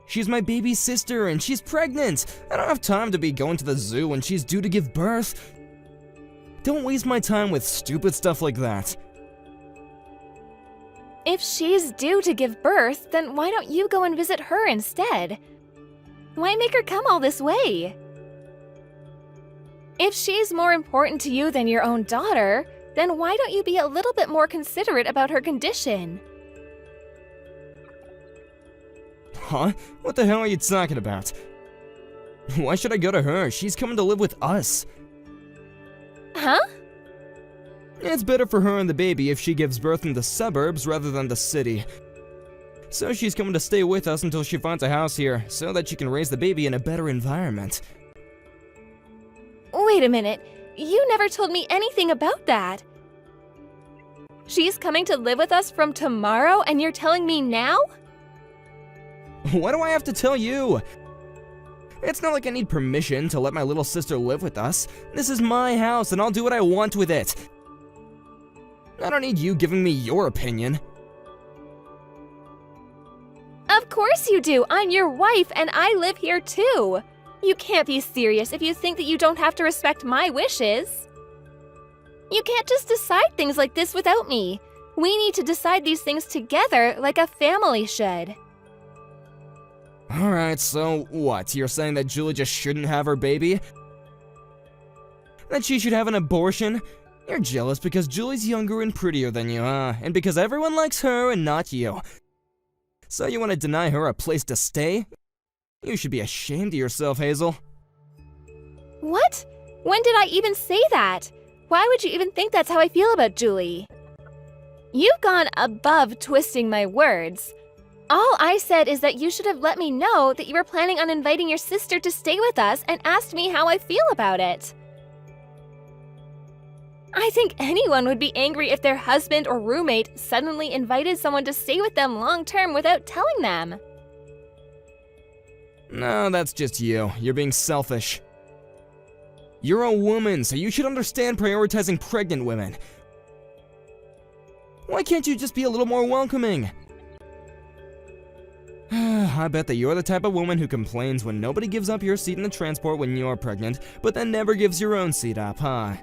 She's my baby sister and she's pregnant. I don't have time to be going to the zoo when she's due to give birth. Don't waste my time with stupid stuff like that. If she's due to give birth, then why don't you go and visit her instead? Why make her come all this way? If she's more important to you than your own daughter, then why don't you be a little bit more considerate about her condition? Huh? What the hell are you talking about? Why should I go to her? She's coming to live with us. Huh? It's better for her and the baby if she gives birth in the suburbs rather than the city. So she's coming to stay with us until she finds a house here, so that she can raise the baby in a better environment. Wait a minute. You never told me anything about that. She's coming to live with us from tomorrow, and you're telling me now? Why do I have to tell you? It's not like I need permission to let my little sister live with us. This is my house, and I'll do what I want with it. I don't need you giving me your opinion. Of course you do. I'm your wife, and I live here too. You can't be serious if you think that you don't have to respect my wishes. You can't just decide things like this without me. We need to decide these things together like a family should. Alright, so what? You're saying that Julie just shouldn't have her baby? That she should have an abortion? You're jealous because Julie's younger and prettier than you, huh? And because everyone likes her and not you. So you want to deny her a place to stay? You should be ashamed of yourself, Hazel. What? When did I even say that? Why would you even think that's how I feel about Julie? You've gone above twisting my words. All I said is that you should have let me know that you were planning on inviting your sister to stay with us and asked me how I feel about it. I think anyone would be angry if their husband or roommate suddenly invited someone to stay with them long term without telling them. No, that's just you. You're being selfish. You're a woman, so you should understand prioritizing pregnant women. Why can't you just be a little more welcoming? I bet that you're the type of woman who complains when nobody gives up your seat in the transport when you're pregnant, but then never gives your own seat up, huh?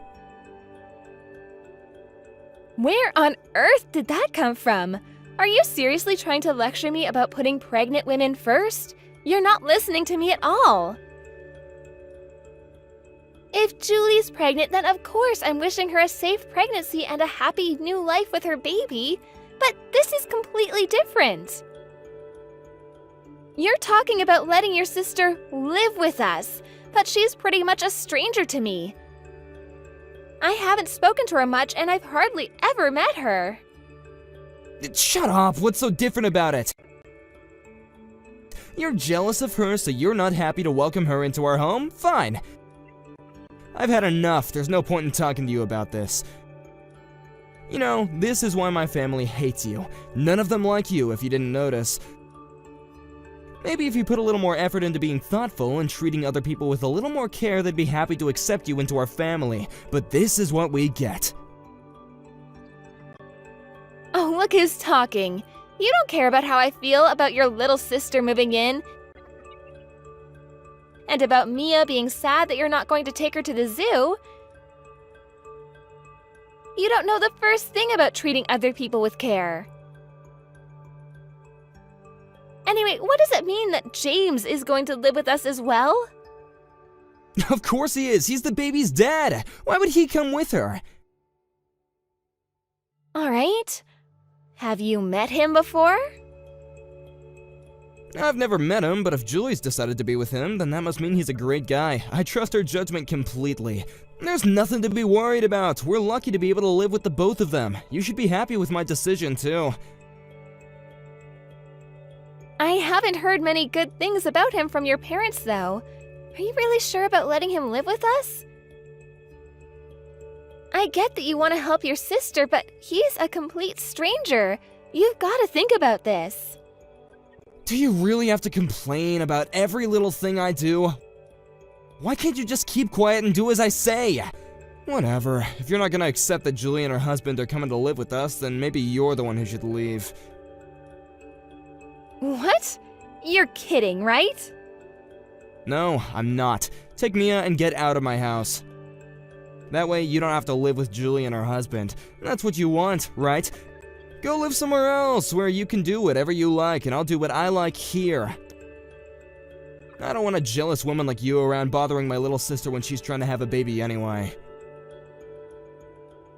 Where on earth did that come from? Are you seriously trying to lecture me about putting pregnant women first? You're not listening to me at all. If Julie's pregnant, then of course I'm wishing her a safe pregnancy and a happy new life with her baby. But this is completely different. You're talking about letting your sister live with us, but she's pretty much a stranger to me. I haven't spoken to her much, and I've hardly ever met her. Shut up! What's so different about it? You're jealous of her, so you're not happy to welcome her into our home? Fine. I've had enough. There's no point in talking to you about this. You know, this is why my family hates you. None of them like you, if you didn't notice. Maybe if you put a little more effort into being thoughtful and treating other people with a little more care, they'd be happy to accept you into our family. But this is what we get. Oh, look who's talking. You don't care about how I feel about your little sister moving in. And about Mia being sad that you're not going to take her to the zoo. You don't know the first thing about treating other people with care. Anyway, what does it mean that James is going to live with us as well? Of course he is. He's the baby's dad. Why would he come with her? All right. Have you met him before? I've never met him, but if Julie's decided to be with him, then that must mean he's a great guy. I trust her judgment completely. There's nothing to be worried about. We're lucky to be able to live with the both of them. You should be happy with my decision, too. I haven't heard many good things about him from your parents, though. Are you really sure about letting him live with us? I get that you want to help your sister, but he's a complete stranger. You've got to think about this. Do you really have to complain about every little thing I do? Why can't you just keep quiet and do as I say? Whatever. If you're not gonna accept that Julie and her husband are coming to live with us, then maybe you're the one who should leave. What? You're kidding, right? No, I'm not. Take Mia and get out of my house. That way you don't have to live with Julie and her husband. That's what you want, right? Go live somewhere else where you can do whatever you like, and I'll do what I like here. I don't want a jealous woman like you around bothering my little sister when she's trying to have a baby anyway.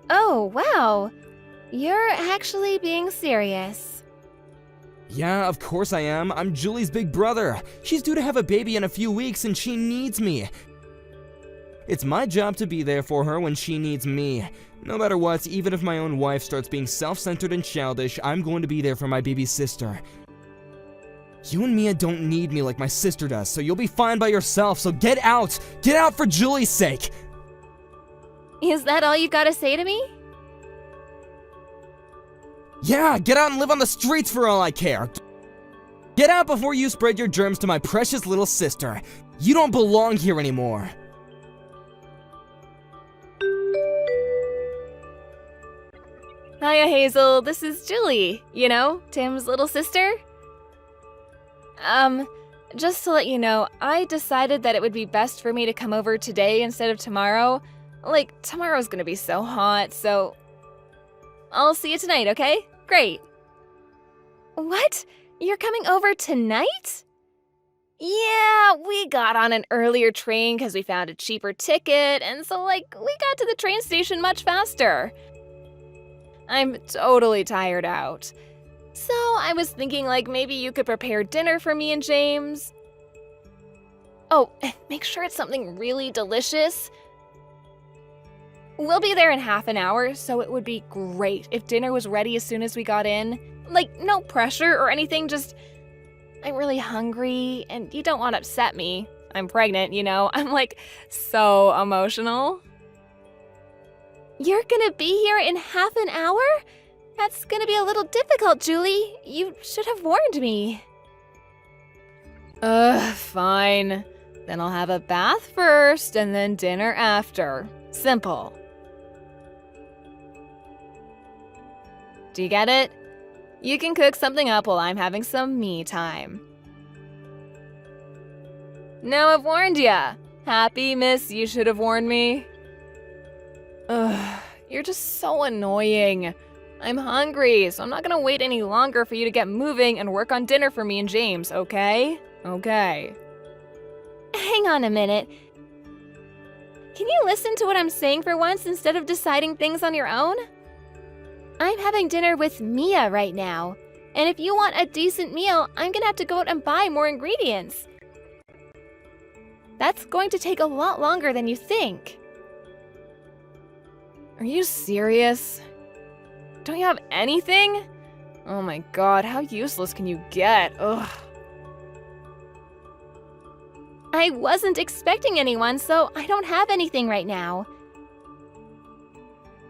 Oh, wow. You're actually being serious. Yeah, of course I am. I'm Julie's big brother. She's due to have a baby in a few weeks and she needs me. It's my job to be there for her when she needs me. No matter what, even if my own wife starts being self-centered and childish, I'm going to be there for my baby sister. You and Mia don't need me like my sister does, so you'll be fine by yourself, so get out! Get out for Julie's sake! Is that all you've got to say to me? Yeah, get out and live on the streets for all I care. Get out before you spread your germs to my precious little sister. You don't belong here anymore. Hiya, Hazel. This is Julie. You know, Tim's little sister. Just to let you know, I decided that it would be best for me to come over today instead of tomorrow. Like, tomorrow's gonna be so hot, so I'll see you tonight, okay? Great. What? You're coming over tonight? Yeah, we got on an earlier train because we found a cheaper ticket, and so, we got to the train station much faster. I'm totally tired out. So I was thinking, maybe you could prepare dinner for me and James. Oh, and make sure it's something really delicious. We'll be there in half an hour, so it would be great if dinner was ready as soon as we got in. No pressure or anything, just I'm really hungry, and you don't want to upset me. I'm pregnant, you know. I'm, so emotional. You're gonna be here in half an hour? That's gonna be a little difficult, Julie. You should have warned me. Fine. Then I'll have a bath first and then dinner after. Simple. Do you get it? You can cook something up while I'm having some me time. No, I've warned ya. Happy, miss, you should have warned me. Ugh, you're just so annoying. I'm hungry, so I'm not gonna wait any longer for you to get moving and work on dinner for me and James, okay? Okay. Hang on a minute. Can you listen to what I'm saying for once instead of deciding things on your own? I'm having dinner with Mia right now, and if you want a decent meal, I'm gonna have to go out and buy more ingredients. That's going to take a lot longer than you think. Are you serious? Don't you have anything? Oh my god, how useless can you get? Ugh. I wasn't expecting anyone, so I don't have anything right now.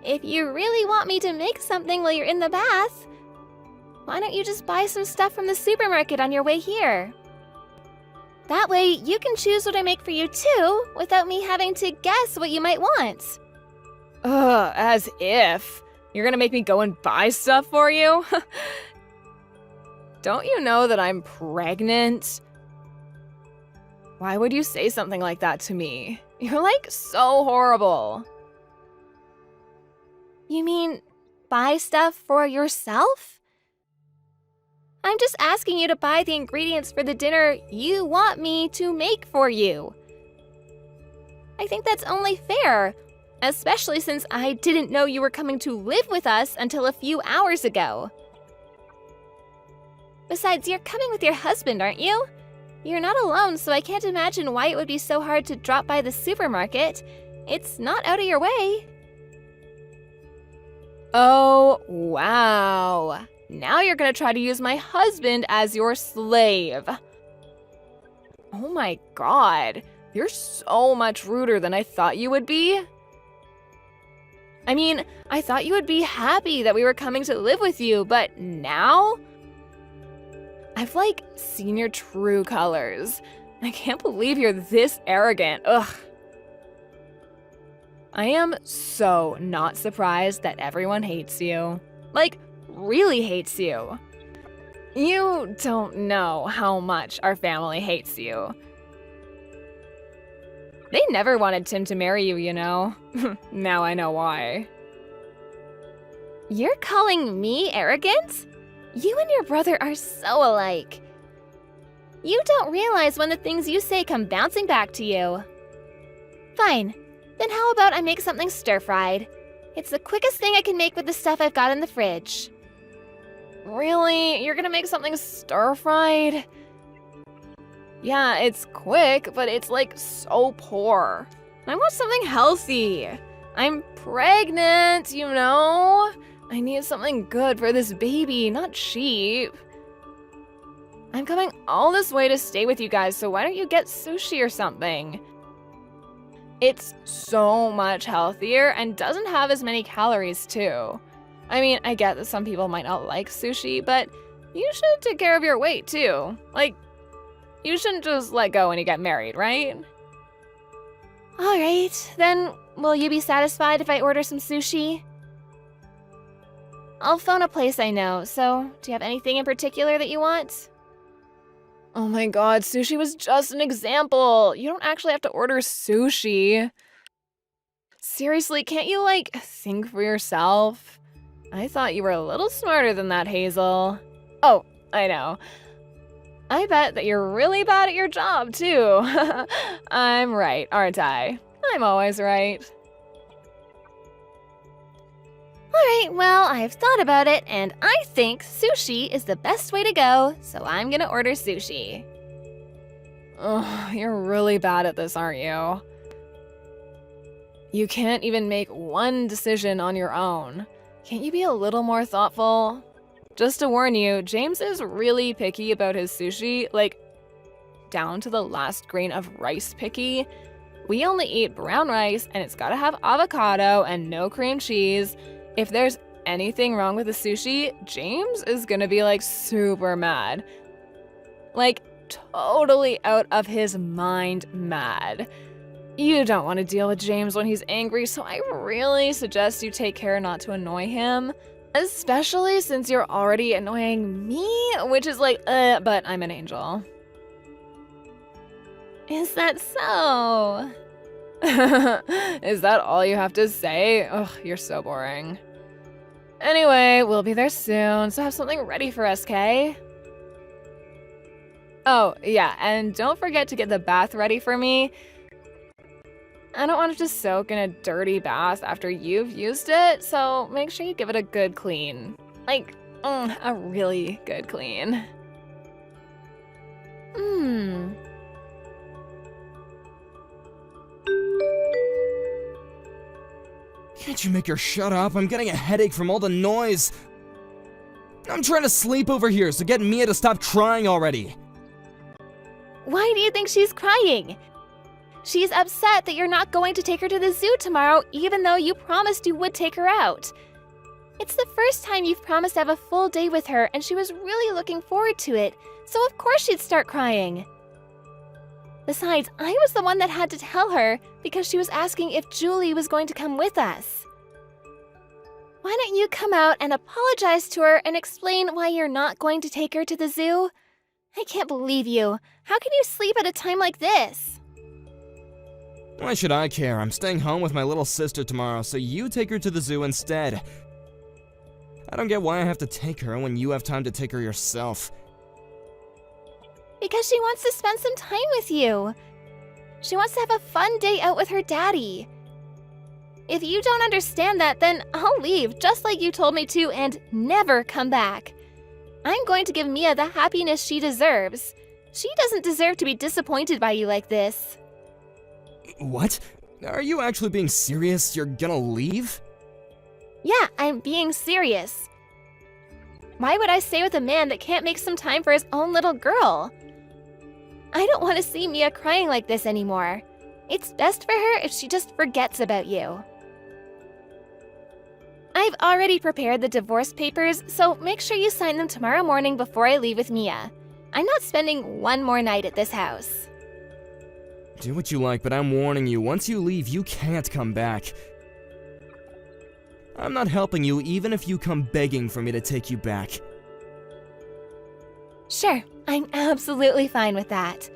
If you really want me to make something while you're in the bath, why don't you just buy some stuff from the supermarket on your way here? That way, you can choose what I make for you too, without me having to guess what you might want. Ugh, as if. You're gonna make me go and buy stuff for you? Don't you know that I'm pregnant? Why would you say something like that to me? You're like so horrible. You mean buy stuff for yourself? I'm just asking you to buy the ingredients for the dinner you want me to make for you. I think that's only fair, especially since I didn't know you were coming to live with us until a few hours ago. Besides, you're coming with your husband, aren't you? You're not alone, so I can't imagine why it would be so hard to drop by the supermarket. It's not out of your way. Oh, wow. Now you're gonna try to use my husband as your slave. Oh my god, you're so much ruder than I thought you would be. I mean, I thought you would be happy that we were coming to live with you, but now? I've like seen your true colors. I can't believe you're this arrogant. Ugh. I am so not surprised that everyone hates you. Like, really hates you. You don't know how much our family hates you. They never wanted Tim to marry you, you know. Now I know why. You're calling me arrogant? You and your brother are so alike. You don't realize when the things you say come bouncing back to you. Fine. Then how about I make something stir-fried? It's the quickest thing I can make with the stuff I've got in the fridge. Really? You're gonna make something stir-fried? Yeah, it's quick, but it's like so poor. I want something healthy. I'm pregnant, you know? I need something good for this baby, not cheap. I'm coming all this way to stay with you guys, so why don't you get sushi or something? It's so much healthier and doesn't have as many calories too. I mean, I get that some people might not like sushi, but you should take care of your weight too. Like, you shouldn't just let go when you get married, right? Alright, then will you be satisfied if I order some sushi? I'll phone a place I know, so do you have anything in particular that you want? Oh my god, sushi was just an example. You don't actually have to order sushi. Seriously, can't you, like, think for yourself? I thought you were a little smarter than that, Hazel. Oh, I know. I bet that you're really bad at your job, too. I'm right, aren't I? I'm always right. Alright, well, I've thought about it, and I think sushi is the best way to go, so I'm gonna order sushi. Oh, you're really bad at this, aren't you? You can't even make one decision on your own. Can't you be a little more thoughtful? Just to warn you, James is really picky about his sushi, like, down to the last grain of rice picky. We only eat brown rice, and it's gotta have avocado and no cream cheese. If there's anything wrong with the sushi, James is gonna be like super mad. Like, totally out of his mind mad. You don't want to deal with James when he's angry, so I really suggest you take care not to annoy him. Especially since you're already annoying me, which is like, but I'm an angel. Is that so? Is that all you have to say? Ugh, you're so boring. Anyway, we'll be there soon, so have something ready for us, Kay? Oh, yeah, and don't forget to get the bath ready for me. I don't want it to soak in a dirty bath after you've used it, so make sure you give it a good clean. Like, a really good clean. Can't you make her shut up? I'm getting a headache from all the noise. I'm trying to sleep over here, so get Mia to stop crying already. Why do you think she's crying? She's upset that you're not going to take her to the zoo tomorrow, even though you promised you would take her out. It's the first time you've promised to have a full day with her, and she was really looking forward to it, so of course she'd start crying. Besides, I was the one that had to tell her because she was asking if Julie was going to come with us. Why don't you come out and apologize to her and explain why you're not going to take her to the zoo? I can't believe you. How can you sleep at a time like this? Why should I care? I'm staying home with my little sister tomorrow, so you take her to the zoo instead. I don't get why I have to take her when you have time to take her yourself. Because she wants to spend some time with you. She wants to have a fun day out with her daddy. If you don't understand that, then I'll leave, just like you told me to, and never come back. I'm going to give Mia the happiness she deserves. She doesn't deserve to be disappointed by you like this. What? Are you actually being serious? You're gonna leave? Yeah, I'm being serious. Why would I stay with a man that can't make some time for his own little girl? I don't want to see Mia crying like this anymore. It's best for her if she just forgets about you. I've already prepared the divorce papers, so make sure you sign them tomorrow morning before I leave with Mia. I'm not spending one more night at this house. Do what you like, but I'm warning you, once you leave, you can't come back. I'm not helping you even if you come begging for me to take you back. Sure, I'm absolutely fine with that.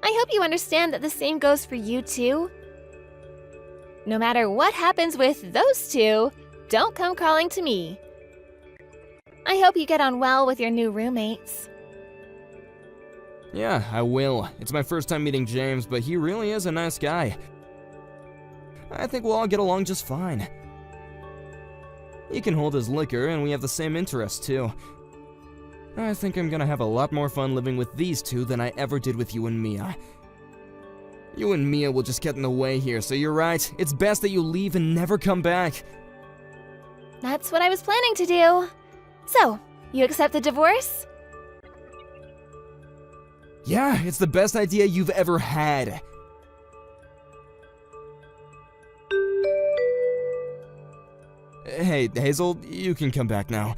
I hope you understand that the same goes for you too. No matter what happens with those two, don't come calling to me. I hope you get on well with your new roommates. Yeah, I will. It's my first time meeting James, but he really is a nice guy. I think we'll all get along just fine. He can hold his liquor, and we have the same interests too. I think I'm gonna have a lot more fun living with these two than I ever did with you and Mia. You and Mia will just get in the way here, so you're right. It's best that you leave and never come back. That's what I was planning to do. So, you accept the divorce? Yeah, it's the best idea you've ever had. Hey, Hazel, you can come back now.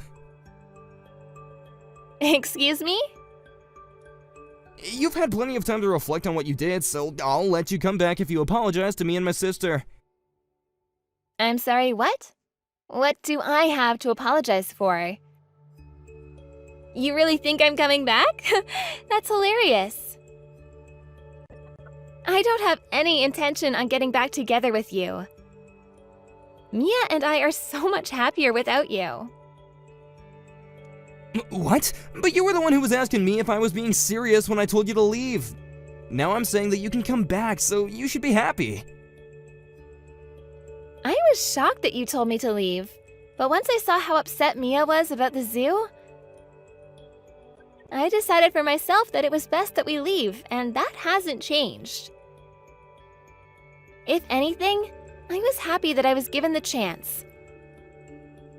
Excuse me? You've had plenty of time to reflect on what you did, so I'll let you come back if you apologize to me and my sister. I'm sorry, what? What do I have to apologize for? You really think I'm coming back? That's hilarious. I don't have any intention on getting back together with you. Mia and I are so much happier without you. What? But you were the one who was asking me if I was being serious when I told you to leave. Now I'm saying that you can come back, so you should be happy. I was shocked that you told me to leave, but once I saw how upset Mia was about the zoo, I decided for myself that it was best that we leave, and that hasn't changed. If anything, I was happy that I was given the chance.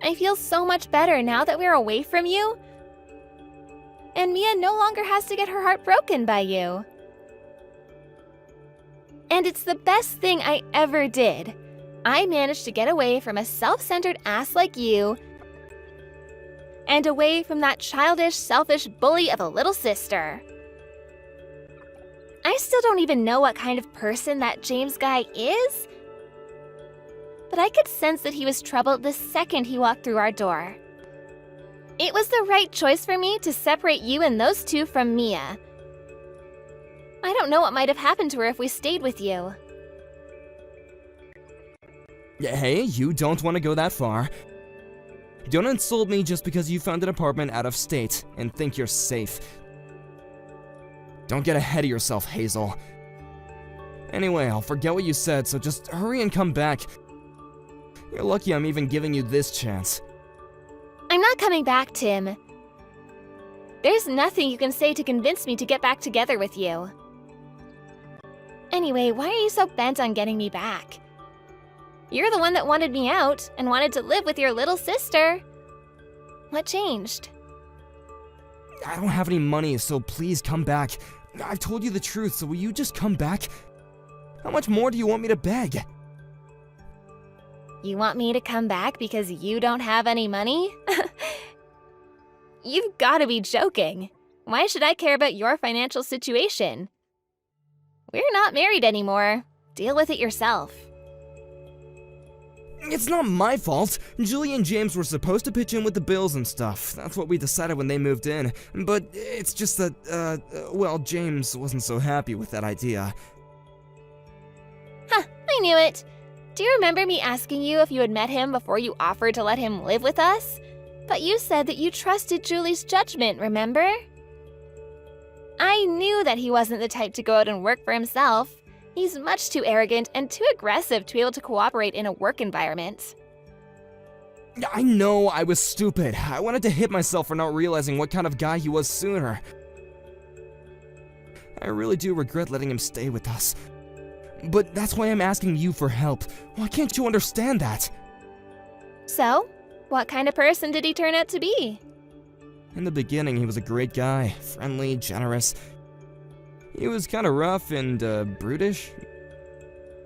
I feel so much better now that we're away from you, and Mia no longer has to get her heart broken by you. And it's the best thing I ever did. I managed to get away from a self-centered ass like you and away from that childish, selfish bully of a little sister. I still don't even know what kind of person that James guy is, but I could sense that he was troubled the second he walked through our door. It was the right choice for me to separate you and those two from Mia. I don't know what might have happened to her if we stayed with you. Hey, you don't want to go that far. Don't insult me just because you found an apartment out of state and think you're safe. Don't get ahead of yourself, Hazel. Anyway, I'll forget what you said, so just hurry and come back. You're lucky I'm even giving you this chance. I'm not coming back, Tim. There's nothing you can say to convince me to get back together with you. Anyway, why are you so bent on getting me back? You're the one that wanted me out and wanted to live with your little sister. What changed? I don't have any money, so please come back. I've told you the truth, so will you just come back? How much more do you want me to beg? You want me to come back because you don't have any money? You've got to be joking. Why should I care about your financial situation? We're not married anymore. Deal with it yourself. It's not my fault. Julie and James were supposed to pitch in with the bills and stuff. That's what we decided when they moved in. But it's just that, well, James wasn't so happy with that idea. Huh, I knew it. Do you remember me asking you if you had met him before you offered to let him live with us? But you said that you trusted Julie's judgment, remember? I knew that he wasn't the type to go out and work for himself. He's much too arrogant and too aggressive to be able to cooperate in a work environment. I know I was stupid. I wanted to hit myself for not realizing what kind of guy he was sooner. I really do regret letting him stay with us. But that's why I'm asking you for help. Why can't you understand that? So, what kind of person did he turn out to be? In the beginning, he was a great guy. Friendly, generous. He was kind of rough and, brutish.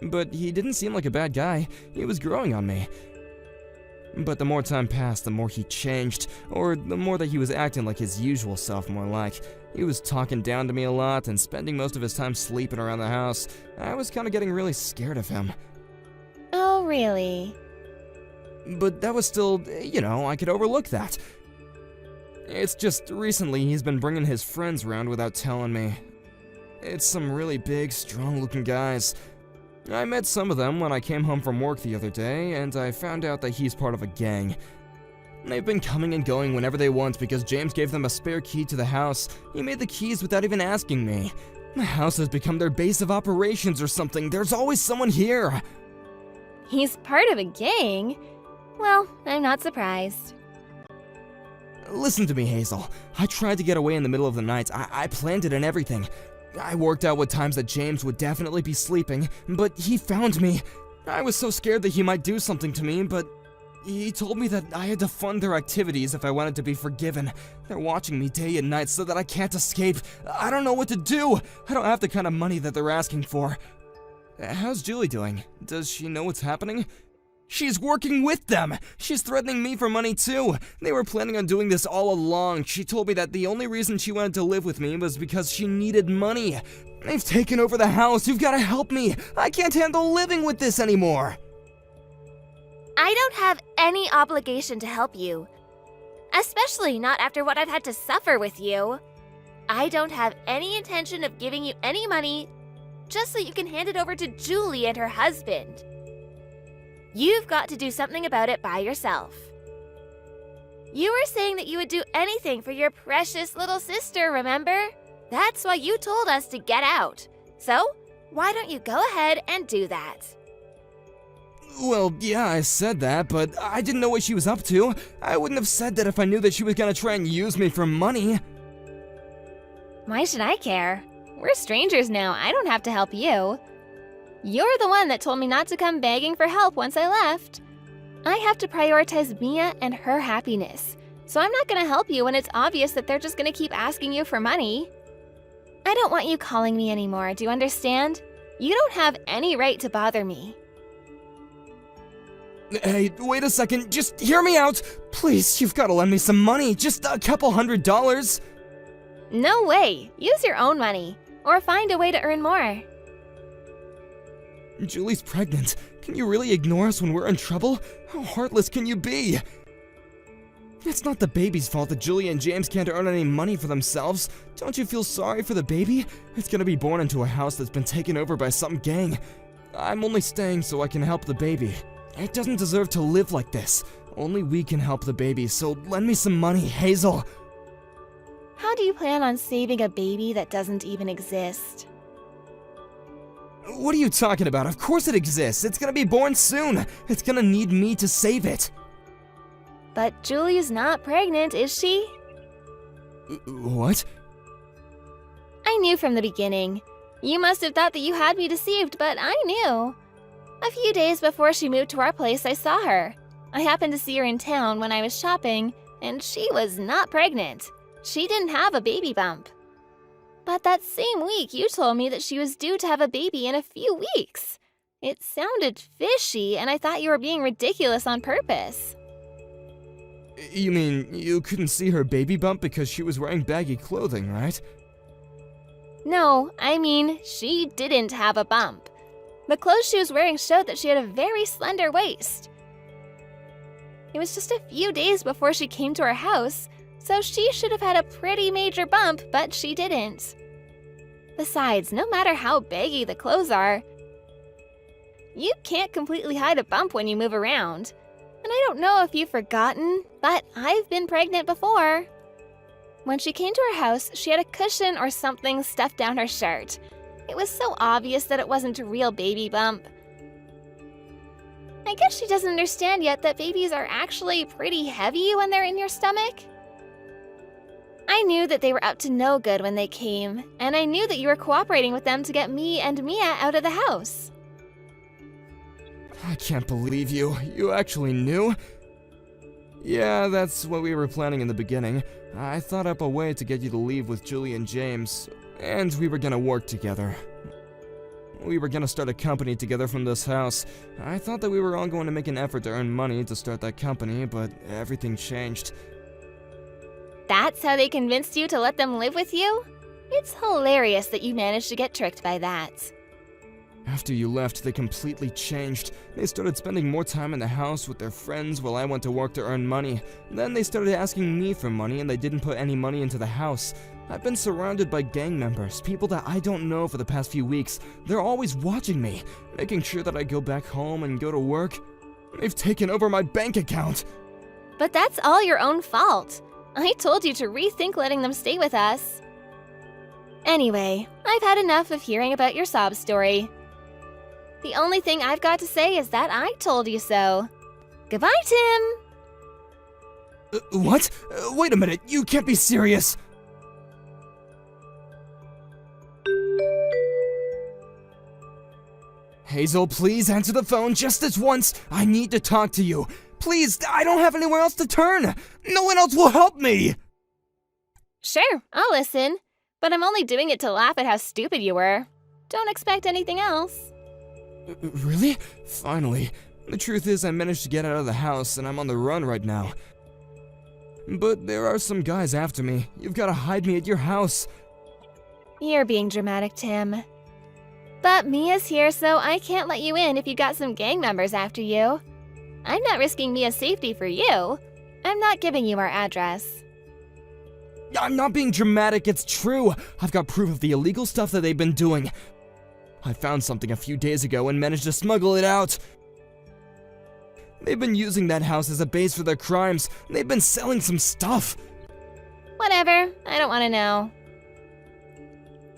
But he didn't seem like a bad guy. He was growing on me. But the more time passed, the more he changed. Or the more that he was acting like his usual self, more like. He was talking down to me a lot and spending most of his time sleeping around the house. I was kind of getting really scared of him. Oh, really? But that was still, I could overlook that. It's just recently he's been bringing his friends around without telling me. It's some really big, strong-looking guys. I met some of them when I came home from work the other day, and I found out that he's part of a gang. They've been coming and going whenever they want because James gave them a spare key to the house. He made the keys without even asking me. The house has become their base of operations or something. There's always someone here. He's part of a gang? Well, I'm not surprised. Listen to me, Hazel. I tried to get away in the middle of the night. I planned it and everything. I worked out what times that James would definitely be sleeping, but he found me. I was so scared that he might do something to me, but he told me that I had to fund their activities if I wanted to be forgiven. They're watching me day and night so that I can't escape. I don't know what to do. I don't have the kind of money that they're asking for. How's Julie doing? Does she know what's happening? She's working with them! She's threatening me for money too! They were planning on doing this all along. She told me that the only reason she wanted to live with me was because she needed money. They've taken over the house. You've got to help me. I can't handle living with this anymore. I don't have any obligation to help you. Especially not after what I've had to suffer with you. I don't have any intention of giving you any money just so you can hand it over to Julie and her husband. You've got to do something about it by yourself. You were saying that you would do anything for your precious little sister, remember? That's why you told us to get out. So, why don't you go ahead and do that? Well, yeah, I said that, but I didn't know what she was up to. I wouldn't have said that if I knew that she was gonna try and use me for money. Why should I care? We're strangers now. I don't have to help you. You're the one that told me not to come begging for help once I left. I have to prioritize Mia and her happiness, so I'm not going to help you when it's obvious that they're just going to keep asking you for money. I don't want you calling me anymore, do you understand? You don't have any right to bother me. Hey, wait a second, just hear me out! Please, you've gotta lend me some money, just a couple $100. No way! Use your own money, or find a way to earn more. Julie's pregnant. Can you really ignore us when we're in trouble? How heartless can you be? It's not the baby's fault that Julie and James can't earn any money for themselves. Don't you feel sorry for the baby? It's gonna be born into a house that's been taken over by some gang. I'm only staying so I can help the baby. It doesn't deserve to live like this. Only we can help the baby, so lend me some money, Hazel. How do you plan on saving a baby that doesn't even exist? What are you talking about? Of course it exists. It's gonna be born soon. It's gonna need me to save it. But Julie's not pregnant, is she? What? I knew from the beginning. You must have thought that you had me deceived, but I knew. A few days before she moved to our place, I saw her. I happened to see her in town when I was shopping, and she was not pregnant. She didn't have a baby bump. But that same week, you told me that she was due to have a baby in a few weeks. It sounded fishy, and I thought you were being ridiculous on purpose. You mean you couldn't see her baby bump because she was wearing baggy clothing, right? No, I mean, she didn't have a bump. The clothes she was wearing showed that she had a very slender waist. It was just a few days before she came to our house, so she should have had a pretty major bump, but she didn't. Besides, no matter how baggy the clothes are, you can't completely hide a bump when you move around. And I don't know if you've forgotten, but I've been pregnant before. When she came to our house, she had a cushion or something stuffed down her shirt. It was so obvious that it wasn't a real baby bump. I guess she doesn't understand yet that babies are actually pretty heavy when they're in your stomach. I knew that they were up to no good when they came, and I knew that you were cooperating with them to get me and Mia out of the house. I can't believe you. You actually knew? Yeah, that's what we were planning in the beginning. I thought up a way to get you to leave with Julie and James, and we were gonna work together. We were gonna start a company together from this house. I thought that we were all going to make an effort to earn money to start that company, but everything changed. That's how they convinced you to let them live with you? It's hilarious that you managed to get tricked by that. After you left, they completely changed. They started spending more time in the house with their friends while I went to work to earn money. Then they started asking me for money and they didn't put any money into the house. I've been surrounded by gang members, people that I don't know for the past few weeks. They're always watching me, making sure that I go back home and go to work. They've taken over my bank account. But that's all your own fault. I told you to rethink letting them stay with us. Anyway, I've had enough of hearing about your sob story. The only thing I've got to say is that I told you so. Goodbye, Tim! What? Wait a minute, you can't be serious! Hazel, please answer the phone just this once. I need to talk to you. Please, I don't have anywhere else to turn. No one else will help me. Sure, I'll listen. But I'm only doing it to laugh at how stupid you were. Don't expect anything else. Really? Finally. The truth is I managed to get out of the house and I'm on the run right now. But there are some guys after me. You've got to hide me at your house. You're being dramatic, Tim. But Mia's here, so I can't let you in if you got some gang members after you. I'm not risking Mia's safety for you. I'm not giving you our address. I'm not being dramatic, it's true. I've got proof of the illegal stuff that they've been doing. I found something a few days ago and managed to smuggle it out. They've been using that house as a base for their crimes. They've been selling some stuff. Whatever, I don't want to know.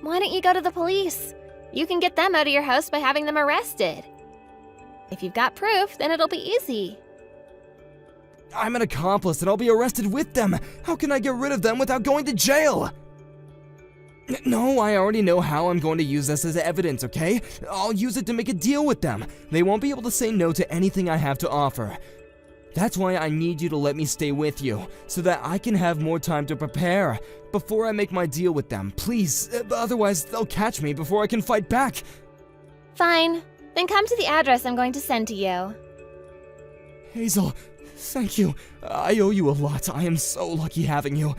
Why don't you go to the police? You can get them out of your house by having them arrested. If you've got proof, then it'll be easy. I'm an accomplice and I'll be arrested with them. How can I get rid of them without going to jail? No, I already know how I'm going to use this as evidence, okay? I'll use it to make a deal with them. They won't be able to say no to anything I have to offer. That's why I need you to let me stay with you, so that I can have more time to prepare before I make my deal with them. Please, otherwise they'll catch me before I can fight back. Fine. Then come to the address I'm going to send to you. Hazel, thank you. I owe you a lot. I am so lucky having you.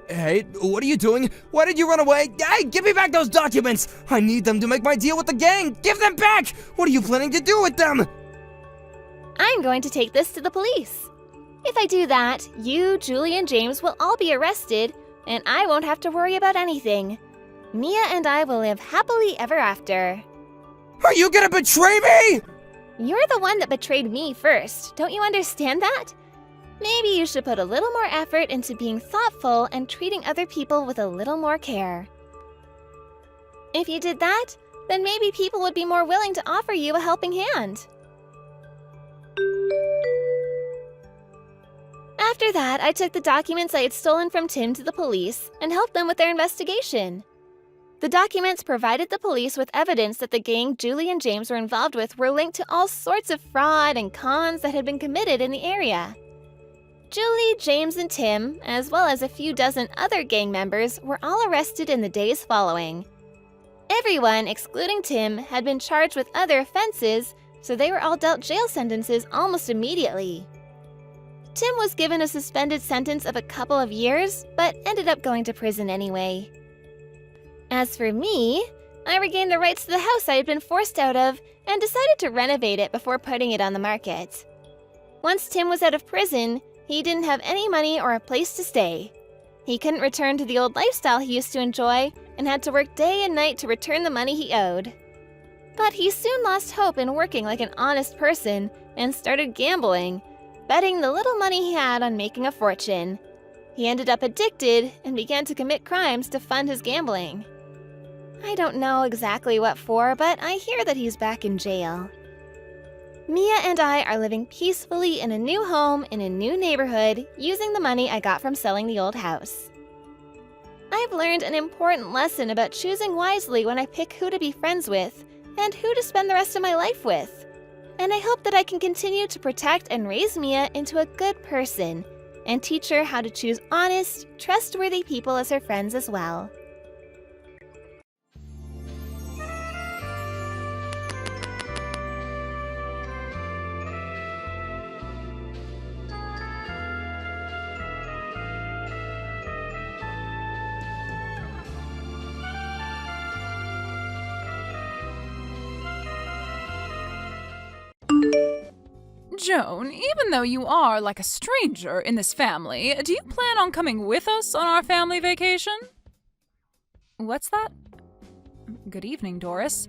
Hey, what are you doing? Why did you run away? Hey, give me back those documents! I need them to make my deal with the gang! Give them back! What are you planning to do with them? I'm going to take this to the police. If I do that, you, Julie, and James will all be arrested, and I won't have to worry about anything. Mia and I will live happily ever after. Are you gonna betray me? You're the one that betrayed me first. Don't you understand that? Maybe you should put a little more effort into being thoughtful and treating other people with a little more care. If you did that, then maybe people would be more willing to offer you a helping hand. After that, I took the documents I had stolen from Tim to the police and helped them with their investigation. The documents provided the police with evidence that the gang Julie and James were involved with were linked to all sorts of fraud and cons that had been committed in the area. Julie, James, and Tim, as well as a few dozen other gang members, were all arrested in the days following. Everyone, excluding Tim, had been charged with other offenses, so they were all dealt jail sentences almost immediately. Tim was given a suspended sentence of a couple of years, but ended up going to prison anyway. As for me, I regained the rights to the house I had been forced out of and decided to renovate it before putting it on the market. Once Tim was out of prison, he didn't have any money or a place to stay. He couldn't return to the old lifestyle he used to enjoy and had to work day and night to return the money he owed. But he soon lost hope in working like an honest person and started gambling, betting the little money he had on making a fortune. He ended up addicted and began to commit crimes to fund his gambling. I don't know exactly what for, but I hear that he's back in jail. Mia and I are living peacefully in a new home in a new neighborhood using the money I got from selling the old house. I've learned an important lesson about choosing wisely when I pick who to be friends with and who to spend the rest of my life with. And I hope that I can continue to protect and raise Mia into a good person and teach her how to choose honest, trustworthy people as her friends as well. Joan, even though you are like a stranger in this family, do you plan on coming with us on our family vacation? What's that? Good evening, Doris.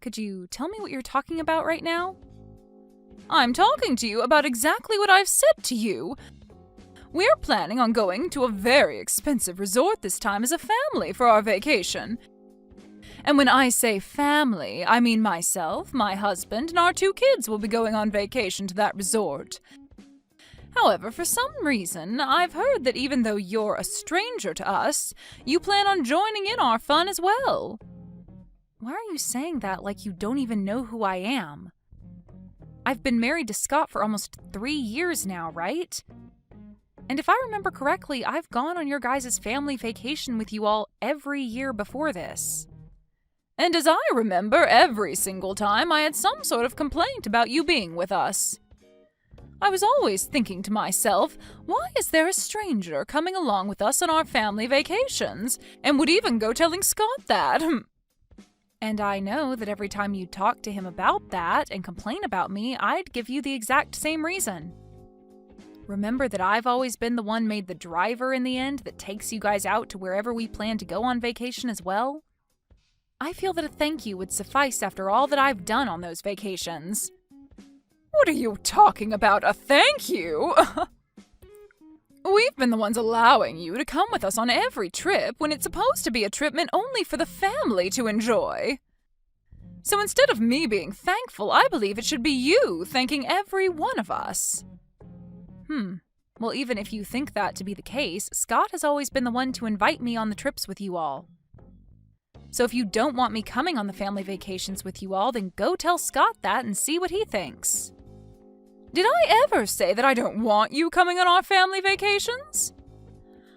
Could you tell me what you're talking about right now? I'm talking to you about exactly what I've said to you. We're planning on going to a very expensive resort this time as a family for our vacation. And when I say family, I mean myself, my husband, and our 2 kids will be going on vacation to that resort. However, for some reason, I've heard that even though you're a stranger to us, you plan on joining in our fun as well. Why are you saying that like you don't even know who I am? I've been married to Scott for almost 3 years now, right? And if I remember correctly, I've gone on your guys' family vacation with you all every year before this. And as I remember, every single time I had some sort of complaint about you being with us. I was always thinking to myself, why is there a stranger coming along with us on our family vacations? And would even go telling Scott that. And I know that every time you talk to him about that and complain about me, I'd give you the exact same reason. Remember that I've always been the one made the driver in the end that takes you guys out to wherever we plan to go on vacation as well? I feel that a thank you would suffice after all that I've done on those vacations. What are you talking about, a thank you? We've been the ones allowing you to come with us on every trip when it's supposed to be a trip meant only for the family to enjoy. So instead of me being thankful, I believe it should be you thanking every one of us. Well, even if you think that to be the case, Scott has always been the one to invite me on the trips with you all. So if you don't want me coming on the family vacations with you all, then go tell Scott that and see what he thinks. Did I ever say that I don't want you coming on our family vacations?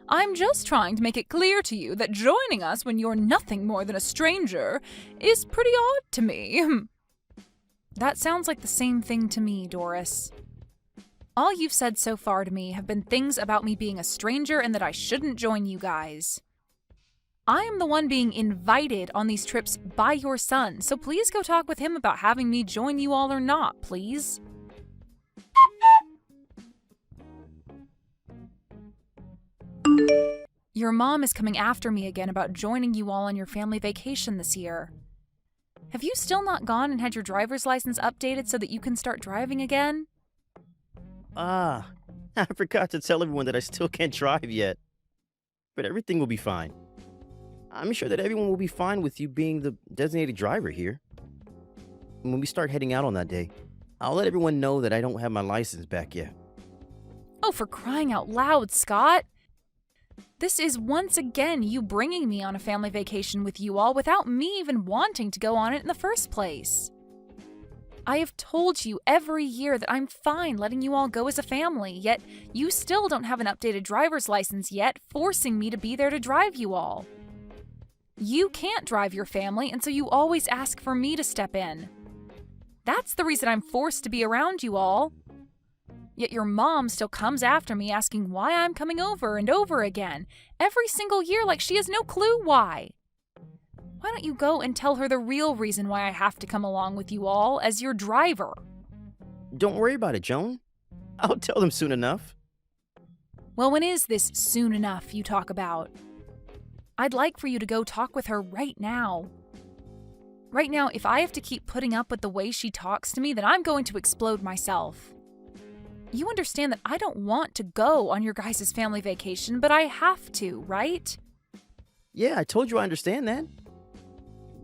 I'm just trying to make it clear to you that joining us when you're nothing more than a stranger is pretty odd to me. That sounds like the same thing to me, Doris. All you've said so far to me have been things about me being a stranger and that I shouldn't join you guys. I am the one being invited on these trips by your son, so please go talk with him about having me join you all or not, please. Your mom is coming after me again about joining you all on your family vacation this year. Have you still not gone and had your driver's license updated so that you can start driving again? I forgot to tell everyone that I still can't drive yet. But everything will be fine. I'm sure that everyone will be fine with you being the designated driver here. And when we start heading out on that day, I'll let everyone know that I don't have my license back yet. Oh, for crying out loud, Scott! This is once again you bringing me on a family vacation with you all without me even wanting to go on it in the first place. I have told you every year that I'm fine letting you all go as a family, yet you still don't have an updated driver's license yet, forcing me to be there to drive you all. You can't drive your family, and so you always ask for me to step in. That's the reason I'm forced to be around you all. Yet your mom still comes after me asking why I'm coming over and over again, every single year like she has no clue why. Why don't you go and tell her the real reason why I have to come along with you all as your driver? Don't worry about it, Joan. I'll tell them soon enough. Well, when is this soon enough you talk about? I'd like for you to go talk with her right now. Right now, if I have to keep putting up with the way she talks to me, then I'm going to explode myself. You understand that I don't want to go on your guys' family vacation, but I have to, right? Yeah, I told you I understand that.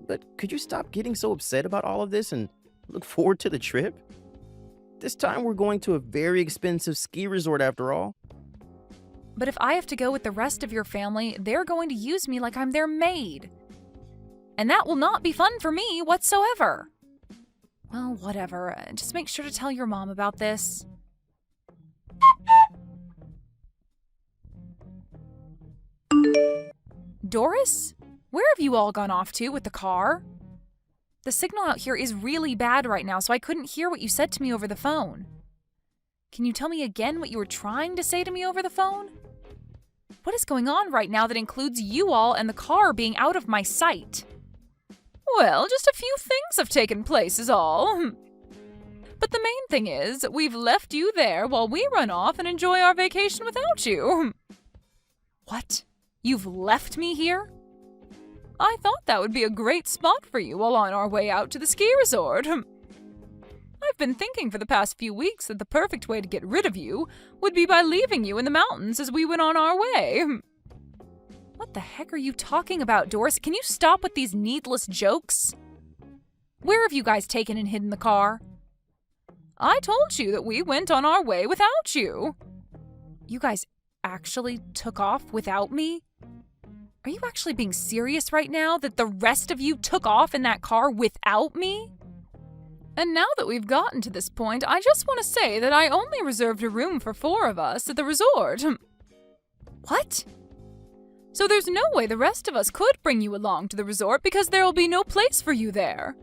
But could you stop getting so upset about all of this and look forward to the trip? This time we're going to a very expensive ski resort after all. But if I have to go with the rest of your family, they're going to use me like I'm their maid. And that will not be fun for me whatsoever. Well, whatever. Just make sure to tell your mom about this. Doris? Where have you all gone off to with the car? The signal out here is really bad right now, so I couldn't hear what you said to me over the phone. Can you tell me again what you were trying to say to me over the phone? What is going on right now that includes you all and the car being out of my sight? Well, just a few things have taken place is all. But the main thing is, we've left you there while we run off and enjoy our vacation without you. What? You've left me here? I thought that would be a great spot for you while on our way out to the ski resort. I've been thinking for the past few weeks that the perfect way to get rid of you would be by leaving you in the mountains as we went on our way. What the heck are you talking about, Doris? Can you stop with these needless jokes? Where have you guys taken and hidden the car? I told you that we went on our way without you. You guys actually took off without me? Are you actually being serious right now that the rest of you took off in that car without me? And now that we've gotten to this point, I just want to say that I only reserved a room for 4 of us at the resort. What? So there's no way the rest of us could bring you along to the resort because there will be no place for you there.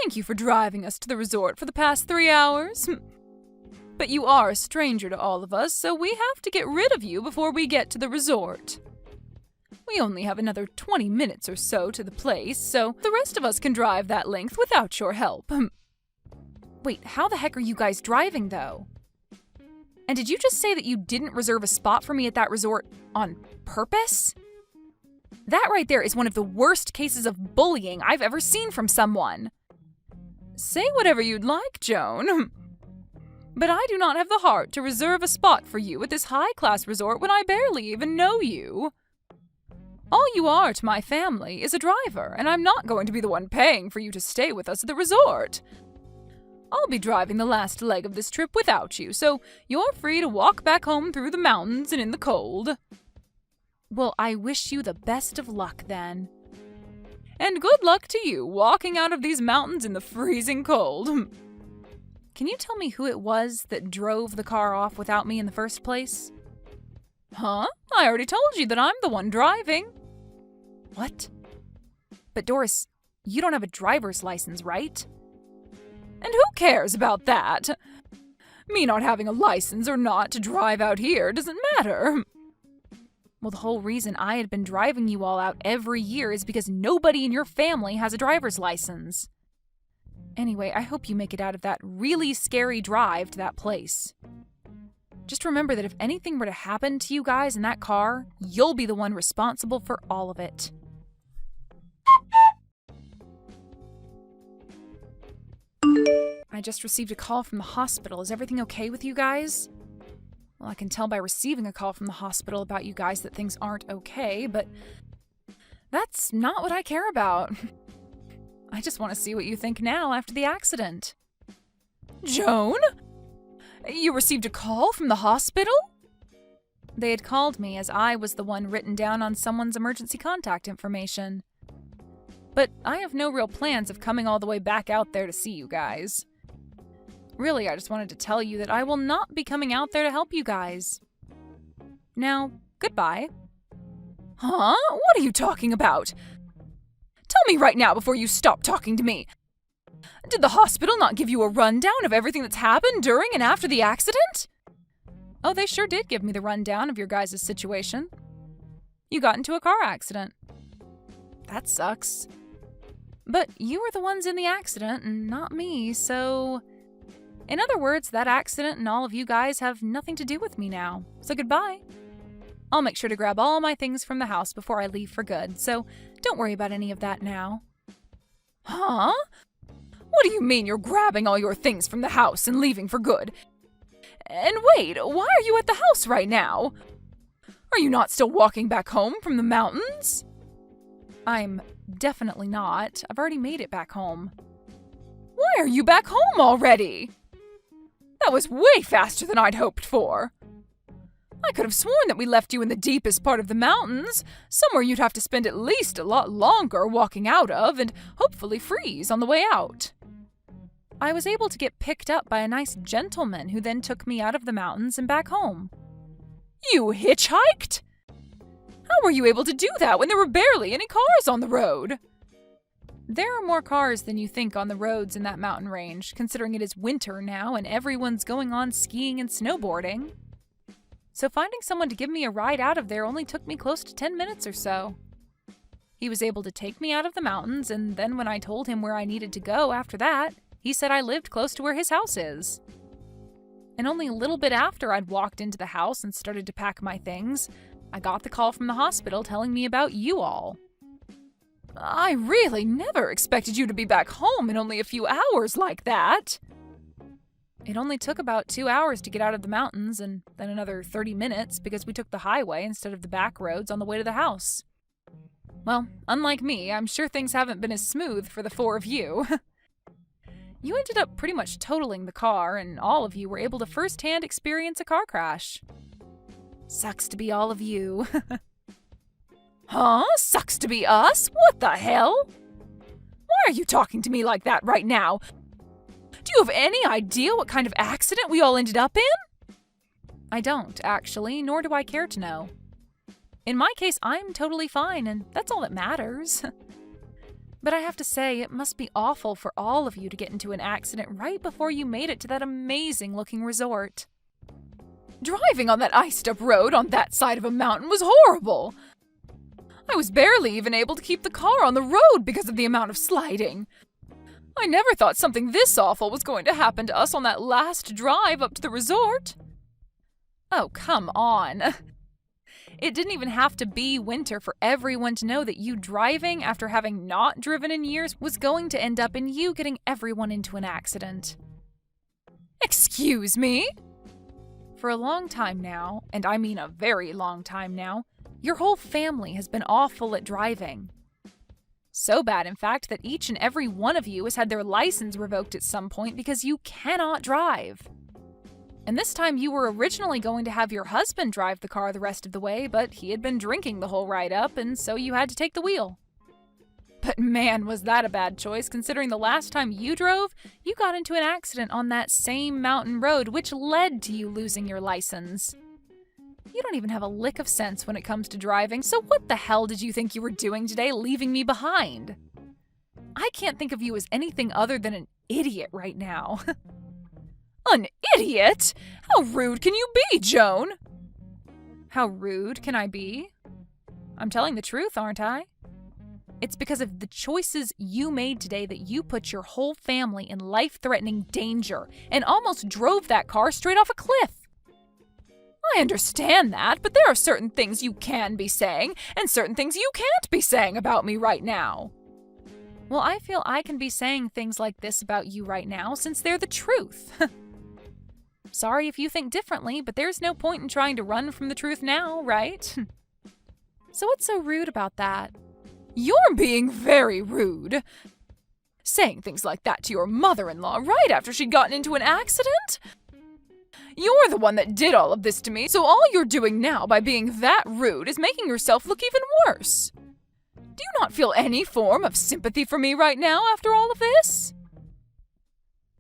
Thank you for driving us to the resort for the past 3 hours. But you are a stranger to all of us, so we have to get rid of you before we get to the resort. We only have another 20 minutes or so to the place, so the rest of us can drive that length without your help. Wait, how the heck are you guys driving, though? And did you just say that you didn't reserve a spot for me at that resort on purpose? That right there is one of the worst cases of bullying I've ever seen from someone. Say whatever you'd like, Joan. But I do not have the heart to reserve a spot for you at this high-class resort when I barely even know you. All you are to my family is a driver, and I'm not going to be the one paying for you to stay with us at the resort. I'll be driving the last leg of this trip without you, so you're free to walk back home through the mountains and in the cold. Well, I wish you the best of luck, then. And good luck to you walking out of these mountains in the freezing cold. Can you tell me who it was that drove the car off without me in the first place? Huh? I already told you that I'm the one driving. What? But Doris, you don't have a driver's license, right? And who cares about that? Me not having a license or not to drive out here doesn't matter. Well, the whole reason I had been driving you all out every year is because nobody in your family has a driver's license. Anyway, I hope you make it out of that really scary drive to that place. Just remember that if anything were to happen to you guys in that car, you'll be the one responsible for all of it. I just received a call from the hospital. Is everything okay with you guys? Well, I can tell by receiving a call from the hospital about you guys that things aren't okay, but that's not what I care about. I just want to see what you think now after the accident. Joan? You received a call from the hospital? They had called me as I was the one written down on someone's emergency contact information. But I have no real plans of coming all the way back out there to see you guys. Really, I just wanted to tell you that I will not be coming out there to help you guys. Now, goodbye. Huh? What are you talking about? Tell me right now before you stop talking to me. Did the hospital not give you a rundown of everything that's happened during and after the accident? Oh, they sure did give me the rundown of your guys' situation. You got into a car accident. That sucks. But you were the ones in the accident and not me, so... In other words, that accident and all of you guys have nothing to do with me now. So goodbye. I'll make sure to grab all my things from the house before I leave for good, so don't worry about any of that now. Huh? What do you mean you're grabbing all your things from the house and leaving for good? And wait, why are you at the house right now? Are you not still walking back home from the mountains? I'm definitely not. I've already made it back home. Why are you back home already? That was way faster than I'd hoped for. I could have sworn that we left you in the deepest part of the mountains, somewhere you'd have to spend at least a lot longer walking out of and hopefully freeze on the way out. I was able to get picked up by a nice gentleman who then took me out of the mountains and back home. You hitchhiked? How were you able to do that when there were barely any cars on the road? There are more cars than you think on the roads in that mountain range, considering it is winter now and everyone's going on skiing and snowboarding. So finding someone to give me a ride out of there only took me close to 10 minutes or so. He was able to take me out of the mountains, and then when I told him where I needed to go after that, he said I lived close to where his house is. And only a little bit after I'd walked into the house and started to pack my things, I got the call from the hospital telling me about you all. I really never expected you to be back home in only a few hours like that. It only took about 2 hours to get out of the mountains and then another 30 minutes because we took the highway instead of the back roads on the way to the house. Well, unlike me, I'm sure things haven't been as smooth for the four of you. You ended up pretty much totaling the car, and all of you were able to firsthand experience a car crash. Sucks to be all of you. Huh? Sucks to be us? What the hell? Why are you talking to me like that right now? Do you have any idea what kind of accident we all ended up in? I don't, actually, nor do I care to know. In my case, I'm totally fine, and that's all that matters. But I have to say, it must be awful for all of you to get into an accident right before you made it to that amazing-looking resort. Driving on that iced-up road on that side of a mountain was horrible. I was barely even able to keep the car on the road because of the amount of sliding. I never thought something this awful was going to happen to us on that last drive up to the resort. Oh, come on. It didn't even have to be winter for everyone to know that you driving after having not driven in years was going to end up in you getting everyone into an accident. Excuse me? For a long time now, and I mean a very long time now, your whole family has been awful at driving. So bad, in fact, that each and every one of you has had their license revoked at some point because you cannot drive. And this time you were originally going to have your husband drive the car the rest of the way, but he had been drinking the whole ride up, and so you had to take the wheel. But man, was that a bad choice, considering the last time you drove, you got into an accident on that same mountain road, which led to you losing your license. You don't even have a lick of sense when it comes to driving, so what the hell did you think you were doing today leaving me behind? I can't think of you as anything other than an idiot right now. An idiot? How rude can you be, Joan? How rude can I be? I'm telling the truth, aren't I? It's because of the choices you made today that you put your whole family in life-threatening danger and almost drove that car straight off a cliff. I understand that, but there are certain things you can be saying and certain things you can't be saying about me right now. Well, I feel I can be saying things like this about you right now since they're the truth. Sorry if you think differently, but there's no point in trying to run from the truth now, right? So what's so rude about that? You're being very rude. Saying things like that to your mother-in-law right after she'd gotten into an accident? You're the one that did all of this to me, so all you're doing now by being that rude is making yourself look even worse. Do you not feel any form of sympathy for me right now after all of this?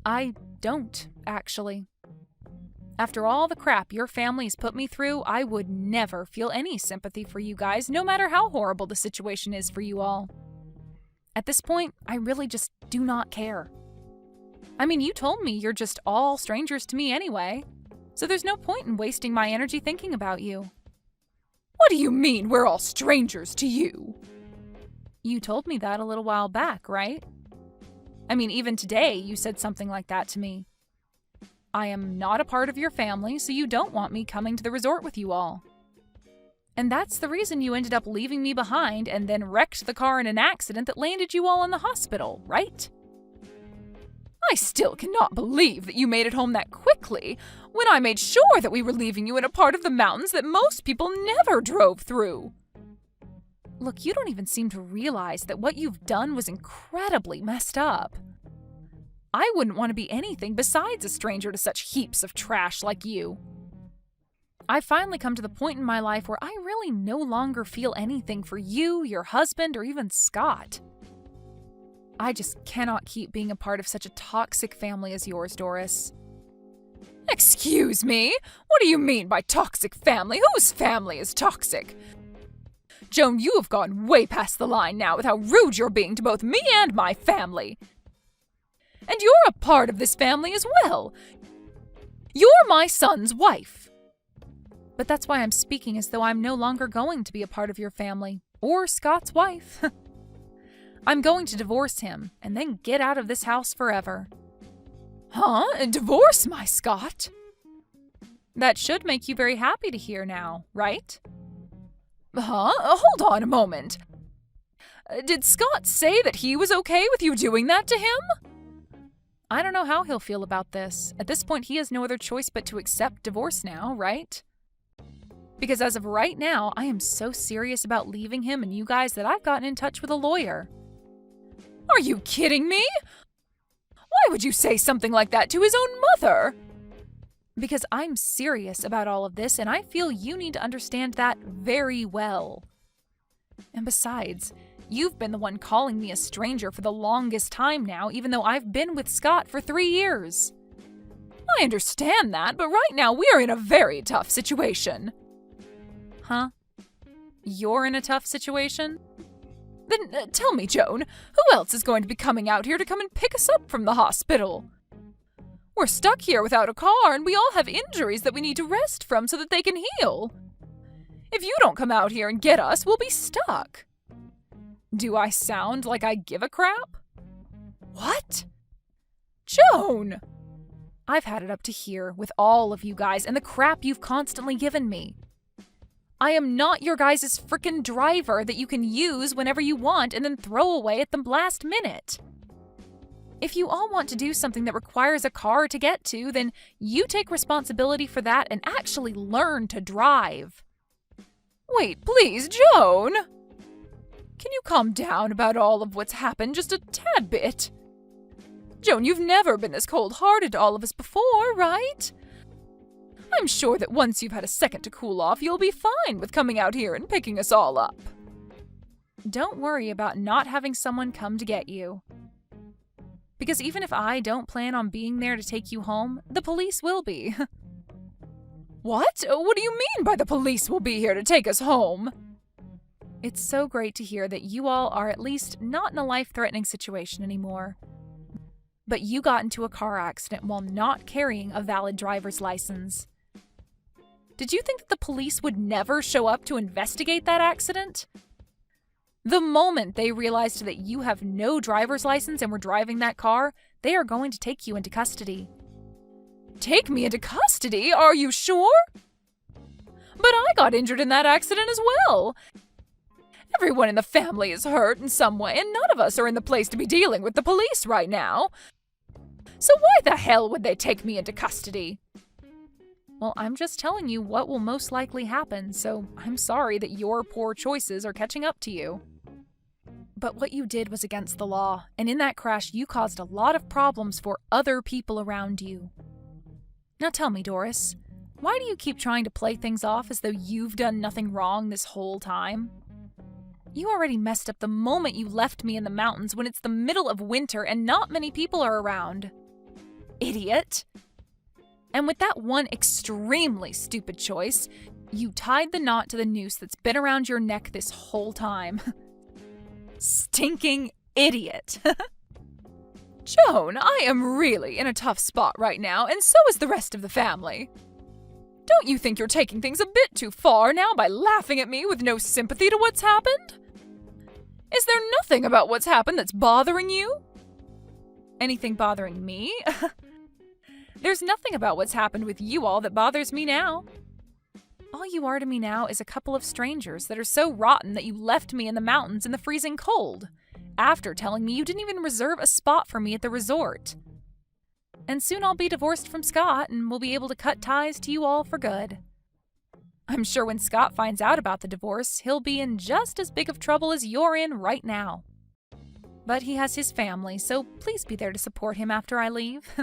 I don't, actually. After all the crap your family's put me through, I would never feel any sympathy for you guys, no matter how horrible the situation is for you all. At this point, I really just do not care. I mean, you told me you're just all strangers to me anyway, so there's no point in wasting my energy thinking about you. What do you mean we're all strangers to you? You told me that a little while back, right? I mean, even today you said something like that to me. I am not a part of your family, so you don't want me coming to the resort with you all. And that's the reason you ended up leaving me behind and then wrecked the car in an accident that landed you all in the hospital, right? I still cannot believe that you made it home that quickly when I made sure that we were leaving you in a part of the mountains that most people never drove through. Look, you don't even seem to realize that what you've done was incredibly messed up. I wouldn't want to be anything besides a stranger to such heaps of trash like you. I've finally come to the point in my life where I really no longer feel anything for you, your husband, or even Scott. I just cannot keep being a part of such a toxic family as yours, Doris. Excuse me? What do you mean by toxic family? Whose family is toxic? Joan, you have gone way past the line now with how rude you're being to both me and my family. And you're a part of this family as well. You're my son's wife. But that's why I'm speaking as though I'm no longer going to be a part of your family, or Scott's wife. I'm going to divorce him, and then get out of this house forever. Huh? Divorce my Scott? That should make you very happy to hear now, right? Huh? Hold on a moment. Did Scott say that he was okay with you doing that to him? I don't know how he'll feel about this. At this point, he has no other choice but to accept divorce now, right? Because as of right now, I am so serious about leaving him and you guys that I've gotten in touch with a lawyer. Are you kidding me? Why would you say something like that to his own mother? Because I'm serious about all of this, and I feel you need to understand that very well. And besides, you've been the one calling me a stranger for the longest time now, even though I've been with Scott for 3 years. I understand that, but right now we are in a very tough situation. Huh? You're in a tough situation? Then tell me, Joan, who else is going to be coming out here to come and pick us up from the hospital? We're stuck here without a car, and we all have injuries that we need to rest from so that they can heal. If you don't come out here and get us, we'll be stuck. Do I sound like I give a crap? What? Joan! I've had it up to here with all of you guys and the crap you've constantly given me. I am not your guys' frickin' driver that you can use whenever you want and then throw away at the last minute. If you all want to do something that requires a car to get to, then you take responsibility for that and actually learn to drive. Wait, please, Joan! Can you calm down about all of what's happened just a tad bit? Joan, you've never been this cold-hearted to all of us before, right? I'm sure that once you've had a second to cool off, you'll be fine with coming out here and picking us all up. Don't worry about not having someone come to get you. Because even if I don't plan on being there to take you home, the police will be. What? What do you mean by the police will be here to take us home? It's so great to hear that you all are at least not in a life-threatening situation anymore. But you got into a car accident while not carrying a valid driver's license. Did you think that the police would never show up to investigate that accident? The moment they realized that you have no driver's license and were driving that car, they are going to take you into custody. Take me into custody? Are you sure? But I got injured in that accident as well. Everyone in the family is hurt in some way, and none of us are in the place to be dealing with the police right now. So why the hell would they take me into custody? Well, I'm just telling you what will most likely happen, so I'm sorry that your poor choices are catching up to you. But what you did was against the law, and in that crash you caused a lot of problems for other people around you. Now tell me, Doris, why do you keep trying to play things off as though you've done nothing wrong this whole time? You already messed up the moment you left me in the mountains when it's the middle of winter and not many people are around. Idiot! And with that one extremely stupid choice, you tied the knot to the noose that's been around your neck this whole time. Stinking idiot! Joan, I am really in a tough spot right now, and so is the rest of the family. Don't you think you're taking things a bit too far now by laughing at me with no sympathy to what's happened? Is there nothing about what's happened that's bothering you? Anything bothering me? There's nothing about what's happened with you all that bothers me now. All you are to me now is a couple of strangers that are so rotten that you left me in the mountains in the freezing cold, after telling me you didn't even reserve a spot for me at the resort. And soon I'll be divorced from Scott and we'll be able to cut ties to you all for good. I'm sure when Scott finds out about the divorce, he'll be in just as big of trouble as you're in right now. But he has his family, so please be there to support him after I leave.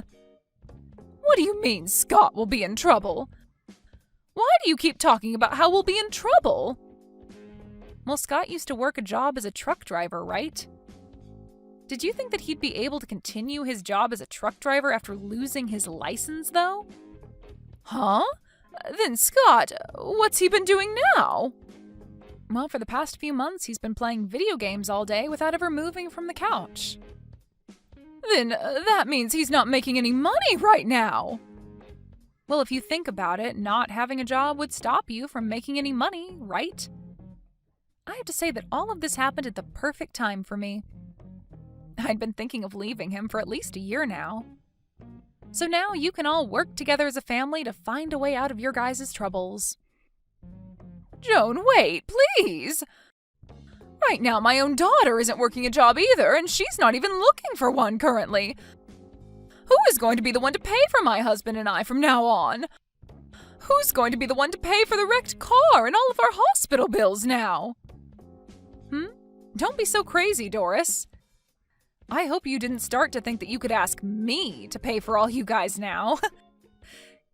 What do you mean Scott will be in trouble? Why do you keep talking about how we'll be in trouble? Well, Scott used to work a job as a truck driver, right? Did you think that he'd be able to continue his job as a truck driver after losing his license, though? Huh? Then Scott, what's he been doing now? Well, for the past few months, he's been playing video games all day without ever moving from the couch. Then that means he's not making any money right now. Well, if you think about it, not having a job would stop you from making any money, right? I have to say that all of this happened at the perfect time for me. I'd been thinking of leaving him for at least a year now. So now you can all work together as a family to find a way out of your guys' troubles. Joan, wait, please! Right now, my own daughter isn't working a job either, and she's not even looking for one currently. Who is going to be the one to pay for my husband and I from now on? Who's going to be the one to pay for the wrecked car and all of our hospital bills now? Don't be so crazy, Doris. I hope you didn't start to think that you could ask me to pay for all you guys now.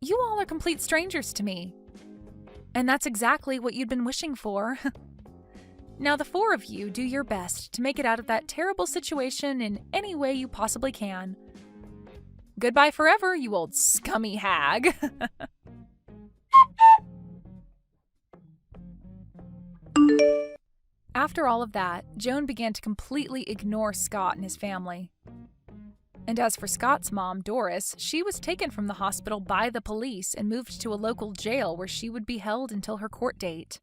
You all are complete strangers to me. And that's exactly what you'd been wishing for. Now the four of you do your best to make it out of that terrible situation in any way you possibly can. Goodbye forever, you old scummy hag. After all of that, Joan began to completely ignore Scott and his family. And as for Scott's mom, Doris, she was taken from the hospital by the police and moved to a local jail where she would be held until her court date.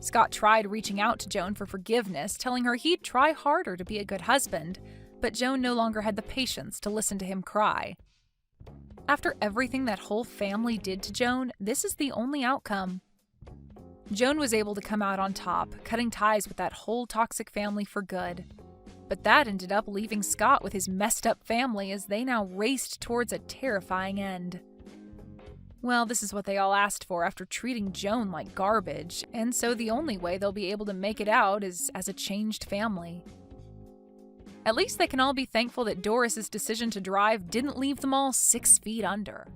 Scott tried reaching out to Joan for forgiveness, telling her he'd try harder to be a good husband, but Joan no longer had the patience to listen to him cry. After everything that whole family did to Joan, this is the only outcome. Joan was able to come out on top, cutting ties with that whole toxic family for good. But that ended up leaving Scott with his messed up family as they now raced towards a terrifying end. Well, this is what they all asked for after treating Joan like garbage, and so the only way they'll be able to make it out is as a changed family. At least they can all be thankful that Doris's decision to drive didn't leave them all 6 feet under.